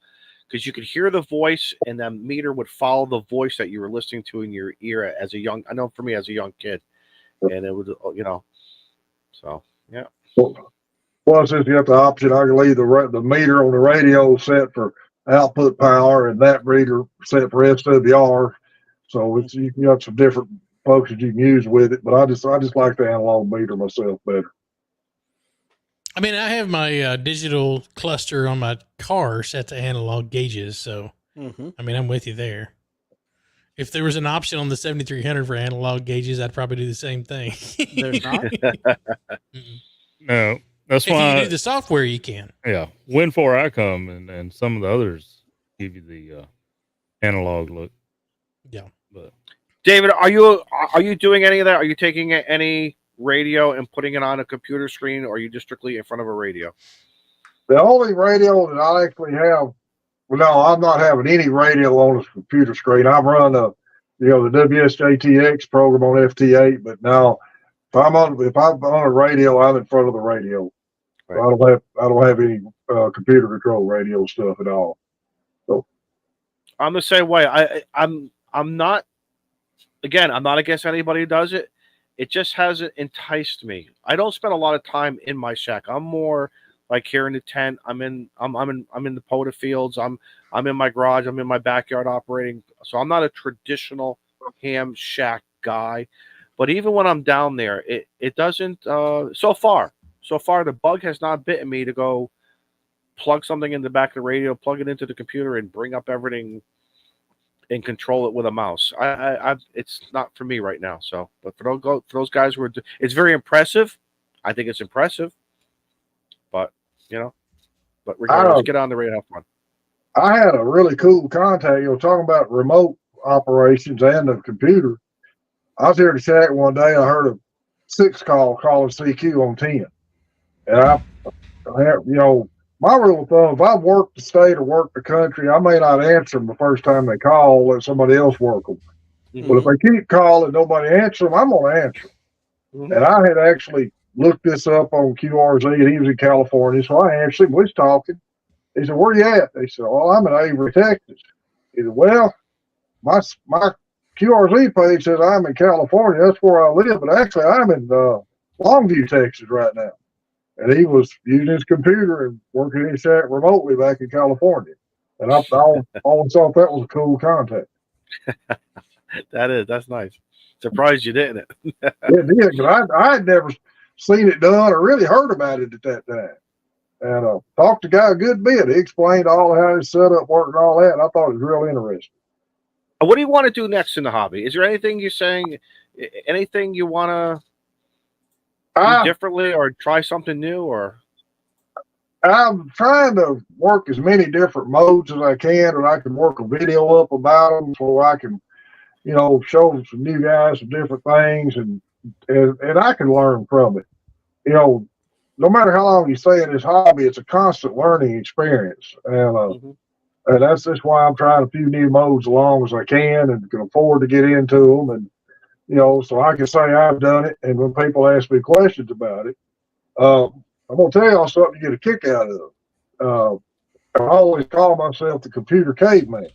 because you could hear the voice, and that meter would follow the voice that you were listening to in your ear as a young. I know for me as a young kid, and it would, So yeah. Plus, if you have the option, I can leave the meter on the radio set for output power, and that meter set for SWR. So it's you got some different functions you can use with it. But I just like the analog meter myself better. I mean, I have my digital cluster on my car set to analog gauges, so I mean, I'm with you there. If there was an option on the 7300 for analog gauges, I'd probably do the same thing. There's not. No, that's If why. you do the software, you can. Yeah, Win4 ICOM and some of the others give you the analog look. Yeah. But David, are you doing any of that? Are you taking any radio and putting it on a computer screen, or are you just strictly in front of a radio? The only radio that I actually have, well, no, I'm not having any radio on a computer screen. I run the WSJTX program on FT8, but now if I'm on a radio, I'm in front of the radio. Right. So I don't have any computer control radio stuff at all. So I'm the same way. I'm not. Again, I'm not against anybody who does it. It just hasn't enticed me. I don't spend a lot of time in my shack. I'm more like here in the tent. I'm in the POTA fields. I'm in my garage. I'm in my backyard operating. So I'm not a traditional ham shack guy. But even when I'm down there, it doesn't. So far, the bug has not bitten me to go plug something in the back of the radio, plug it into the computer, and bring up everything and control it with a mouse. It's not for me right now. So, but for those guys it's very impressive. I think it's impressive. But regardless, I get on the radio, have fun. I had a really cool contact. Talking about remote operations and the computer. I was here to chat one day. I heard a 6 call calling CQ on 10, and I my rule of thumb: if I work the state or work the country, I may not answer them the first time they call. Let somebody else work them. But if they keep calling, nobody answer them, I'm going to answer them. And I had actually looked this up on QRZ, and he was in California, so I answered him. We was talking. He said, "Where you at?" They said, "Well, I'm in Avery, Texas." He said, "Well, my QRZ page says I'm in California. That's where I live, but actually I'm in Longview, Texas right now." And he was using his computer and working his shack remotely back in California. And I always thought that was a cool contact. That's nice. Surprised you didn't. It did, because I had never seen it done or really heard about it at that time. And talked to the guy a good bit. He explained all how his setup worked and all that. And I thought it was real interesting. What do you want to do next in the hobby? Is there anything you're saying, anything you want to do differently or try something new? Or I'm trying to work as many different modes as I can, and I can work a video up about them so I can, show some new guys some different things, and I can learn from it. No matter how long you stay in this hobby, it's a constant learning experience, and that's just why I'm trying a few new modes as long as I can and can afford to get into them, and so I can say I've done it. And when people ask me questions about it, I'm gonna tell y'all something you get a kick out of. I always call myself the computer caveman.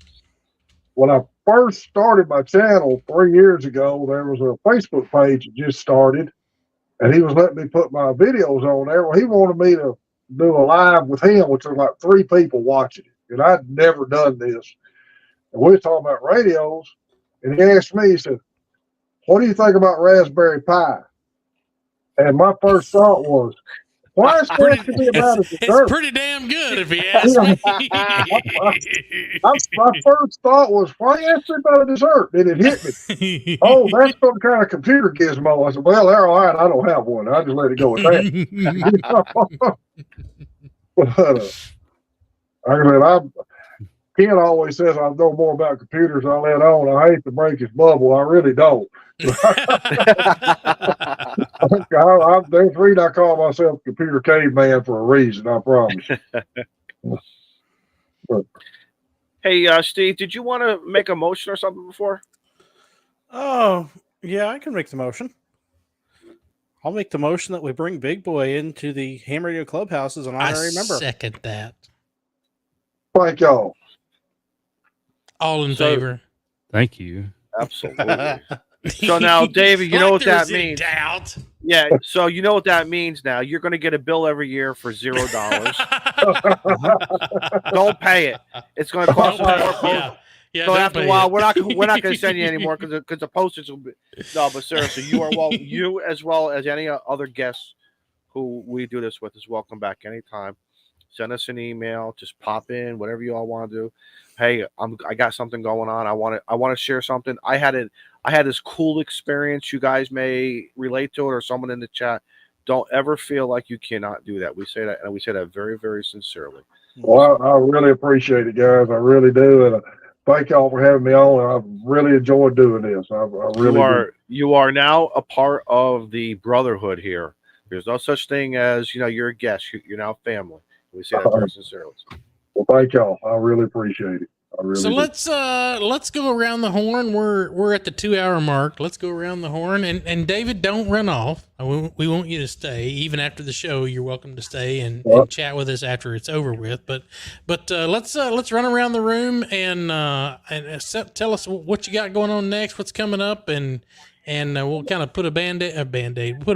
When I first started my channel 3 years ago, there was a Facebook page that just started, and he was letting me put my videos on there. Well, he wanted me to do a live with him, which was like 3 people watching it, and I'd never done this. And we were talking about radios, and he asked me, he said, "What do you think about Raspberry Pi?" And my first thought was, why is that to be about a dessert? It's pretty damn good, if you ask me. My first thought was, why ask me about a dessert? Then it hit me. Oh, that's some kind of computer gizmo. I said, well, they're all right. I don't have one. I just let it go with that. But Ken always says I know more about computers than I let on. I hate to break his bubble. I really don't. There's the reason I call myself computer caveman for a reason, I promise. Hey, Steve, did you want to make a motion or something before? Oh, yeah, I can make the motion. I'll make the motion that we bring Big Boy into the Ham Radio Clubhouse as an honorary member. I second that. Thank y'all. All in favor. Thank you. Absolutely. So now, David, you know what that means. Doubt. Yeah, so you know what that means now. You're going to get a bill every year for $0. Don't pay it. It's going to cost you more. Yeah, so after a while, we're not going to send you anymore because the postage will be. No, but seriously, you as well as any other guests who we do this with is welcome back anytime. Send us an email. Just pop in, whatever you all want to do. Hey, I got something going on. I want to share something. I had this cool experience. You guys may relate to it, or someone in the chat. Don't ever feel like you cannot do that. We say that, and we say that very, very sincerely. Well, I really appreciate it, guys. I really do, and thank y'all for having me on. I've really enjoyed doing this. I really you are now a part of the brotherhood here. There's no such thing as you're a guest. You're now family. We say that very sincerely. Well, thank y'all. I really appreciate it. So let's go around the horn. We're at the 2-hour mark. Let's go around the horn, and David, don't run off. We want you to stay even after the show. You're welcome to stay and chat with us after it's over with. But let's run around the room and tell us what you got going on next, what's coming up, and we'll kind of put put a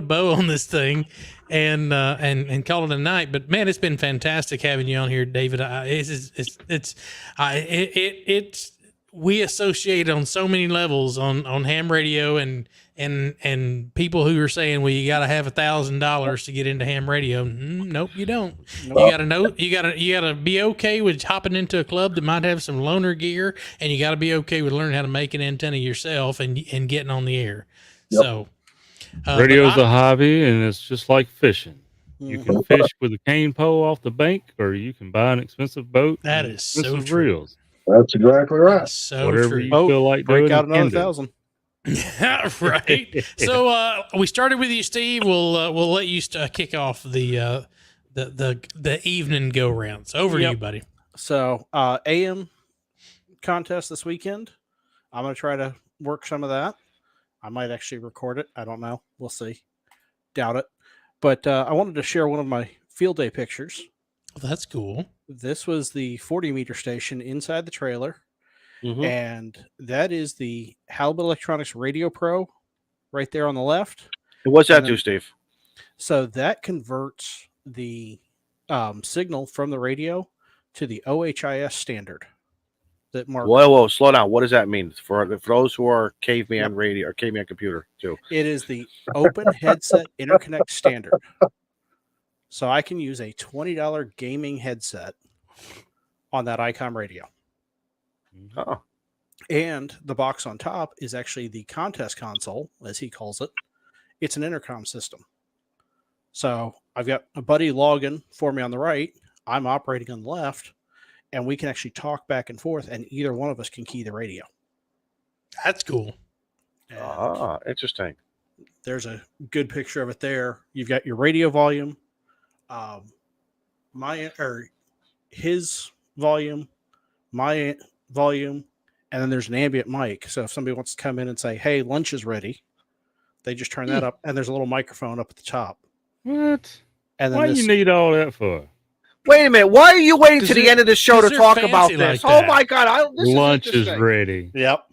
bow on this thing, and call it a night. But man, it's been fantastic having you on here, David. We associate on so many levels on ham radio and people who are saying, well, you got to have $1,000 to get into ham radio. Nope, you don't. Nope. You gotta be okay with hopping into a club that might have some loaner gear, and you got to be okay with learning how to make an antenna yourself and getting on the air. Yep. So radio's a hobby, and it's just like fishing. You Mhm. can fish with a cane pole off the bank, or you can buy an expensive boat. That and is so expensive true. reels. That's exactly right. That's so Whatever true. you feel like break doing. out you can another do. 1,000. Yeah, right. So we started with you, Steve. We'll let you kick off the evening go rounds. Over to Yep. you, buddy. So AM contest this weekend. I'm gonna try to work some of that. I might actually record it. I don't know. We'll see. Doubt it. But I wanted to share one of my field day pictures. Well, that's cool. This was the 40-meter station inside the trailer. Mhm. And that is the Halibut Electronics Radio Pro right there on the left. And what's that and then- do, Steve? So that converts the signal from the radio to the OHIS standard that Mark. Whoa, slow down. What does that mean for those who are caveman radio or caveman computer too? It is the Open Headset Interconnect Standard. So I can use a $20 gaming headset on that ICOM radio. Oh, And the box on top is actually the contest console, as he calls it. It's an intercom system. So I've got a buddy logging for me on the right. I'm operating on the left, and we can actually talk back and forth, and either one of us can key the radio. That's cool. And interesting. there's a good picture of it there. You've got your radio volume, his volume, my volume, and then there's an ambient mic. So if somebody wants to come in and say, "Hey, lunch is ready," they just turn that up, and there's a little microphone up at the top. What? And then Why you need all that for? Wait a minute. Why are you waiting to 'Cause the they're- end of the show 'cause to they're talk about fancy this? like Oh that. my God! This Lunch is is interesting. ready. Yep.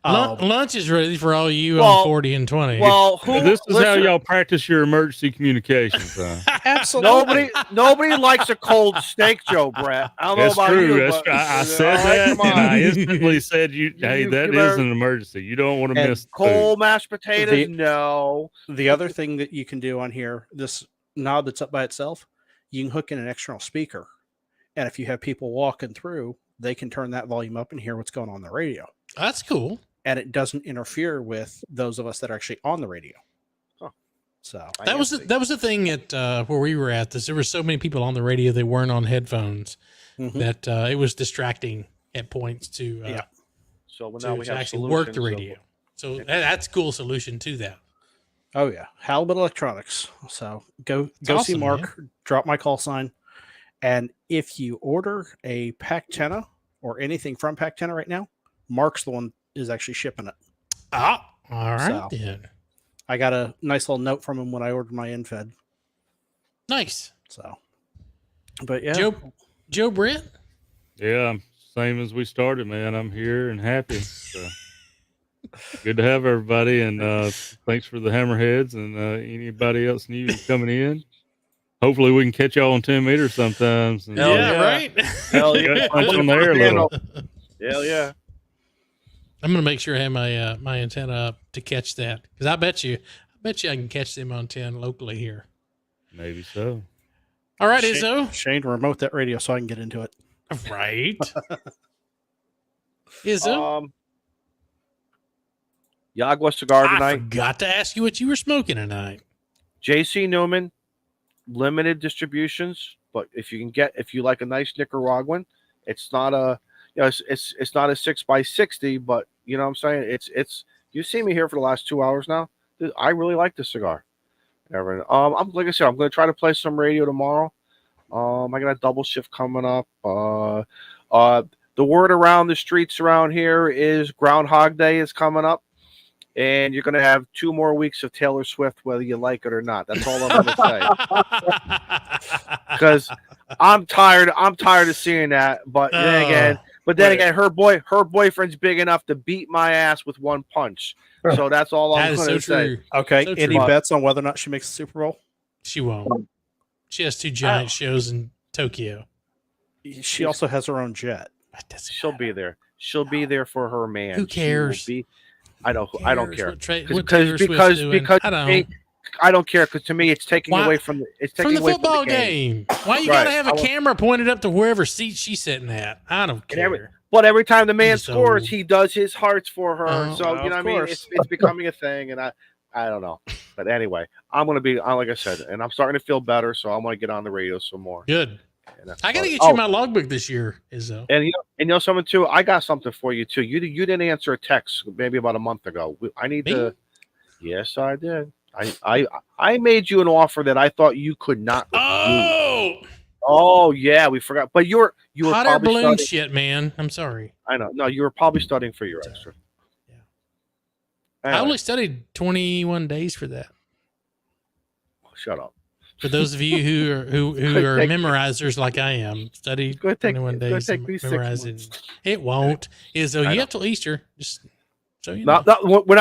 Lunch is ready for all you well- on 40 and 20. Well, This is how listen, y'all practice your emergency communications, huh? Absolutely. Nobody likes a cold steak, Joe Brett. I don't know That's about true. you. That's but, I said all right, that, come and I on. instantly said, "Hey, you that is better- an emergency. You don't want to And miss the Cold food." mashed potatoes? The- No. The other thing that you can do on here, this knob that's up by itself, you can hook in an external speaker. And if you have people walking through, they can turn that volume up and hear what's going on the radio. That's cool. And it doesn't interfere with those of us that are actually on the radio. Huh. So That was the thing at where we were at. There were so many people on the radio that weren't on headphones Mhm. that it was distracting at points to Yeah. So now we have actually work the solutions, radio. So that's a cool solution to that. Oh yeah, Halibut Electronics. So go see awesome, Mark. Drop my call sign, and if you order a Pac-10 or anything from Pac-10 right now, Mark's the one is actually shipping it. Ah, all right So- then. I got a nice little note from him when I ordered my infed. Nice. So, but yeah, Joe Brett. Yeah, same as we started, man. I'm here and happy. So, good to have everybody, and thanks for the hammerheads and anybody else new coming in. Hopefully, we can catch y'all on 10 meters sometimes. And, Hell Yeah, yeah. right. Hell you yeah. got punch on the air a little. Hell yeah. I'm gonna make sure I have my my antenna up to catch that, because I bet you I can catch them on 10 locally here. Maybe so. All right, Shane, Izzo. Shane, remote that radio so I can get into it. Right. Izzo. Yagua cigar I tonight. forgot to ask you what you were smoking tonight. JC Newman, limited distributions, but if you like a nice Nicaraguan, it's not a, it's not a 6x60, but you know what I'm saying? It's you see me here for the last 2 hours now. I really like this cigar. I'm like I said, I'm going to try to play some radio tomorrow. I got a double shift coming up. The word around the streets around here is Groundhog Day is coming up. And you're going to have 2 more weeks of Taylor Swift, whether you like it or not. That's all I'm going to say. Because I'm tired of seeing that. But then again, her boyfriend's big enough to beat my ass with one punch. So that's all That I'm is going so to say. true. Okay, So any true. bets on whether or not she makes the Super Bowl? She won't. She has 2 giant shows in Tokyo. She also has her own jet. That doesn't She'll matter. be there. She'll be there for her man. Who She will cares? be- I don't care. What Taylor Swift's Because doing. I don't. to me, I don't care because to me it's taking Why- away from From the away football from the game. Why you Right. gotta have a camera pointed up to wherever seat she's sitting at? I don't care. But every time the man He's so- scores, he does his hearts for her. Oh, so you know of what I mean? course. It's becoming a thing, and I don't know. But anyway, I'm going to be, like I said, and I'm starting to feel better, so I'm going to get on the radio some more. Good. And I got to get you my logbook this year, Izzo. And you know something too. I got something for you too. You didn't answer a text maybe about a month ago. I need Me? to. Yes, I did. I made you an offer that I thought you could not refuse. Oh yeah, we forgot. But you were hot air probably balloon studying. shit, man. I'm sorry. I know. No, you were probably studying for your extra. Yeah. Anyway, I only studied 21 days for that. shut up. For those of you who are memorizers like I am, study 21 days and memorize it. It won't. Izzo, you have till Easter. Just so you know. No, we're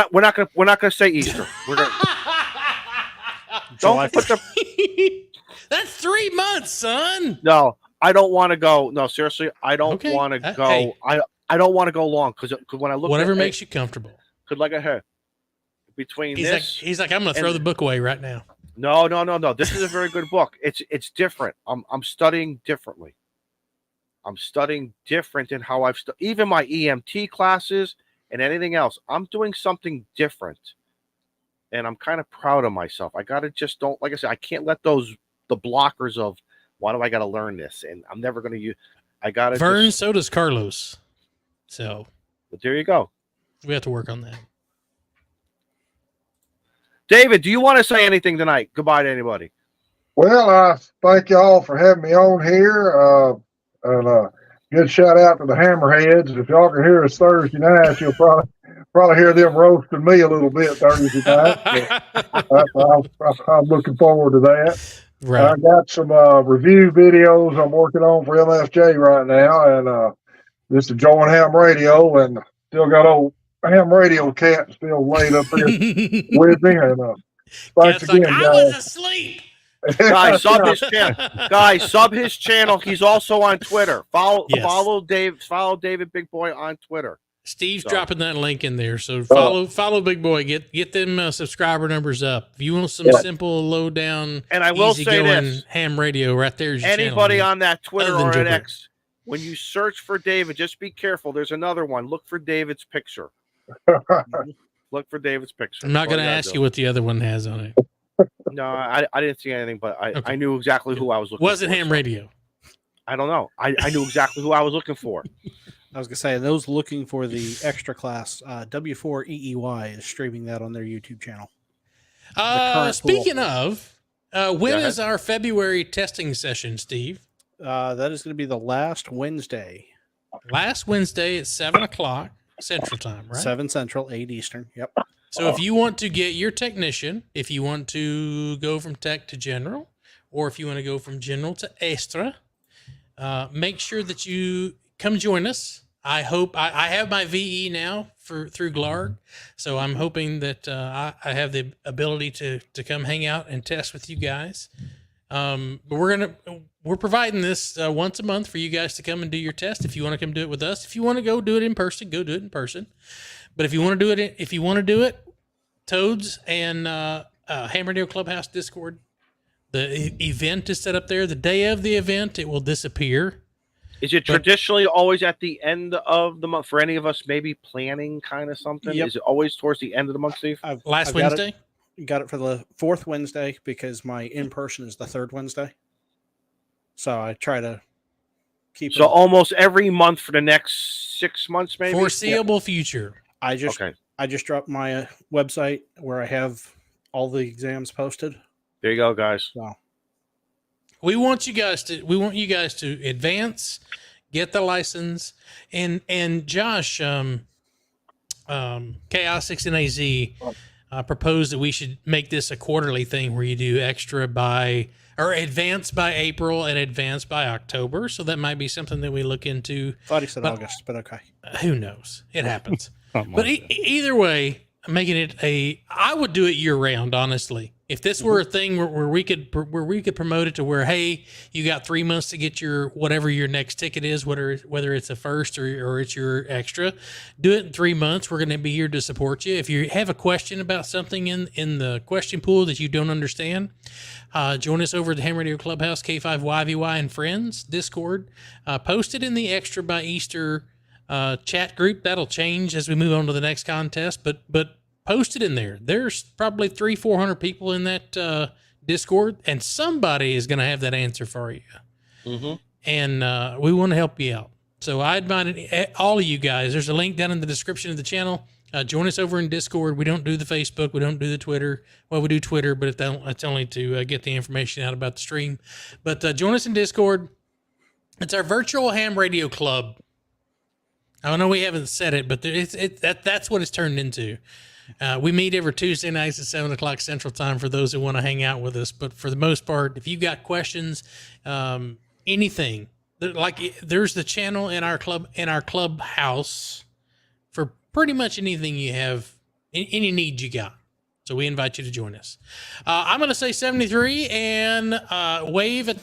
not gonna say Easter. We're gonna don't put the. That's 3 months, son. No, I don't want to go. No, seriously, I don't want to go. Hey. I don't want to go long because when I look whatever at makes you comfortable. Could like a hair between he's like I'm gonna throw the book away right now. No. This is a very good book. It's different. I'm studying differently. I'm studying different in how I've even my EMT classes and anything else. I'm doing something different, and I'm kind of proud of myself. I gotta just don't like I said. I can't let the blockers of why do I gotta learn this, and I'm never gonna use. I gotta. Vern, so does Carlos. So, but there you go. We have to work on that. David, do you want to say anything tonight? Goodbye to anybody. Well, I thank y'all for having me on here. And good shout out to the Hammerheads. If y'all can hear us Thursday night, you'll probably hear them roasting me a little bit Thursday night. I'm looking forward to that. Right. I got some review videos I'm working on for MSJ right now, and this is Join Ham Radio, and still got old Ham Radio Cat still laid up here with me. And thanks again, guys. I was asleep. Guys, sub his channel. Guys, sub his channel. He's also on Twitter. Follow David Big Boy on Twitter. Steve's dropping that link in there, so follow Big Boy. Get them subscriber numbers up. If you want some simple, low down, and I will say this: ham radio right there's your anybody channel, on that Twitter or an X, when you search for David, just be careful. There's another one. Look for David's picture. Look for David's picture. I'm not going to ask you what the other one has on it. No, I didn't see anything, but I knew exactly who I was looking for. Was it ham radio? I don't know. I knew exactly who I was looking for. I was going to say, those looking for the extra class, W4EEY is streaming that on their YouTube channel. Speaking of, when is our February testing session, Steve? That is going to be the last Wednesday. Last Wednesday at 7 o'clock Central Time, right? 7 Central, 8 Eastern. Yep. So if you want to get your technician, if you want to go from tech to general, or if you want to go from general to extra, make sure that you come join us. I hope I have my VE now through Glarg, so I'm hoping that I have the ability to come hang out and test with you guys. But we're providing this once a month for you guys to come and do your test. If you want to come do it with us, if you want to go do it in person, go do it in person. But if you want to do it, Toads and Ham Radio Clubhouse Discord, the event is set up there. The day of the event, it will disappear. Is it traditionally always at the end of the month for any of us? Maybe planning kind of something. Yep. Is it always towards the end of the month, Steve? Last Wednesday. Got it for the 4th Wednesday because my in-person is the 3rd Wednesday. So I try to keep so almost every month for the next 6 months, maybe foreseeable future. I just dropped my website where I have all the exams posted. There you go, guys. So we want you guys to advance, get the license, and Josh, Chaos 16AZ proposed that we should make this a quarterly thing where you do extra or advance by April and advance by October. So that might be something that we look into. Thought he said August, but okay. Who knows? It happens. But either way, making it I would do it year round, honestly. If this were a thing where we could promote it to where, hey, you got 3 months to get your whatever your next ticket is, whether it's a first or it's your extra, do it in 3 months. We're going to be here to support you. If you have a question about something in the question pool that you don't understand, join us over at the Ham Radio Clubhouse, K5YVY and Friends Discord. Post it in the Extra by Easter chat group. That'll change as we move on to the next contest, but post it in there. There's probably 300-400 people in that Discord, and somebody is going to have that answer for you. Mm-hmm. And we want to help you out. So I invite all of you guys. There's a link down in the description of the channel. Join us over in Discord. We don't do the Facebook. We don't do the Twitter. Well, we do Twitter, but it's only to get the information out about the stream. But join us in Discord. It's our virtual ham radio club. I know we haven't said it, but that's what it's turned into. We meet every Tuesday nights at 7 o'clock Central Time for those who want to hang out with us. But for the most part, if you've got questions, anything, like there's the channel in our clubhouse for pretty much anything you have, any need you got. So we invite you to join us. I'm going to say 73 and wave at.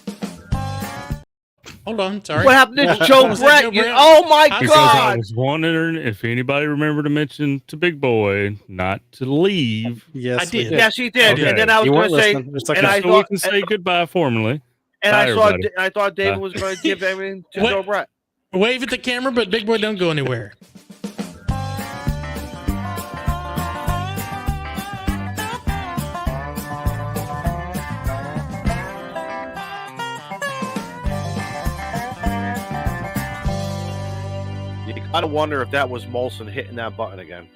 Hold on, sorry. What happened to Joe Was that Brett? Joe Brett? Oh my I'm Because I God! was wondering if anybody remembered to mention to Big Boy not to leave. Yes, I we did. Yes, he did. Okay. And then I was You going weren't to say, listening. It's like and a- I So we thought, can say goodbye formally. and Bye, everybody. I thought David Bye. was going to give everything to What? Joe Brett. Wave at the camera, but Big Boy don't go anywhere. You gotta wonder if that was Molson hitting that button again.